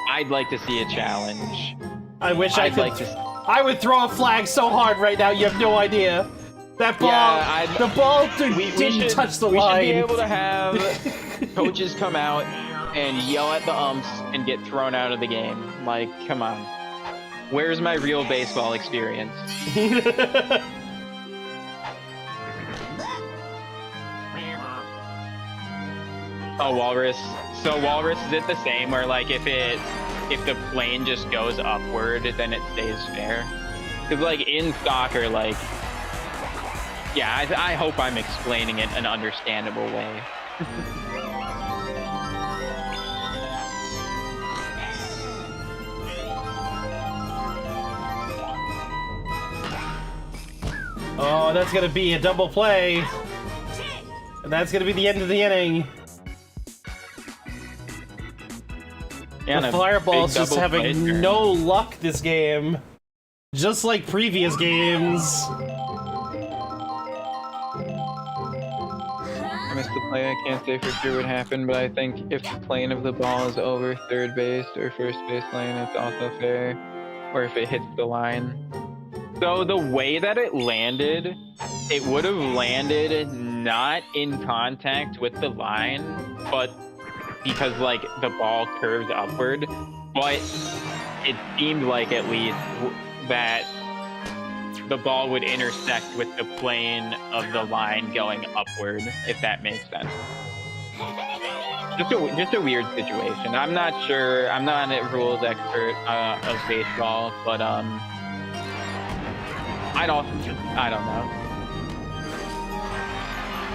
I'd like to see a challenge. I wish I could. Like to... I would throw a flag so hard right now, you have no idea. That ball, yeah, the ball didn't touch the line. We should be able to have coaches come out and yell at the umps and get thrown out of the game. Like, come on. Where's my real baseball experience? Oh, Walrus. So Walrus, is it the same where like if the plane just goes upward, then it stays fair? Because like in soccer, like Yeah, I hope I'm explaining it in an understandable way. Oh, that's gonna be a double play. And that's gonna be the end of the inning. Yeah, The Fireball's just double play having turn. no luck this game. Just like previous games. I missed the play. I can't say for sure what happened, but I think if the plane of the ball is over third base or first base lane, it's also fair. Or if it hits the line. So the way that it landed, it would have landed not in contact with the line, but because like the ball curved upward. But it seemed like at least that the ball would intersect with the plane of the line going upward, if that makes sense. Just a weird situation. I'm not sure. I'm not a rules expert of baseball, but I don't know.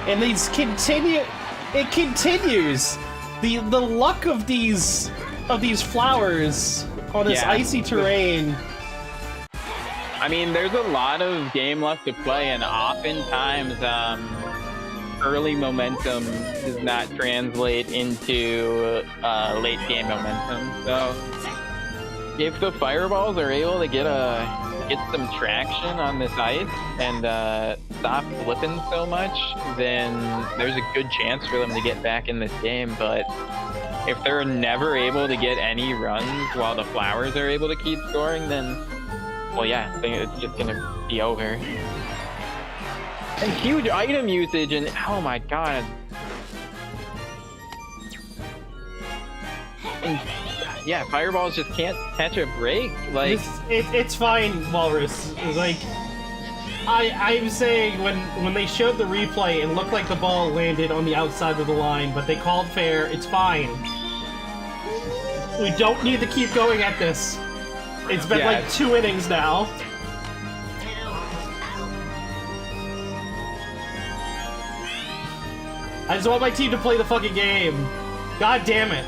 And these continue. It continues. The luck of these flowers on this icy terrain. I mean, there's a lot of game left to play, and oftentimes early momentum does not translate into late game momentum. So if the Fireballs are able to get some traction on this ice and stop flipping so much, then there's a good chance for them to get back in this game. But if they're never able to get any runs while the Flowers are able to keep scoring, then, well, yeah, I think it's just gonna be over. And huge item usage, and oh my god. And, yeah, Fireballs just can't catch a break. Like, it's fine, Walrus. It's like I'm saying when they showed the replay, it looked like the ball landed on the outside of the line, but they called fair. It's fine. We don't need to keep going at this. It's been like 2 innings now. I just want my team to play the fucking game. God damn it.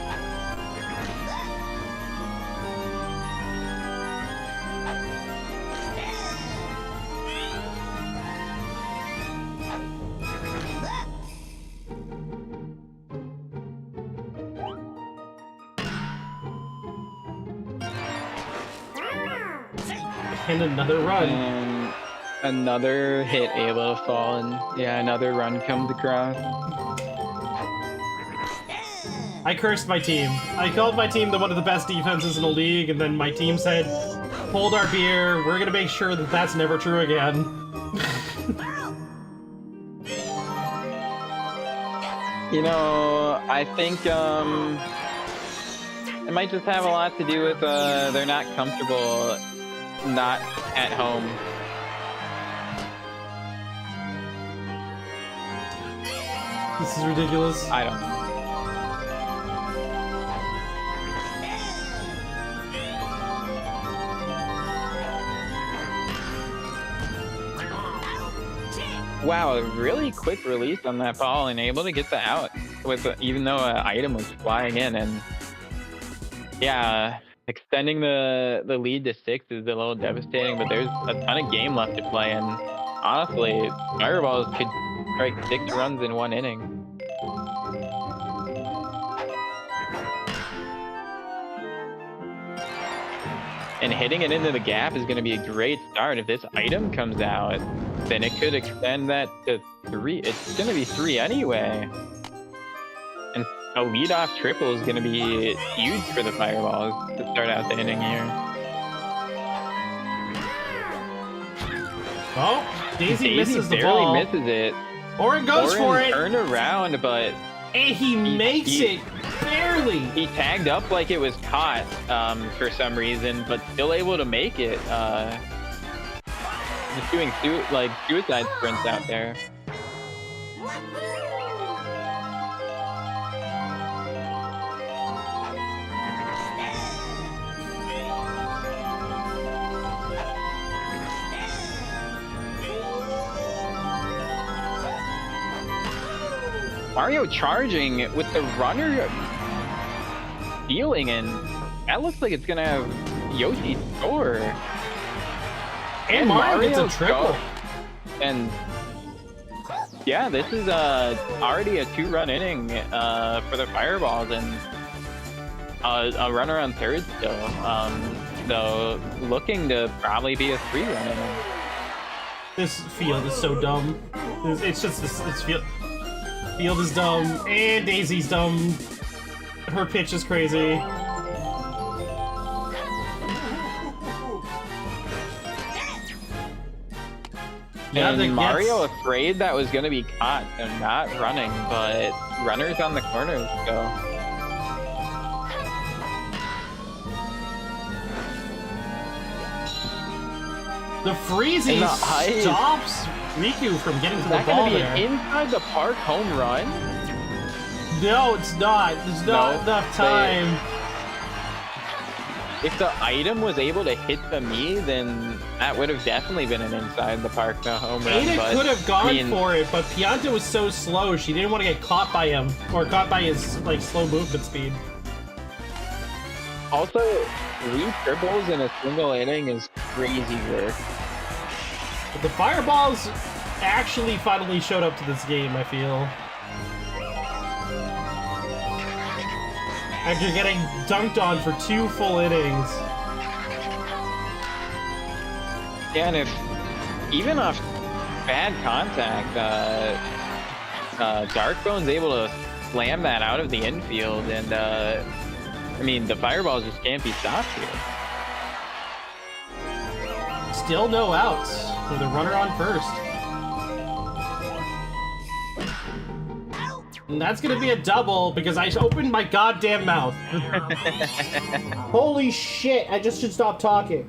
And another run. And another hit able to fall, and yeah, another run comes across. I cursed my team. I called my team one of the best defenses in the league, and then my team said, hold our beer, we're gonna make sure that that's never true again. You know, I think it might just have a lot to do with they're not comfortable not at home. This is ridiculous. I don't know. Wow, a really quick release on that ball and able to get the out with even though an item was flying in, and yeah, extending the lead to 6 is a little devastating, but there's a ton of game left to play, and honestly, Fireballs could strike 6 runs in 1 inning. And hitting it into the gap is going to be a great start. If this item comes out, then it could extend that to 3. It's going to be 3 anyway. And a leadoff triple is going to be huge for the Fireballs to start out the inning here. Oh, Daisy misses the barely ball. misses it. Orin goes for it. Turned around, but and he makes it barely. He tagged up like it was caught for some reason, but still able to make it. Just doing suicide sprints out there. Mario charging with the runner stealing, and that looks like it's gonna have Yoshi score. And Mario gets a triple. go. And yeah, this is already a 2-run inning for the Fireballs, and a runner on third still. So looking to probably be a 3-run inning. This field is so dumb. It's just this field. Field is dumb, and Daisy's dumb. Her pitch is crazy. And Mario afraid that was going to be caught and not running, but runners on the corners go. The freezing stops Riku from getting to the ball. Is that going to be an inside the park home run? No, it's not. There's not enough time. If the item was able to hit the Mii, then that would have definitely been an inside the park home run. Ada could have gone for it, but Pianta was so slow, she didn't want to get caught by him, or caught by his like slow movement speed. Also, 3 triples in a single inning is crazy work. But the Fireballs actually finally showed up to this game, I feel. After getting dunked on for 2 full innings. Yeah, and if even off bad contact, Darkbone's able to slam that out of the infield, and I mean, the Fireballs just can't be stopped here. Still no outs with a runner on first. And that's gonna be a double because I opened my goddamn mouth. Holy shit, I just should stop talking.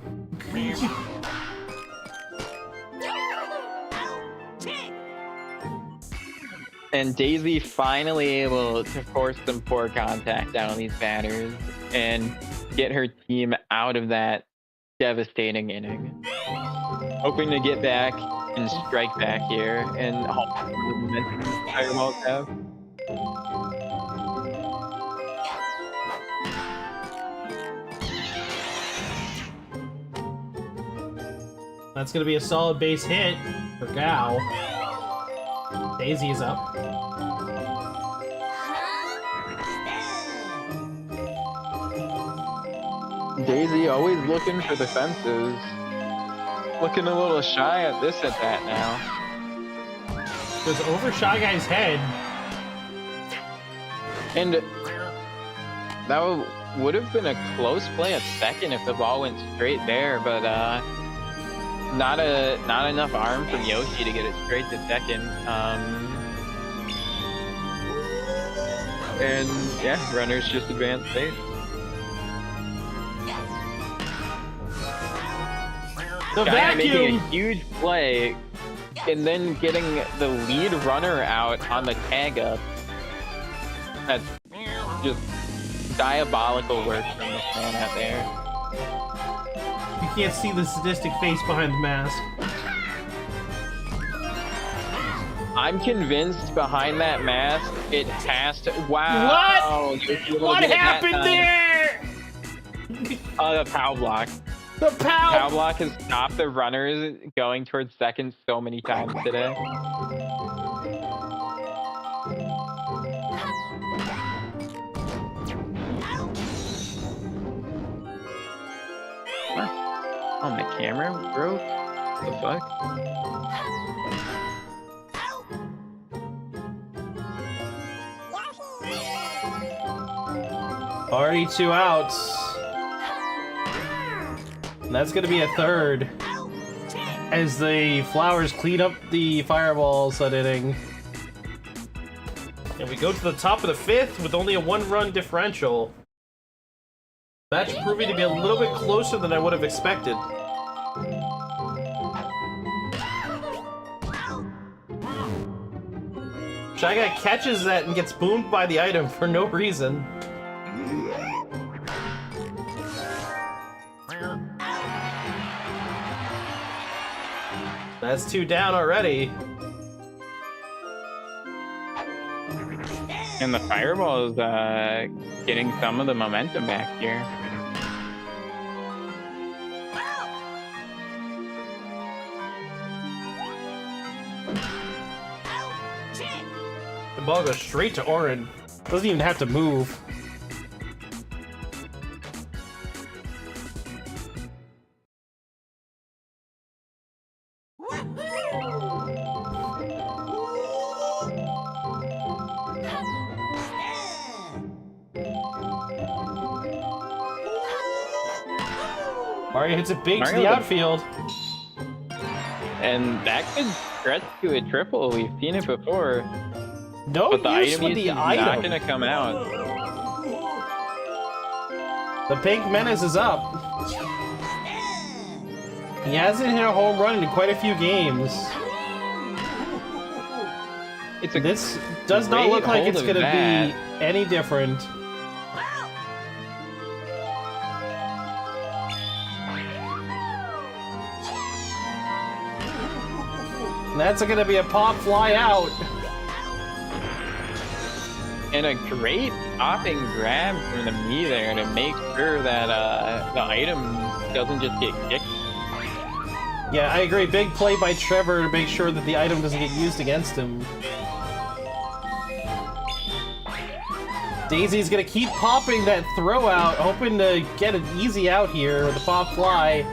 And Daisy finally able to force some poor contact down on these batters and get her team out of that devastating inning. Hoping to get back and strike back here and halt the momentum the Fireballs have. That's gonna be a solid base hit for Gao. Daisy is up. Daisy always looking for the fences. Looking a little shy at this at that now. Goes over Shy Guy's head. And that would have been a close play at second if the ball went straight there, but not enough arm from Yoshi to get it straight to second. And yeah, runners just advance safe. The Guy vacuum! making a huge play and then getting the lead runner out on the tag up. That's just diabolical work from this man out there. You can't see the sadistic face behind the mask. I'm convinced behind that mask, it has to. Wow! What? What happened there? The pow block. The Pow block has stopped the runners going towards second so many times today. Oh, my camera broke? What the fuck? Already 2 outs. And that's gonna be a third. As the Flowers clean up the Fireballs that inning. And we go to the top of the 5th with only a 1-run differential. Match proving to be a little bit closer than I would have expected. Shy Guy catches that and gets boomed by the item for no reason. That's 2 down already. And the fireball is getting some of the momentum back here. The ball goes straight to Orin. Doesn't even have to move. Mario hits it big to the outfield. And that could stretch to a triple. We've seen it before. No But the use item with the is not item. going to come out. The Pink Menace is up. He hasn't hit a home run in quite a few games. This does not look like it's going to be any different. And that's going to be a pop fly out. And a great popping grab from the knee there to make sure that the item doesn't just get kicked. Yeah, I agree. Big play by Trevor to make sure that the item doesn't get used against him. Daisy's gonna keep popping that throw out, hoping to get an easy out here with the pop fly.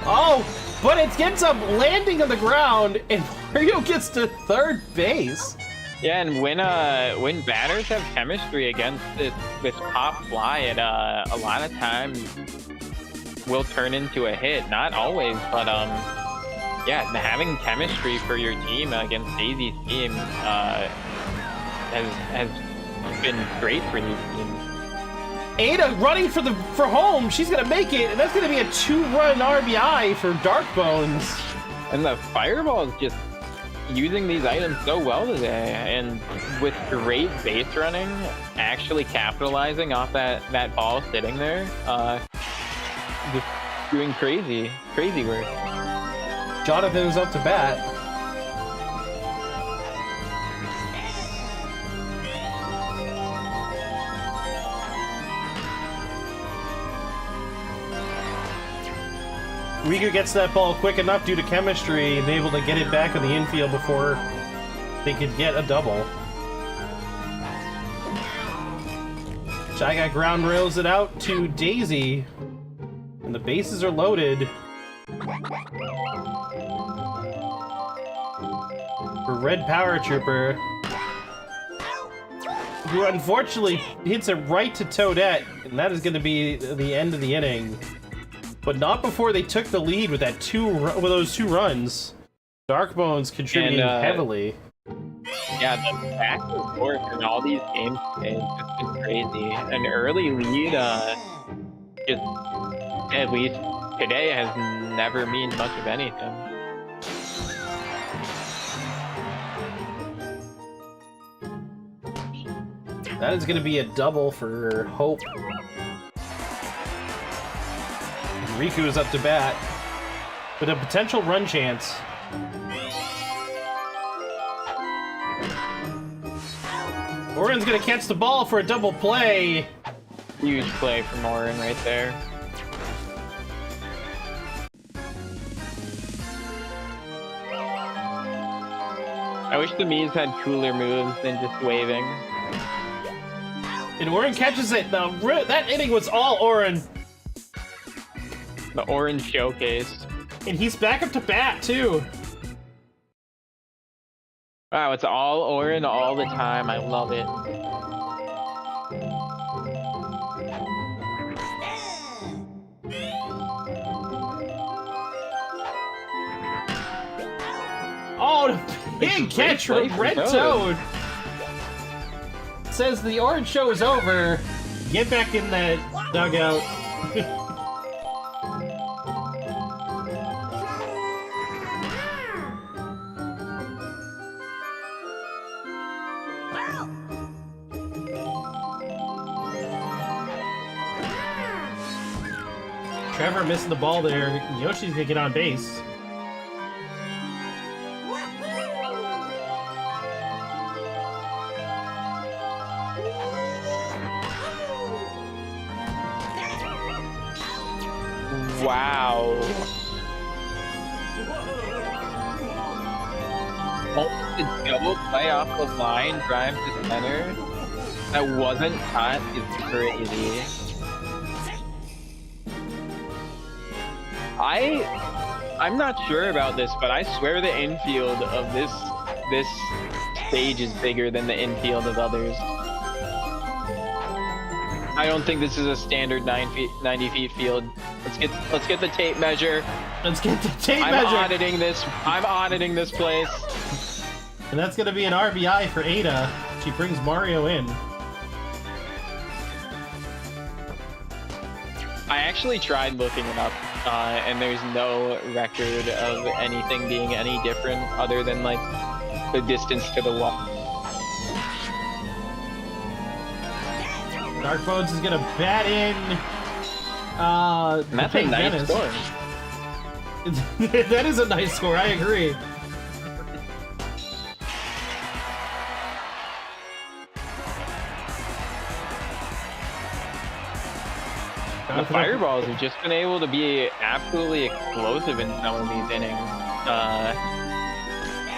Oh, but it gets up landing on the ground, and Mario gets to third base. Yeah, and when batters have chemistry against this pop fly, it a lot of times will turn into a hit. Not always, but yeah, having chemistry for your team against Daisy's team has been great for these teams. Ada running for home. She's gonna make it, and that's gonna be a 2-run RBI for Darkbones. And the fireball is just using these items so well today, and with great base running, actually capitalizing off that ball sitting there, just doing crazy work. Jonathan's up to bat. Riku gets that ball quick enough due to chemistry and able to get it back on the infield before they could get a double. Shy Guy ground rails it out to Daisy, and the bases are loaded for Red Power Trooper, who unfortunately hits it right to Toadette, and that is going to be the end of the inning. But not before they took the lead with those 2 runs. Darkbones contributing heavily. Yeah, the back and forth in all these games today has just been crazy. An early lead, just at least today, has never mean much of anything. That is going to be a double for Hope. Riku is up to bat with a potential run chance. Orin's gonna catch the ball for a double play. Huge play from Orin right there. I wish the Mii's had cooler moves than just waving. And Orin catches it. That inning was all Orin. The Orange showcase. And he's back up to bat, too. Wow, it's all Orin all the time. I love it. Oh, big catch from Red Toad. Says the Orange show is over. Get back in that dugout. Trevor missing the ball there. Yoshi's gonna get on base. Wow. Oh, the double play off the line, drive to center. That wasn't cut is crazy. I'm not sure about this, but I swear the infield of this stage is bigger than the infield of others. I don't think this is a standard 90 feet field. Let's get the tape measure. Let's get the tape measure. I'm auditing this place. And that's gonna be an RBI for Ada. She brings Mario in. I actually tried looking it up, and there's no record of anything being any different other than like the distance to the wall. Dark Bones is gonna bat in. And that's a nice score. That is a nice score. I agree. The fireballs have just been able to be absolutely explosive in some of these innings.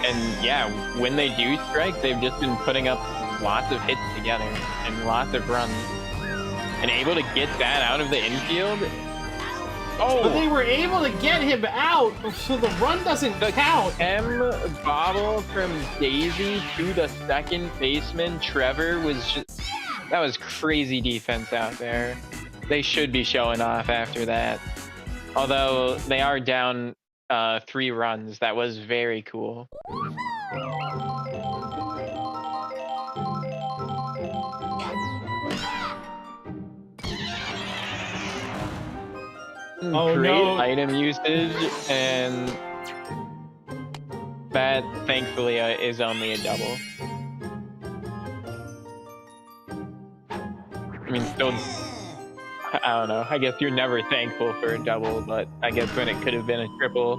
And yeah, when they do strike, they've just been putting up lots of hits together and lots of runs. And able to get that out of the infield. Oh! But they were able to get him out, so the run doesn't count. M bobble from Daisy to the second baseman, Trevor, was just... That was crazy defense out there. They should be showing off after that. Although they are down 3 runs. That was very cool. Oh, Great no. item usage, and that thankfully is only a double. I mean, still, I don't know. I guess you're never thankful for a double, but I guess when it could have been a triple,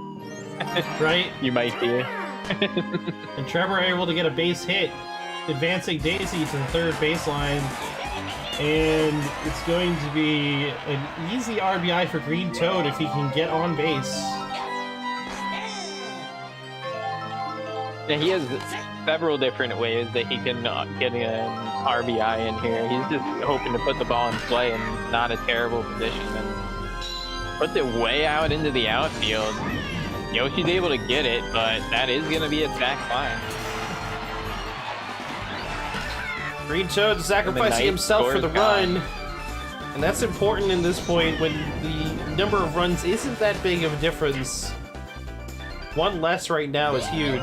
Right? you might be. And Trevor able to get a base hit, advancing Daisy to the third baseline. And it's going to be an easy RBI for Green Toad if he can get on base. Yeah, he has several different ways that he can get an RBI in here. He's just hoping to put the ball in play in not a terrible position and puts it way out into the outfield. Yoshi's able to get it, but that is going to be a sac fly. Green Toad sacrificing himself for the run. And that's important in this point when the number of runs isn't that big of a difference. One less right now is huge.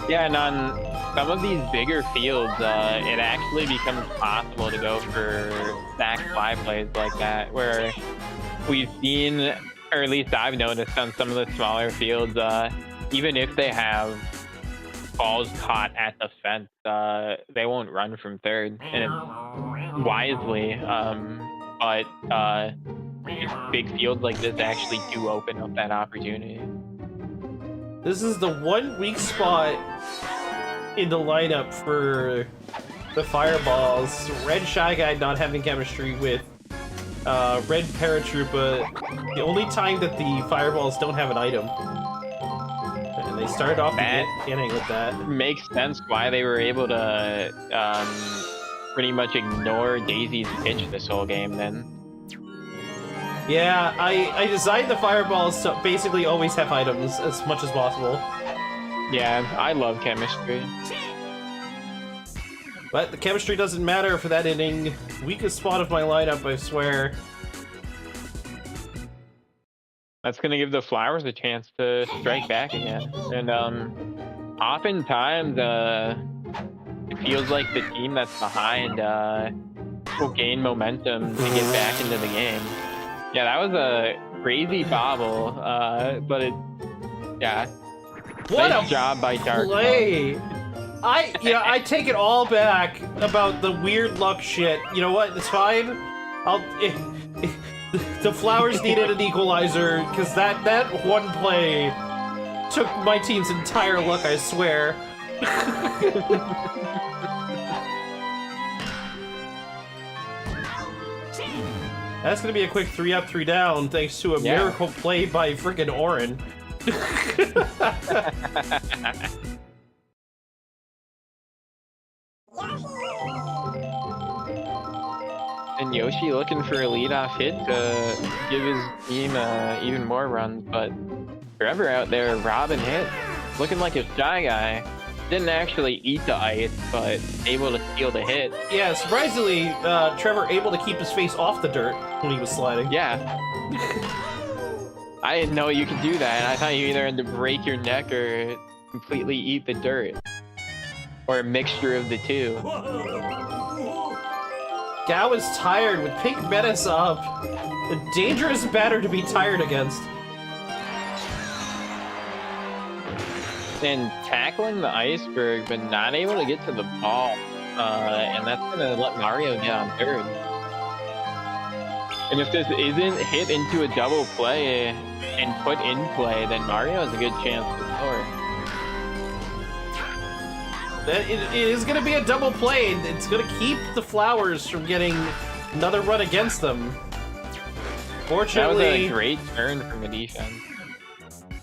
Yeah, and on some of these bigger fields, it actually becomes possible to go for sac fly plays like that, where we've seen, or at least I've noticed on some of the smaller fields, even if they have balls caught at the fence, they won't run from third, and it's wisely, but big fields like this actually do open up that opportunity. This is the one weak spot in the lineup for the Fireballs. Red Shy Guy not having chemistry with Red Paratroopa. The only time that the Fireballs don't have an item. And they started off the inning with that. Makes sense why they were able to pretty much ignore Daisy's pitch this whole game then. Yeah, I designed the Fireballs to basically always have items as much as possible. Yeah, I love chemistry. But the chemistry doesn't matter for that inning. Weakest spot of my lineup, I swear. That's going to give the Flowers a chance to strike back again. And oftentimes, it feels like the team that's behind will gain momentum to get back into the game. Yeah, that was a crazy bobble, but yeah. What nice a job by Dark. play! I take it all back about the weird luck shit. You know what? It's fine. The Flowers needed an equalizer because that one play took my team's entire luck. I swear. That's gonna be a quick 3-up, 3-down, thanks to a miracle play by frickin' Orin. And Yoshi looking for a leadoff hit to give his team even more runs, but Trevor out there robbing hit, looking like a shy guy. Didn't actually eat the ice, but able to steal the hit. Yeah, surprisingly, Trevor able to keep his face off the dirt when he was sliding. Yeah. I didn't know you could do that. I thought you either had to break your neck or completely eat the dirt. Or a mixture of the two. Gao is tired with Pink Menace up. A dangerous batter to be tired against. And tackling the iceberg, but not able to get to the ball. And that's gonna let Mario get on third. And if this isn't hit into a double play and put in play, then Mario has a good chance to score. It is going to be a double play. It's going to keep the Flowers from getting another run against them. Fortunately, that was a great turn from the defense.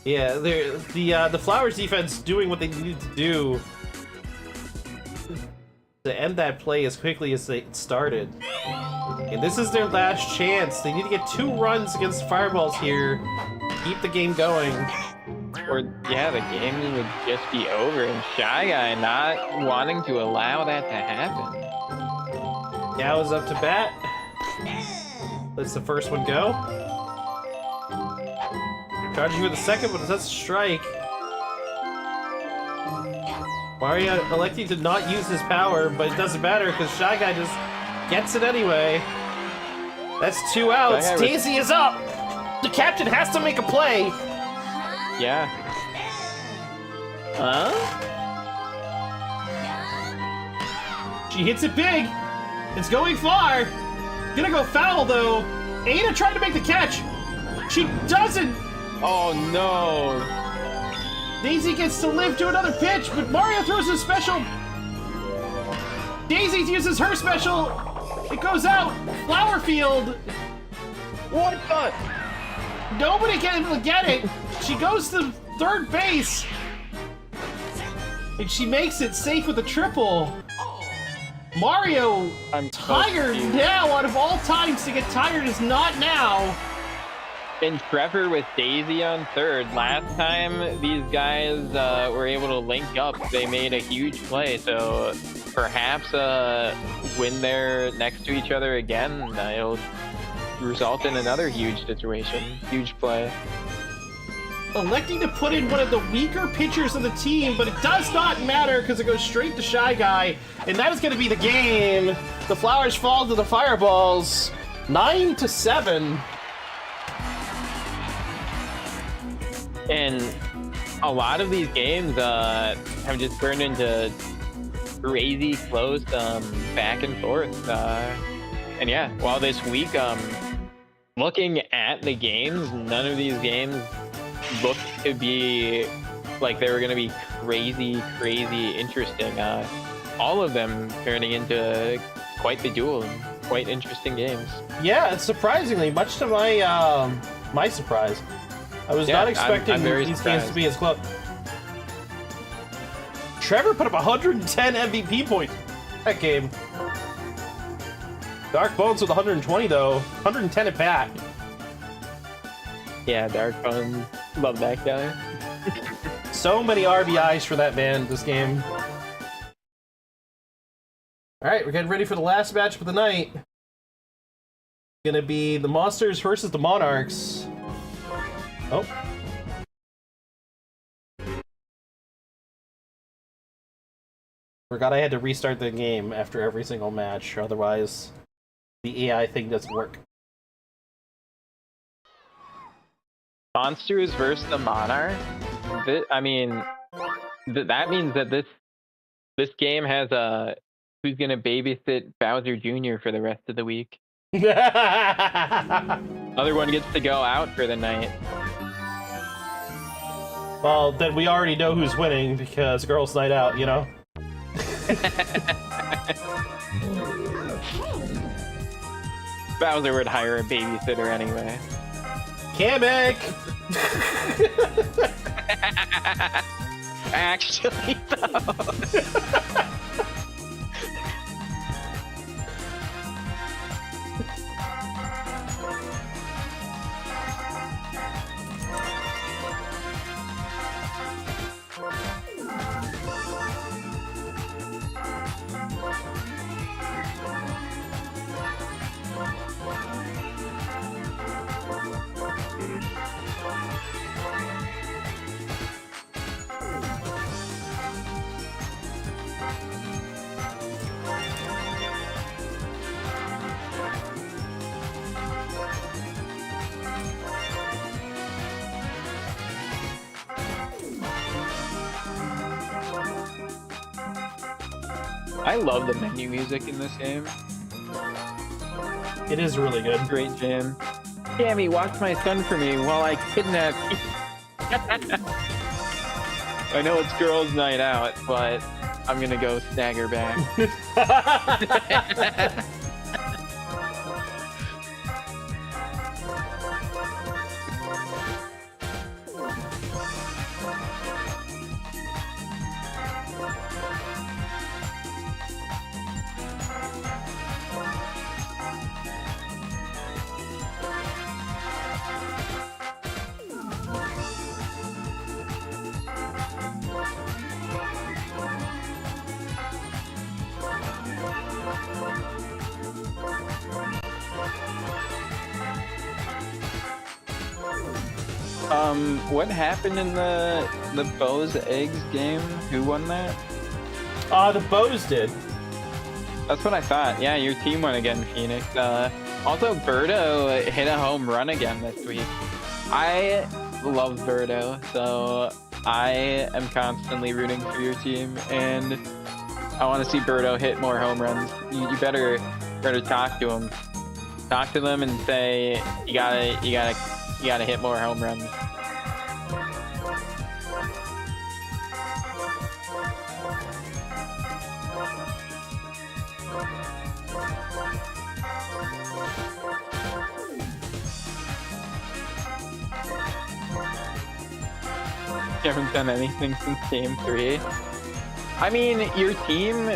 Yeah, the Flowers defense doing what they needed to do to end that play as quickly as they started. And this is their last chance. They need to get 2 runs against Fireballs here. Keep the game going. Or, yeah, the game would just be over, and Shy Guy not wanting to allow that to happen. Gao is up to bat. Let's the first one go. Charging with the second, but that's a strike. Mario electing to not use his power, but it doesn't matter because Shy Guy just gets it anyway. That's 2 outs. Daisy is up! The captain has to make a play! Yeah. Huh? She hits it big! It's going far! Gonna go foul though! Ada tried to make the catch! She doesn't! Oh no! Daisy gets to live to another pitch, but Mario throws his special! Daisy uses her special! It goes out! Flower field! What the? Nobody can get it! She goes to third base! And she makes it safe with a triple! Mario, I'm tired so now! Out of all times to get tired is not now! And Trevor with Daisy on third. Last time these guys were able to link up, they made a huge play. So perhaps when they're next to each other again, it'll result in another huge situation. Huge play. Electing to put in one of the weaker pitchers of the team, but it does not matter because it goes straight to Shy Guy, and that is going to be the game. The Flowers fall to the Fireballs, 9-7. And a lot of these games have just turned into crazy close back and forth. And yeah, while this week, looking at the games, none of these games looked to be like they were going to be crazy interesting. All of them turning into quite the duel and quite interesting games. Yeah, it's surprisingly, much to my my surprise. I was not expecting these games to be as close. Trevor put up 110 MVP points that game. Dark Bones with 120 though, 110 at bat. Yeah, Dark Bones, love that guy. So many RBIs for that man this game. All right, we're getting ready for the last match of the night. Gonna be the Monsters versus the Monarchs. Oh. Forgot I had to restart the game after every single match, otherwise the AI thing doesn't work. Monsters versus the Monarch. I mean, that means that this game has who's gonna babysit Bowser Jr. for the rest of the week. Other one gets to go out for the night. Well, then we already know who's winning because girls' night out, you know? Bowser would hire a babysitter anyway. Kamek! Actually, though. I love the menu music in this game. It is really good. Great jam. Tammy, watch my son for me while I kidnap you. I know it's girls' night out, but I'm gonna go snag her back. What happened in the Bows Eggs game? Who won that? The Bows did. That's what I thought. Yeah, your team won again, Phoenix. Also, Birdo hit a home run again this week. I love Birdo, so I am constantly rooting for your team, and I want to see Birdo hit more home runs. You better talk to him. Talk to them and say you gotta hit more home runs. You haven't done anything since game 3. I mean, your team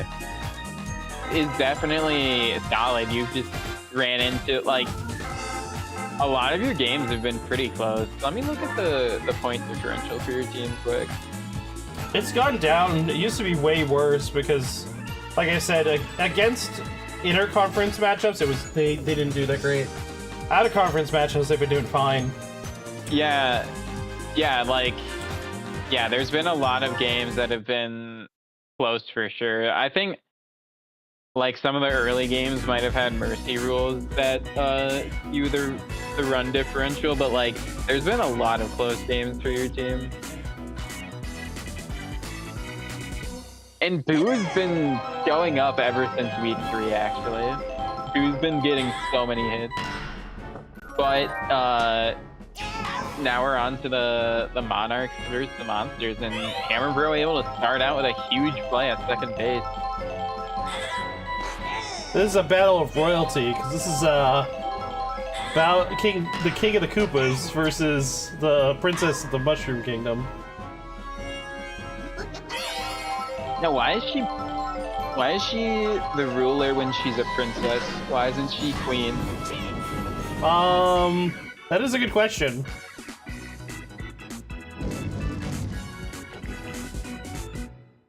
is definitely solid. You've just ran into, like, a lot of your games have been pretty close. Let me look at the point differential for your team quick. It's gone down. It used to be way worse because, like I said, against inter-conference matchups, they didn't do that great. Out of conference matchups, they've been doing fine. Yeah, there's been a lot of games that have been close for sure. I think, like, some of the early games might have had mercy rules that skew the run differential, but, like, there's been a lot of close games for your team. And Boo's been showing up ever since week 3, actually. Boo's been getting so many hits. But now we're on to the Monarchs versus the Monsters, and Hammer Bro able to start out with a huge play at second base. This is a battle of royalty, because this is the king of the Koopas versus the princess of the Mushroom Kingdom. Now, why is she the ruler when she's a princess? Why isn't she queen? That is a good question.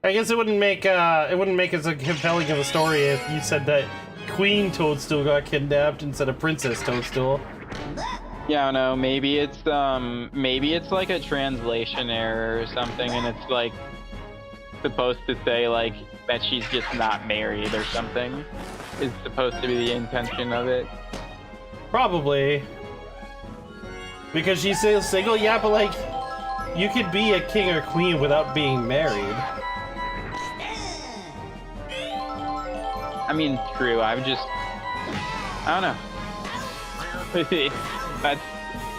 I guess it wouldn't make as a compelling of a story if you said that Queen Toadstool got kidnapped instead of Princess Toadstool. Yeah, I don't know. Maybe it's like a translation error or something, and it's like supposed to say like that she's just not married or something. Is supposed to be the intention of it. Probably. Because she's still single? Yeah, but like, you could be a king or queen without being married. I mean, true. I don't know. That's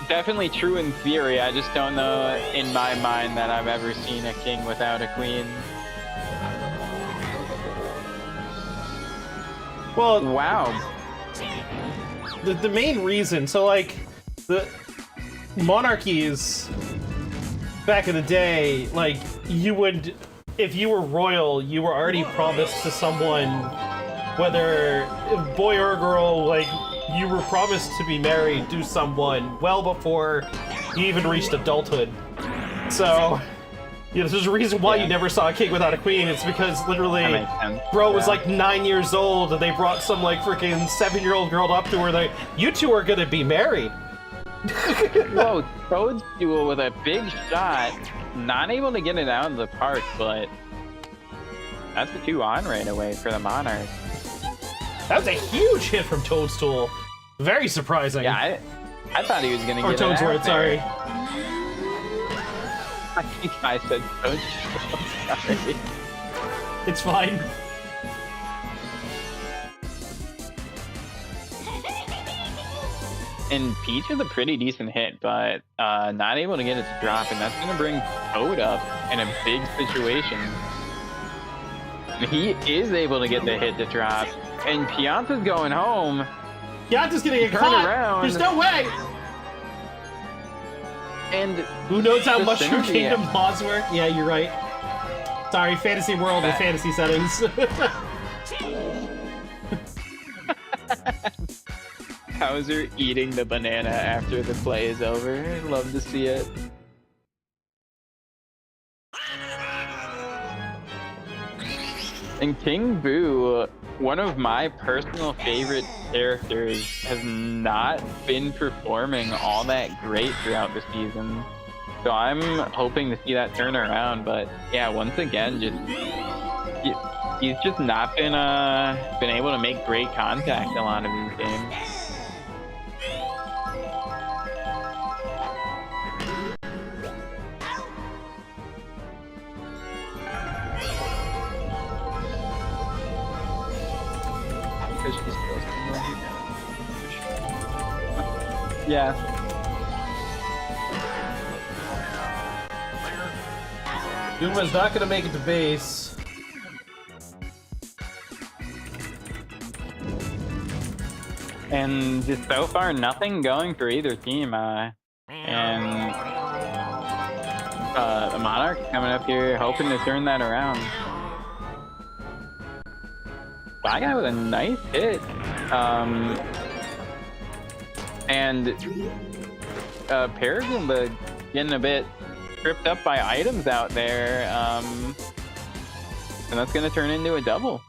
definitely true in theory. I just don't know in my mind that I've ever seen a king without a queen. Well, wow. the main reason. So like the monarchies back in the day, like you would, if you were royal, you were already promised to someone, whether boy or girl, like you were promised to be married to someone well before you even reached adulthood. So, you know, there's a reason why you never saw a king without a queen. It's because literally, bro was like 9 years old, and they brought some like freaking 7-year-old girl up to her. Like, you two are gonna be married. Whoa, Toadstool with a big shot, not able to get it out of the park, but that's a 2-on right away for the Monarch. That was a huge hit from Toadstool. Very surprising. Yeah, I thought he was gonna get Toadsword, it out sorry. there. I think I said Toadstool. Sorry. It's fine. And Peach is a pretty decent hit, but not able to get it to drop, and that's gonna bring Toad up in a big situation. He is able to get the hit to drop, and Pianta's going home. Pianta's gonna get Turn caught! around. There's no way! And who knows how the Mushroom synergy- Kingdom laws work? Yeah, you're right. Sorry, fantasy world and fantasy settings. Bowser eating the banana after the play is over. Love to see it. And King Boo, one of my personal favorite characters, has not been performing all that great throughout the season. So I'm hoping to see that turn around, but yeah, once again, he's just not been able to make great contact a lot of these games. Yeah. Duma's not gonna make it to base. And just so far, nothing going for either team. The Monarch coming up here, hoping to turn that around. Spy Guy with a nice hit. And Paragoomba getting a bit tripped up by items out there. And that's going to turn into a double.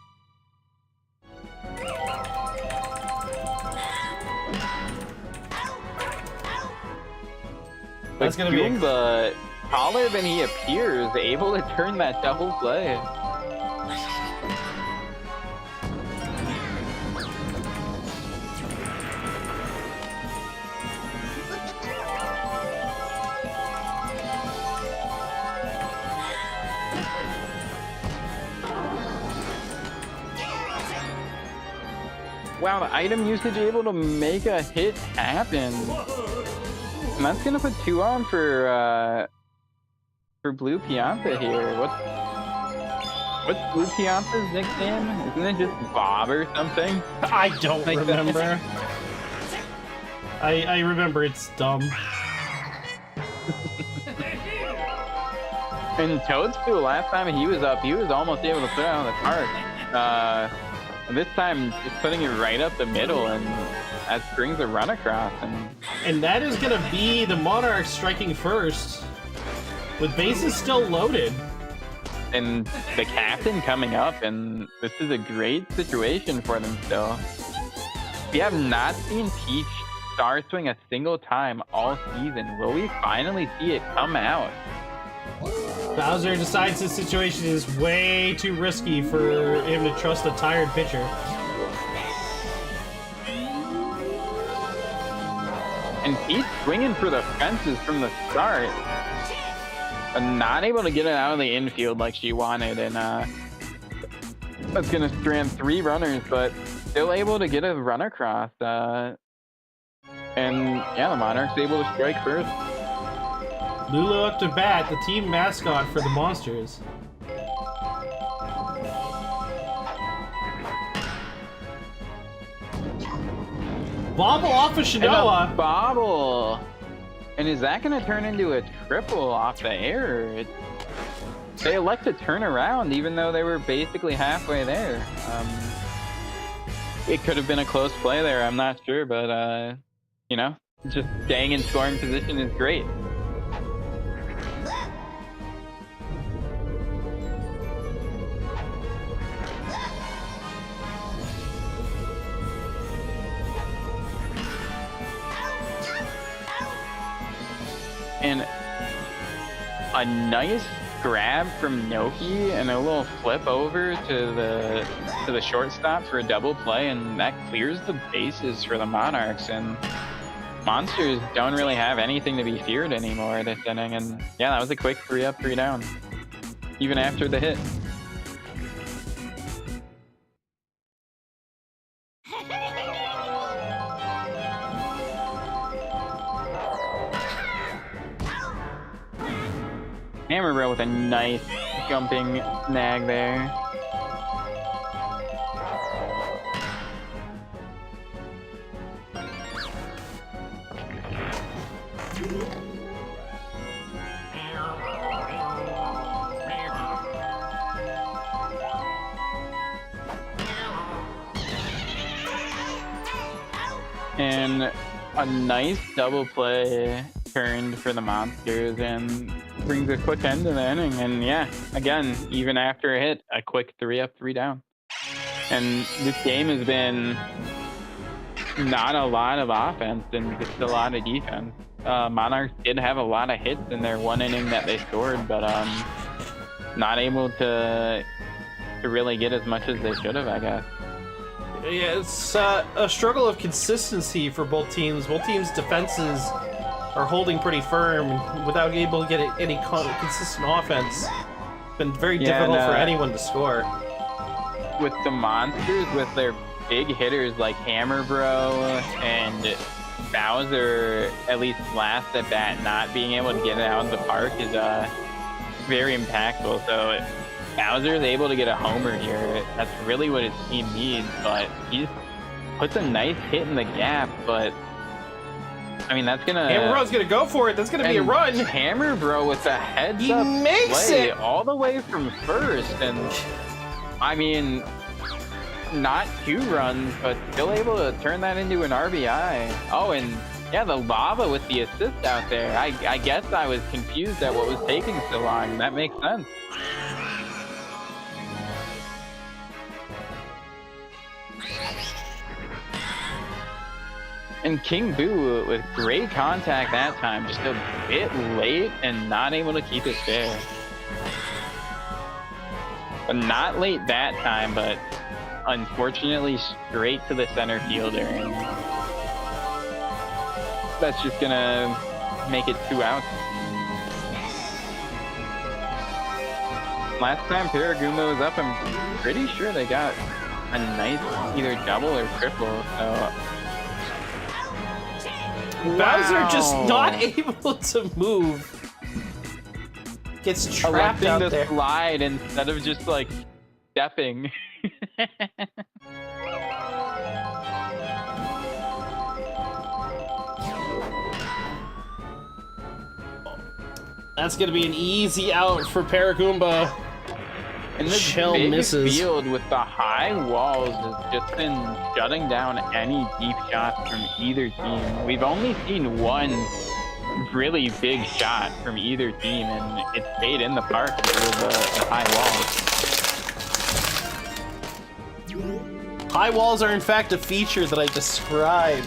That's gonna be Goomba, taller than he appears, able to turn that double play. Wow, the item usage able to make a hit happen. And that's gonna put 2 on for Blue Pianta here. What's Blue Pianta's nickname? Isn't it just Bob or something? I don't Like remember. I remember it's dumb. And Toadstool, last time he was up, he was almost able to put it on the park. And this time, just putting it right up the middle, and that brings a run across. And that is gonna be the Monarch striking first, with bases still loaded. And the captain coming up, and this is a great situation for them still. We have not seen Peach star swing a single time all season. Will we finally see it come out? Bowser decides this situation is way too risky for him to trust a tired pitcher. And Peach swinging for the fences from the start, and not able to get it out of the infield like she wanted, and that's gonna strand 3 runners, but still able to get a run across. And yeah, the Monarch's able to strike first. Lulu up to bat, the team mascot for the Monsters. Bobble off of And a Shinoa. bobble. And is that going to turn into a triple off the air? They elect to turn around even though they were basically halfway there. It could have been a close play there, I'm not sure, but, you know, just staying in scoring position is great. And a nice grab from Noki and a little flip over to the shortstop for a double play, and that clears the bases for the Monarchs. And Monsters don't really have anything to be feared anymore this inning. And yeah, that was a quick 3-up, 3-down, even after the hit. Hammer Bro with a nice jumping snag there. And a nice double play turned for the Monsters and brings a quick end to the inning. And yeah, again, even after a hit, a quick 3-up, 3-down. And this game has been not a lot of offense and just a lot of defense. Monarchs did have a lot of hits in their one inning that they scored, but not able to really get as much as they should have, I guess. Yeah, it's a struggle of consistency for both teams. Both teams' defenses are holding pretty firm without able to get any consistent offense. It's been very difficult for anyone to score. With the Monsters, with their big hitters like Hammer Bro and Bowser, at least last at bat, not being able to get it out of the park is very impactful. So Bowser is able to get a homer here. That's really what his team needs, but he puts a nice hit in the gap, but I mean, that's gonna... Hammer Bro's gonna go for it. That's gonna be a run. Hammer Bro with a heads up makes play it all the way from first, and I mean, not 2 runs, but still able to turn that into an RBI. Oh, and yeah, the lava with the assist out there. I guess I was confused at what was taking so long. That makes sense. And King Boo with great contact that time, just a bit late and not able to keep it fair. But not late that time, but unfortunately straight to the center fielder. And that's just gonna make it 2 outs. Last time Paragumba was up, I'm pretty sure they got a nice either double or triple, so... Bowser just not able to move. Gets trapped out there. Slide instead of just like stepping. That's gonna be an easy out for Paragoomba. And this Shell big misses. field with the high walls has just been shutting down any deep shots from either team. We've only seen one really big shot from either team, and it stayed in the park because of the high walls. High walls are in fact a feature that I described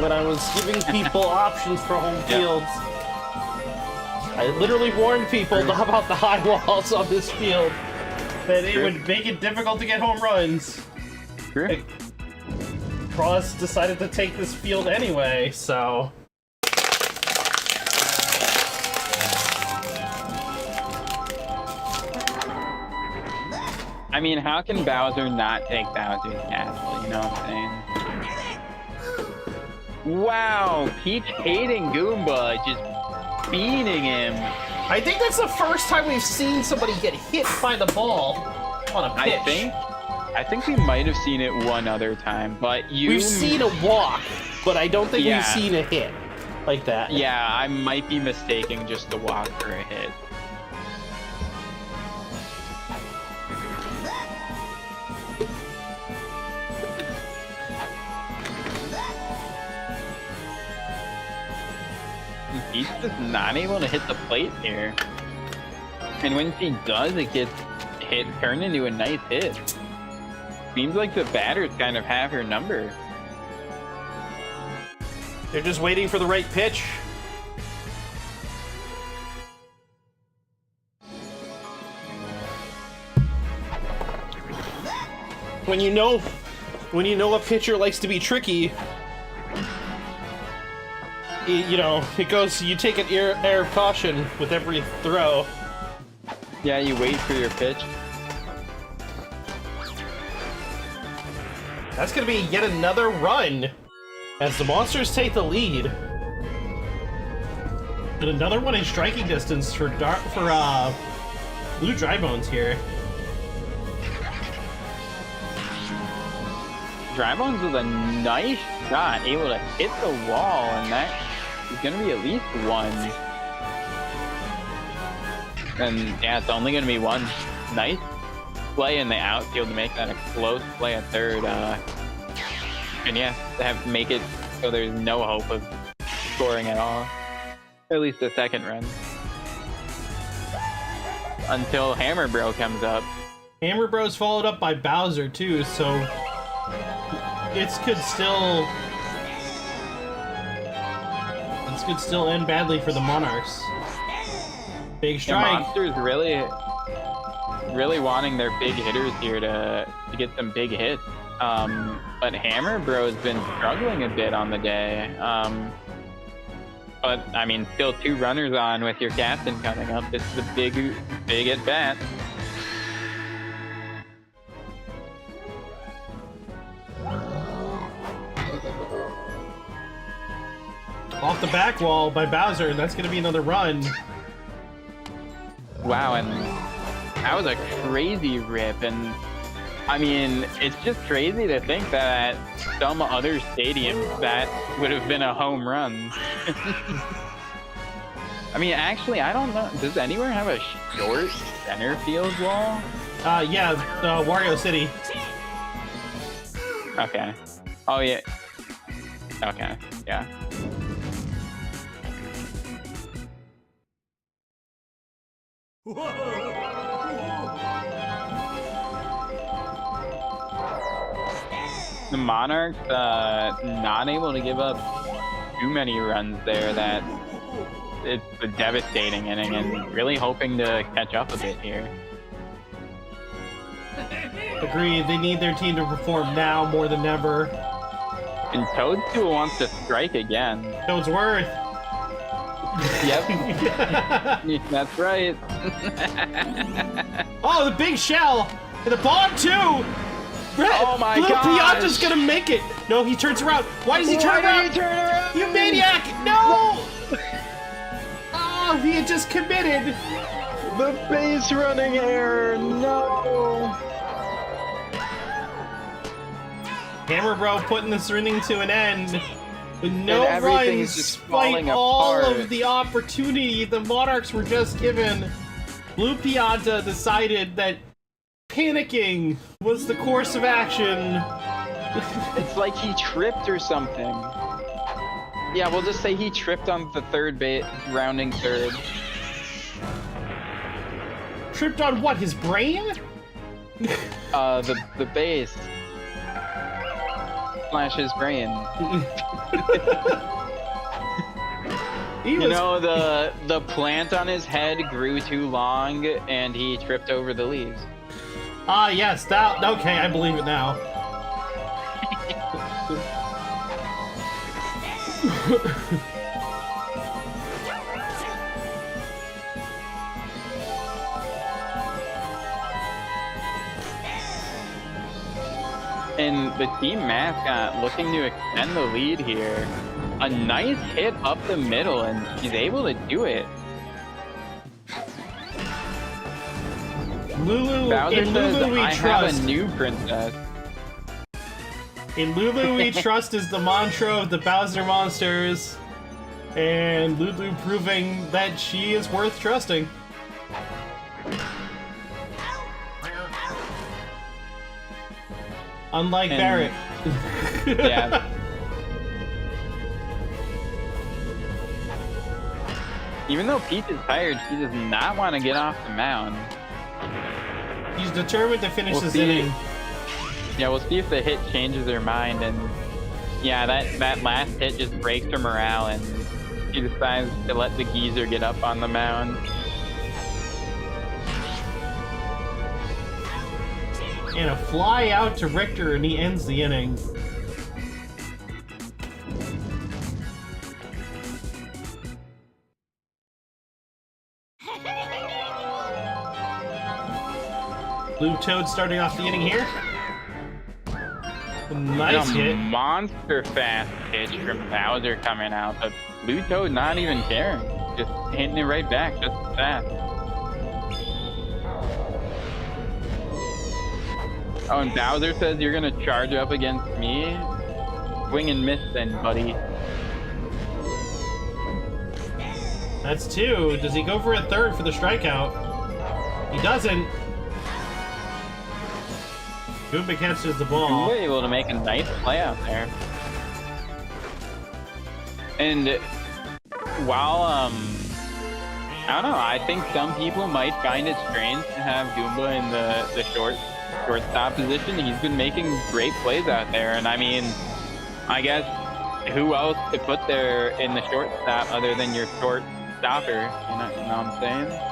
when I was giving people options for home fields. I literally warned people about the high walls on this field. That it would make it difficult to get home runs. True. Cross decided to take this field anyway, so... I mean, how can Bowser not take Bowser's castle? You know what I'm saying? Wow, Peach hating Goomba, just beating him. I think that's the first time we've seen somebody get hit by the ball on a pitch. I think. I think we might have seen it one other time, but We've seen a walk, but I don't think Yeah. we've seen a hit like that. Yeah, I might be mistaking just the walk for a hit. He's just not able to hit the plate here. And when she does, it gets turned into a nice hit. Seems like the batters kind of have her number. They're just waiting for the right pitch. When you know a pitcher likes to be tricky, you know, it goes, you take an air of caution with every throw. Yeah, you wait for your pitch. That's gonna be yet another run as the Monsters take the lead. And another one in striking distance for Blue Dry Bones here. Dry Bones with a nice shot, able to hit the wall, and that is going to be at least one. And yeah, it's only going to be one. Nice play in the outfield to make that a close play at third. And yeah, to make it so there's no hope of scoring at all. Or at least a second run. Until Hammer Bro comes up. Hammer Bro's followed up by Bowser too, so it could still end badly for the Monarchs. Big The strike. Monsters really wanting their big hitters here to get some big hits. But Hammer Bro's been struggling a bit on the day. But I mean, still 2 runners on with your captain coming up. This is a big at bat. Off the back wall by Bowser, that's gonna be another run. Wow, and that was a crazy rip. And I mean, it's just crazy to think that at some other stadium that would have been a home run. I mean, actually, I don't know. Does anywhere have a short center field wall? Yeah, Wario City. Okay. Oh, yeah. Okay, yeah. The Monarchs not able to give up too many runs there. That it's a devastating inning, and really hoping to catch up a bit here. Agreed, they need their team to perform now more than ever. And Toadstool wants to strike again. Toadsworth. Yep. That's right. Oh, the big shell! And the bomb too! Oh my Blue gosh! Pianta's gonna make it! No, he turns around! Why does he turn Why around? did he turn around? You maniac! No! Oh, he had just committed! The base running error, no! Hammer Bro putting this inning to an end. With no And everything's runs, just despite falling all apart. of the opportunity the Monarchs were just given. Blue Pianta decided that panicking was the course of action. It's like he tripped or something. Yeah, we'll just say he tripped on the third base, rounding third. Tripped on what, his brain? The base. Slash his brain. You know, the plant on his head grew too long and he tripped over the leaves. Ah, yes, that, okay, I believe it now. And the team mascot looking to extend the lead here. A nice hit up the middle, and she's able to do it. Bowser in says, Lulu we I trust. have a new princess. In Lulu we trust is the mantra of the Bowser monsters, and Lulu proving that she is worth trusting. Unlike Barrett. Yeah. Even though Peach is tired, she does not want to get off the mound. He's determined to finish this see. inning. Yeah, we'll see if the hit changes her mind, and yeah, that last hit just breaks her morale, and she decides to let the geezer get up on the mound. And a fly out to Richter, and he ends the inning. Blue Toad starting off the inning here. Nice hit. Monster fast pitch from Bowser coming out, but Blue Toad not even caring. Just hitting it right back, just as fast. Oh, and Bowser says you're gonna charge up against me? Swing and miss then, buddy. That's two. Does he go for a third for the strikeout? He doesn't. Goomba catches the ball. Goomba able to make a nice play out there. And while, I don't know, I think some people might find it strange to have Goomba in the shortstop position. He's been making great plays out there, and I mean, I guess who else to put there in the shortstop other than your shortstopper? You know what I'm saying?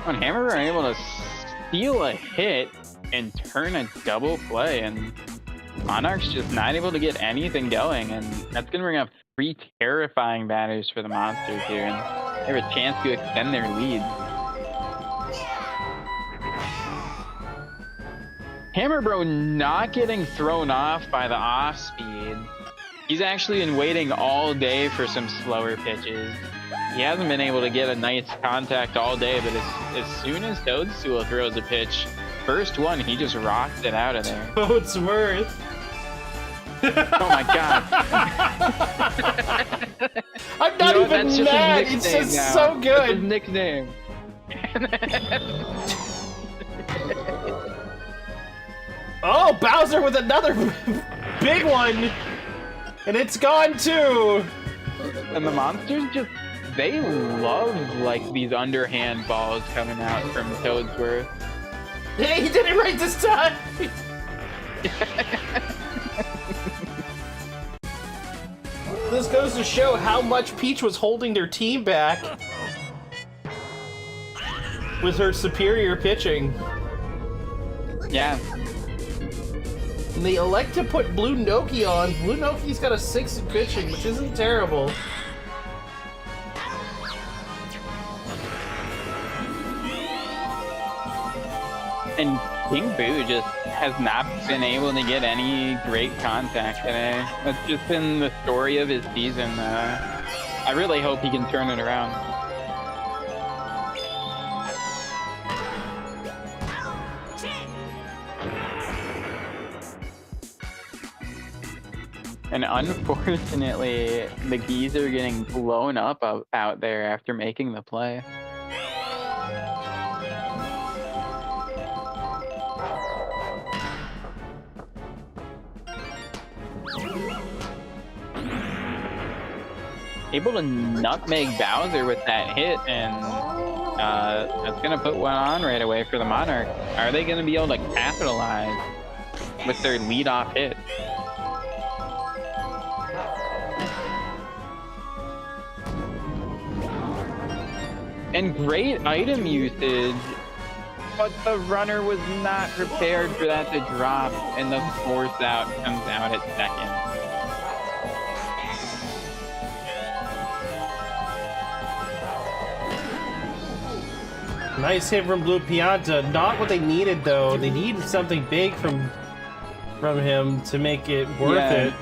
When Hammer are able to steal a hit and turn a double play, and Monarch's just not able to get anything going, and that's going to bring up 3 terrifying batters for the Monsters here, and they have a chance to extend their lead. Hammer Bro not getting thrown off by the off speed. He's actually been waiting all day for some slower pitches. He hasn't been able to get a nice contact all day, but as soon as Toadstool throws a pitch, first one, he just rocks it out of there. Toadsworth. Oh my god. I'm not even that's just mad. his It's nickname just now. so That's his good. nickname. Oh, Bowser with another big one. And it's gone too. And the Monsters just, they love like these underhand balls coming out from Toadsworth. Hey, he did it right this time. This goes to show how much Peach was holding their team back with her superior pitching. Yeah. And they elect to put Blue Noki on. Blue Noki's got a 6 in pitching, which isn't terrible. And King Boo just has not been able to get any great contact today. That's just been the story of his season. I really hope he can turn it around. And unfortunately, the geezer getting blown up out there after making the play. Able to nutmeg Bowser with that hit, and that's gonna put one on right away for the Monarch. Are they gonna be able to capitalize with their leadoff hit? And great item usage, but the runner was not prepared for that to drop, and the force out comes out at second. Nice hit from Blue Pianta. Not what they needed, though. They need something big from him to make it worth it.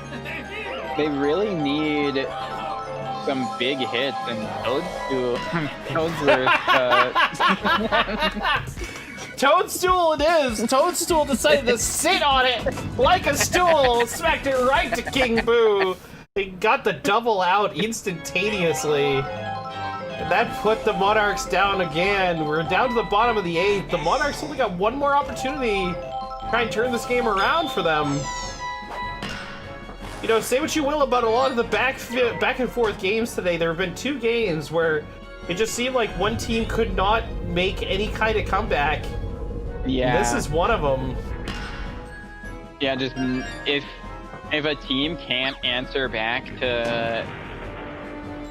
They really need some big hits, and Toadstool it is! Toadstool decided to sit on it like a stool, smacked it right to King Boo. He got the double out instantaneously. And that put the Monarchs down again. We're down to the bottom of the 8th. The Monarchs only got one more opportunity to try and turn this game around for them. You know, say what you will about a lot of the back and forth games today. There have been 2 games where it just seemed like one team could not make any kind of comeback. Yeah. This is one of them. Yeah, just if a team can't answer back to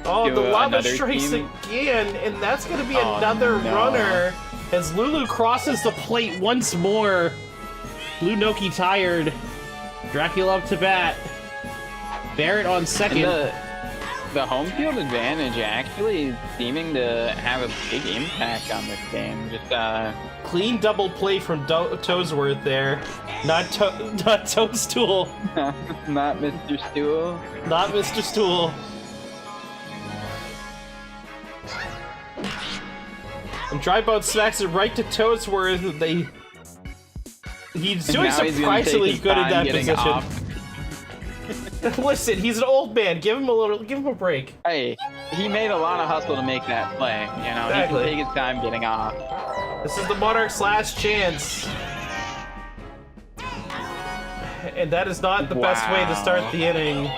the lava strikes team again, and that's going to be another runner as Lulu crosses the plate once more. Blue Noki tired. Dracula up to bat. Barrett on second. The home field advantage actually seeming to have a big impact on this game. Just clean double play from Toesworth there. Not Toadstool. Not Mr. Stool. Not Mr. Stool. And Dryboat smacks it right to Toesworth. He's doing surprisingly good in that position. Listen, he's an old man. Give him a break. Hey, he made a lot of hustle to make that play. You know, exactly. He can take his time getting off. This is the Monarchs' last chance. And that is not the best way to start the inning.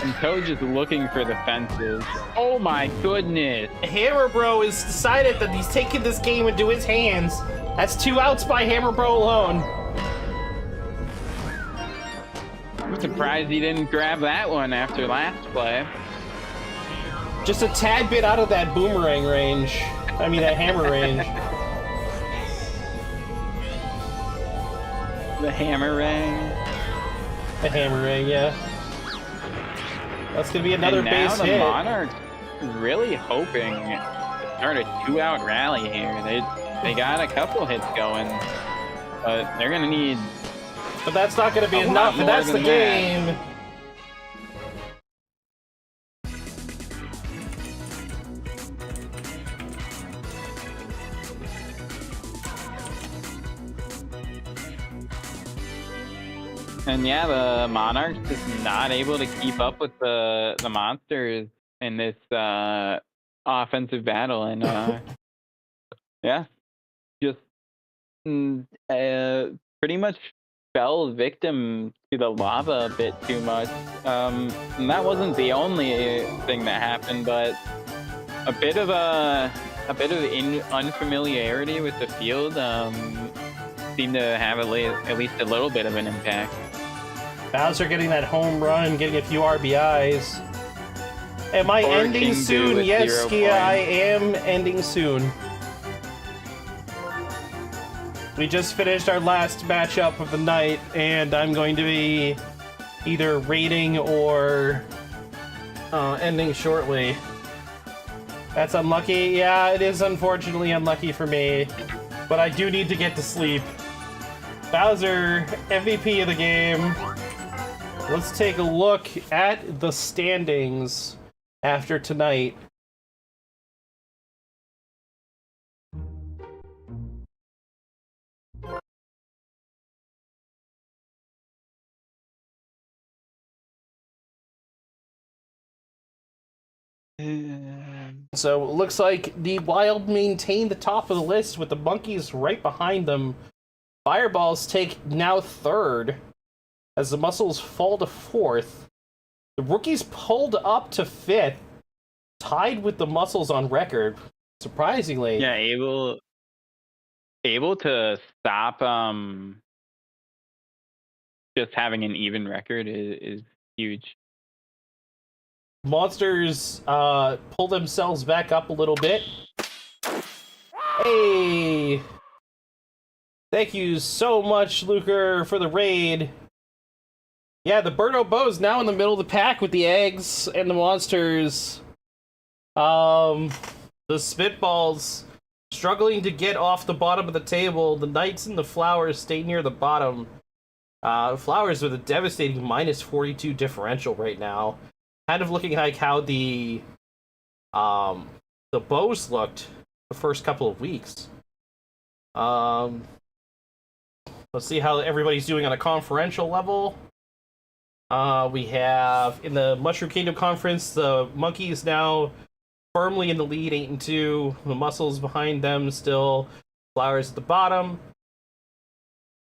And Toad just looking for the fences. Oh my goodness. Hammer Bro has decided that he's taking this game into his hands. That's 2 outs by Hammer Bro alone. I'm surprised he didn't grab that one after last play. Just a tad bit out of that boomerang range. I mean, that hammer range. The hammer ring. The hammer ring, yeah. That's gonna be another base hit. The Monarchs really hoping to start a 2-out rally here. They got a couple hits going, but they're gonna need. But that's not gonna be enough, and that's the game. And yeah, the Monarchs just not able to keep up with the monsters in this offensive battle, and yeah, just pretty much fell victim to the lava a bit too much. And that wasn't the only thing that happened, but a bit of unfamiliarity with the field seemed to have at least a little bit of an impact. Bowser getting that home run, getting a few RBIs. Am I ending soon? Yes, Skia, I am ending soon. We just finished our last matchup of the night, and I'm going to be either raiding or ending shortly. That's unlucky. Yeah, it is unfortunately unlucky for me, but I do need to get to sleep. Bowser, MVP of the game. Let's take a look at the standings after tonight. So it looks like the Wild maintain the top of the list with the Monkeys right behind them. Fireballs take now 3rd as the Muscles fall to 4th. The Rookies pulled up to 5th, tied with the Muscles on record. Surprisingly. Yeah, able to stop just having an even record is huge. Monsters pull themselves back up a little bit. Hey! Thank you so much, Luker, for the raid. Yeah, the Birdo Bow's now in the middle of the pack with the eggs and the monsters The Spitballs struggling to get off the bottom of the table. The Knights and the Flowers stay near the bottom. Flowers with a devastating minus 42 differential right now. Kind of looking like how the Bows looked the first couple of weeks. Let's see how everybody's doing on a conferential level. We have in the Mushroom Kingdom Conference, the Monkeys now firmly in the lead, 8-2. The Muscles behind them still. Flowers at the bottom.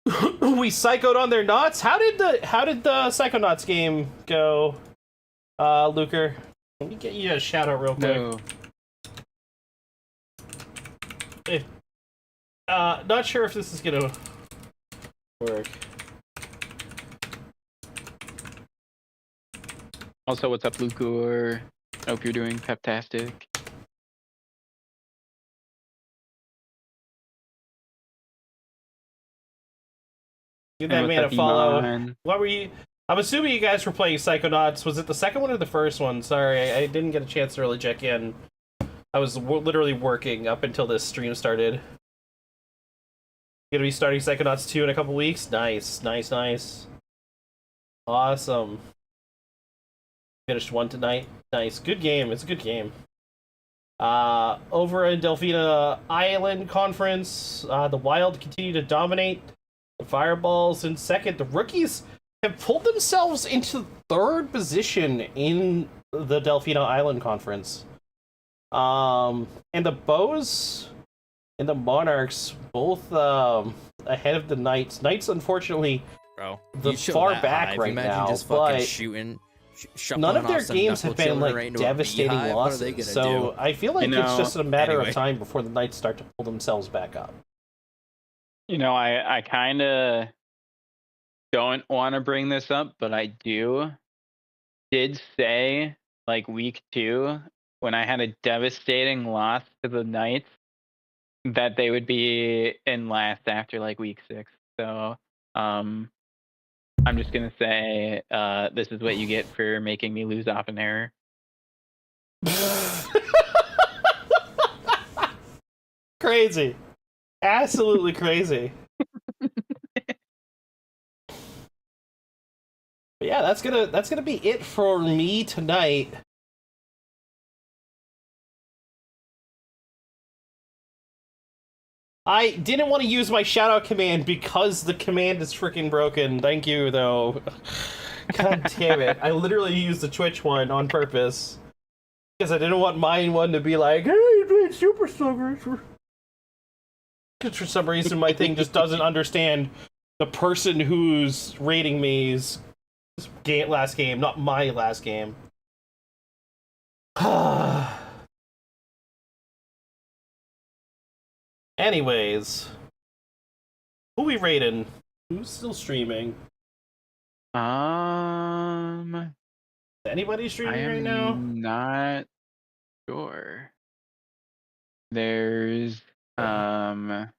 We psychoed on their knots. How did the Psychonauts game go, Luker? Let me get you a shout out real quick. No. Not sure if this is gonna work. Also, what's up, Luker? Hope you're doing peptastic. Give that man a follow. What were you? I'm assuming you guys were playing Psychonauts. Was it the second one or the first one? Sorry, I didn't get a chance to really check in. I was literally working up until this stream started. Gonna be starting Psychonauts 2 in a couple weeks? Nice, nice, nice. Awesome. Finished one tonight. Nice. Good game. It's a good game. Over in Delphina Island Conference, the Wild continue to dominate. The Fireballs in second. The Rookies have pulled themselves into third position in the Delphina Island Conference. And the Bows and the Monarchs both ahead of the Knights. Knights, unfortunately, the far back right now. Just fucking shooting. None of their games have been like devastating losses, so I feel like it's just a matter of time before the Knights start to pull themselves back up. You know, I kind of don't want to bring this up, but I did say, like, week 2, when I had a devastating loss to the Knights, that they would be in last after, like, week 6. So, I'm just going to say, this is what you get for making me lose off an error. Crazy. Absolutely crazy. But yeah, that's gonna be it for me tonight. I didn't want to use my shoutout command because the command is freaking broken. Thank you, though. God damn it. I literally used the Twitch one on purpose. Because I didn't want mine one to be like, hey, you played Super Sluggers. Because for some reason my thing just doesn't understand the person who's rating me's last game, not my last game. Anyways, who we rating? Who's still streaming? Is anybody streaming right now? I'm not sure. There's Ife,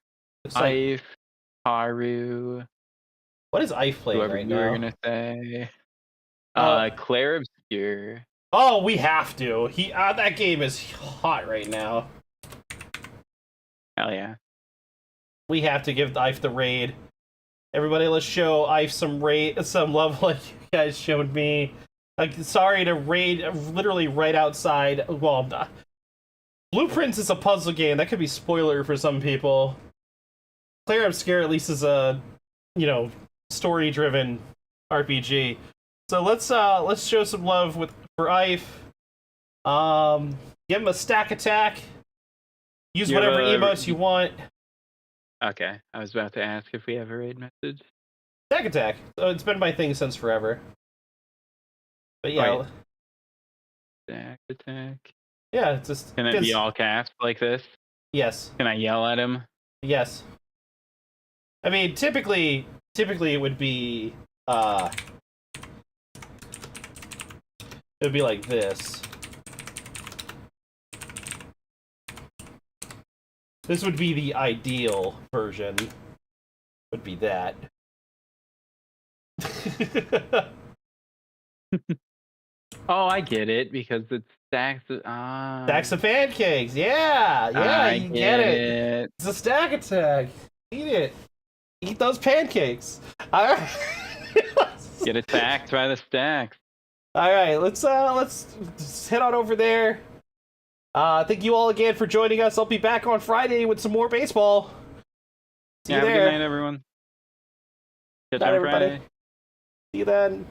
Haru. What is Ife playing right now? You were gonna say Claire Obscure. Oh, we have to. That game is hot right now. Hell yeah. We have to give Ife the raid. Everybody, let's show Ife some love like you guys showed me. Like, sorry to raid literally right outside. Well, Blueprints is a puzzle game. That could be spoiler for some people. Claire Obscure at least is a, story-driven RPG. So let's show some love for Ife. Give him a stack attack. Use whatever emotes you want. Okay, I was about to ask if we have a raid message. Stack attack. Oh, it's been my thing since forever. But yeah. Right. Stack attack. Yeah, it's just. Can it be all caps like this? Yes. Can I yell at him? Yes. I mean, typically it would be like this. This would be the ideal version. Would be that. Oh, I get it, because it's Stacks. Stacks of pancakes. Yeah, you get it. It's a stack attack. Eat it. Eat those pancakes. All right. Get attacked by the stacks. All right, let's head on over there. Thank you all again for joining us. I'll be back on Friday with some more baseball. See you there. Have a good night, everyone. Good night, everybody. See you then.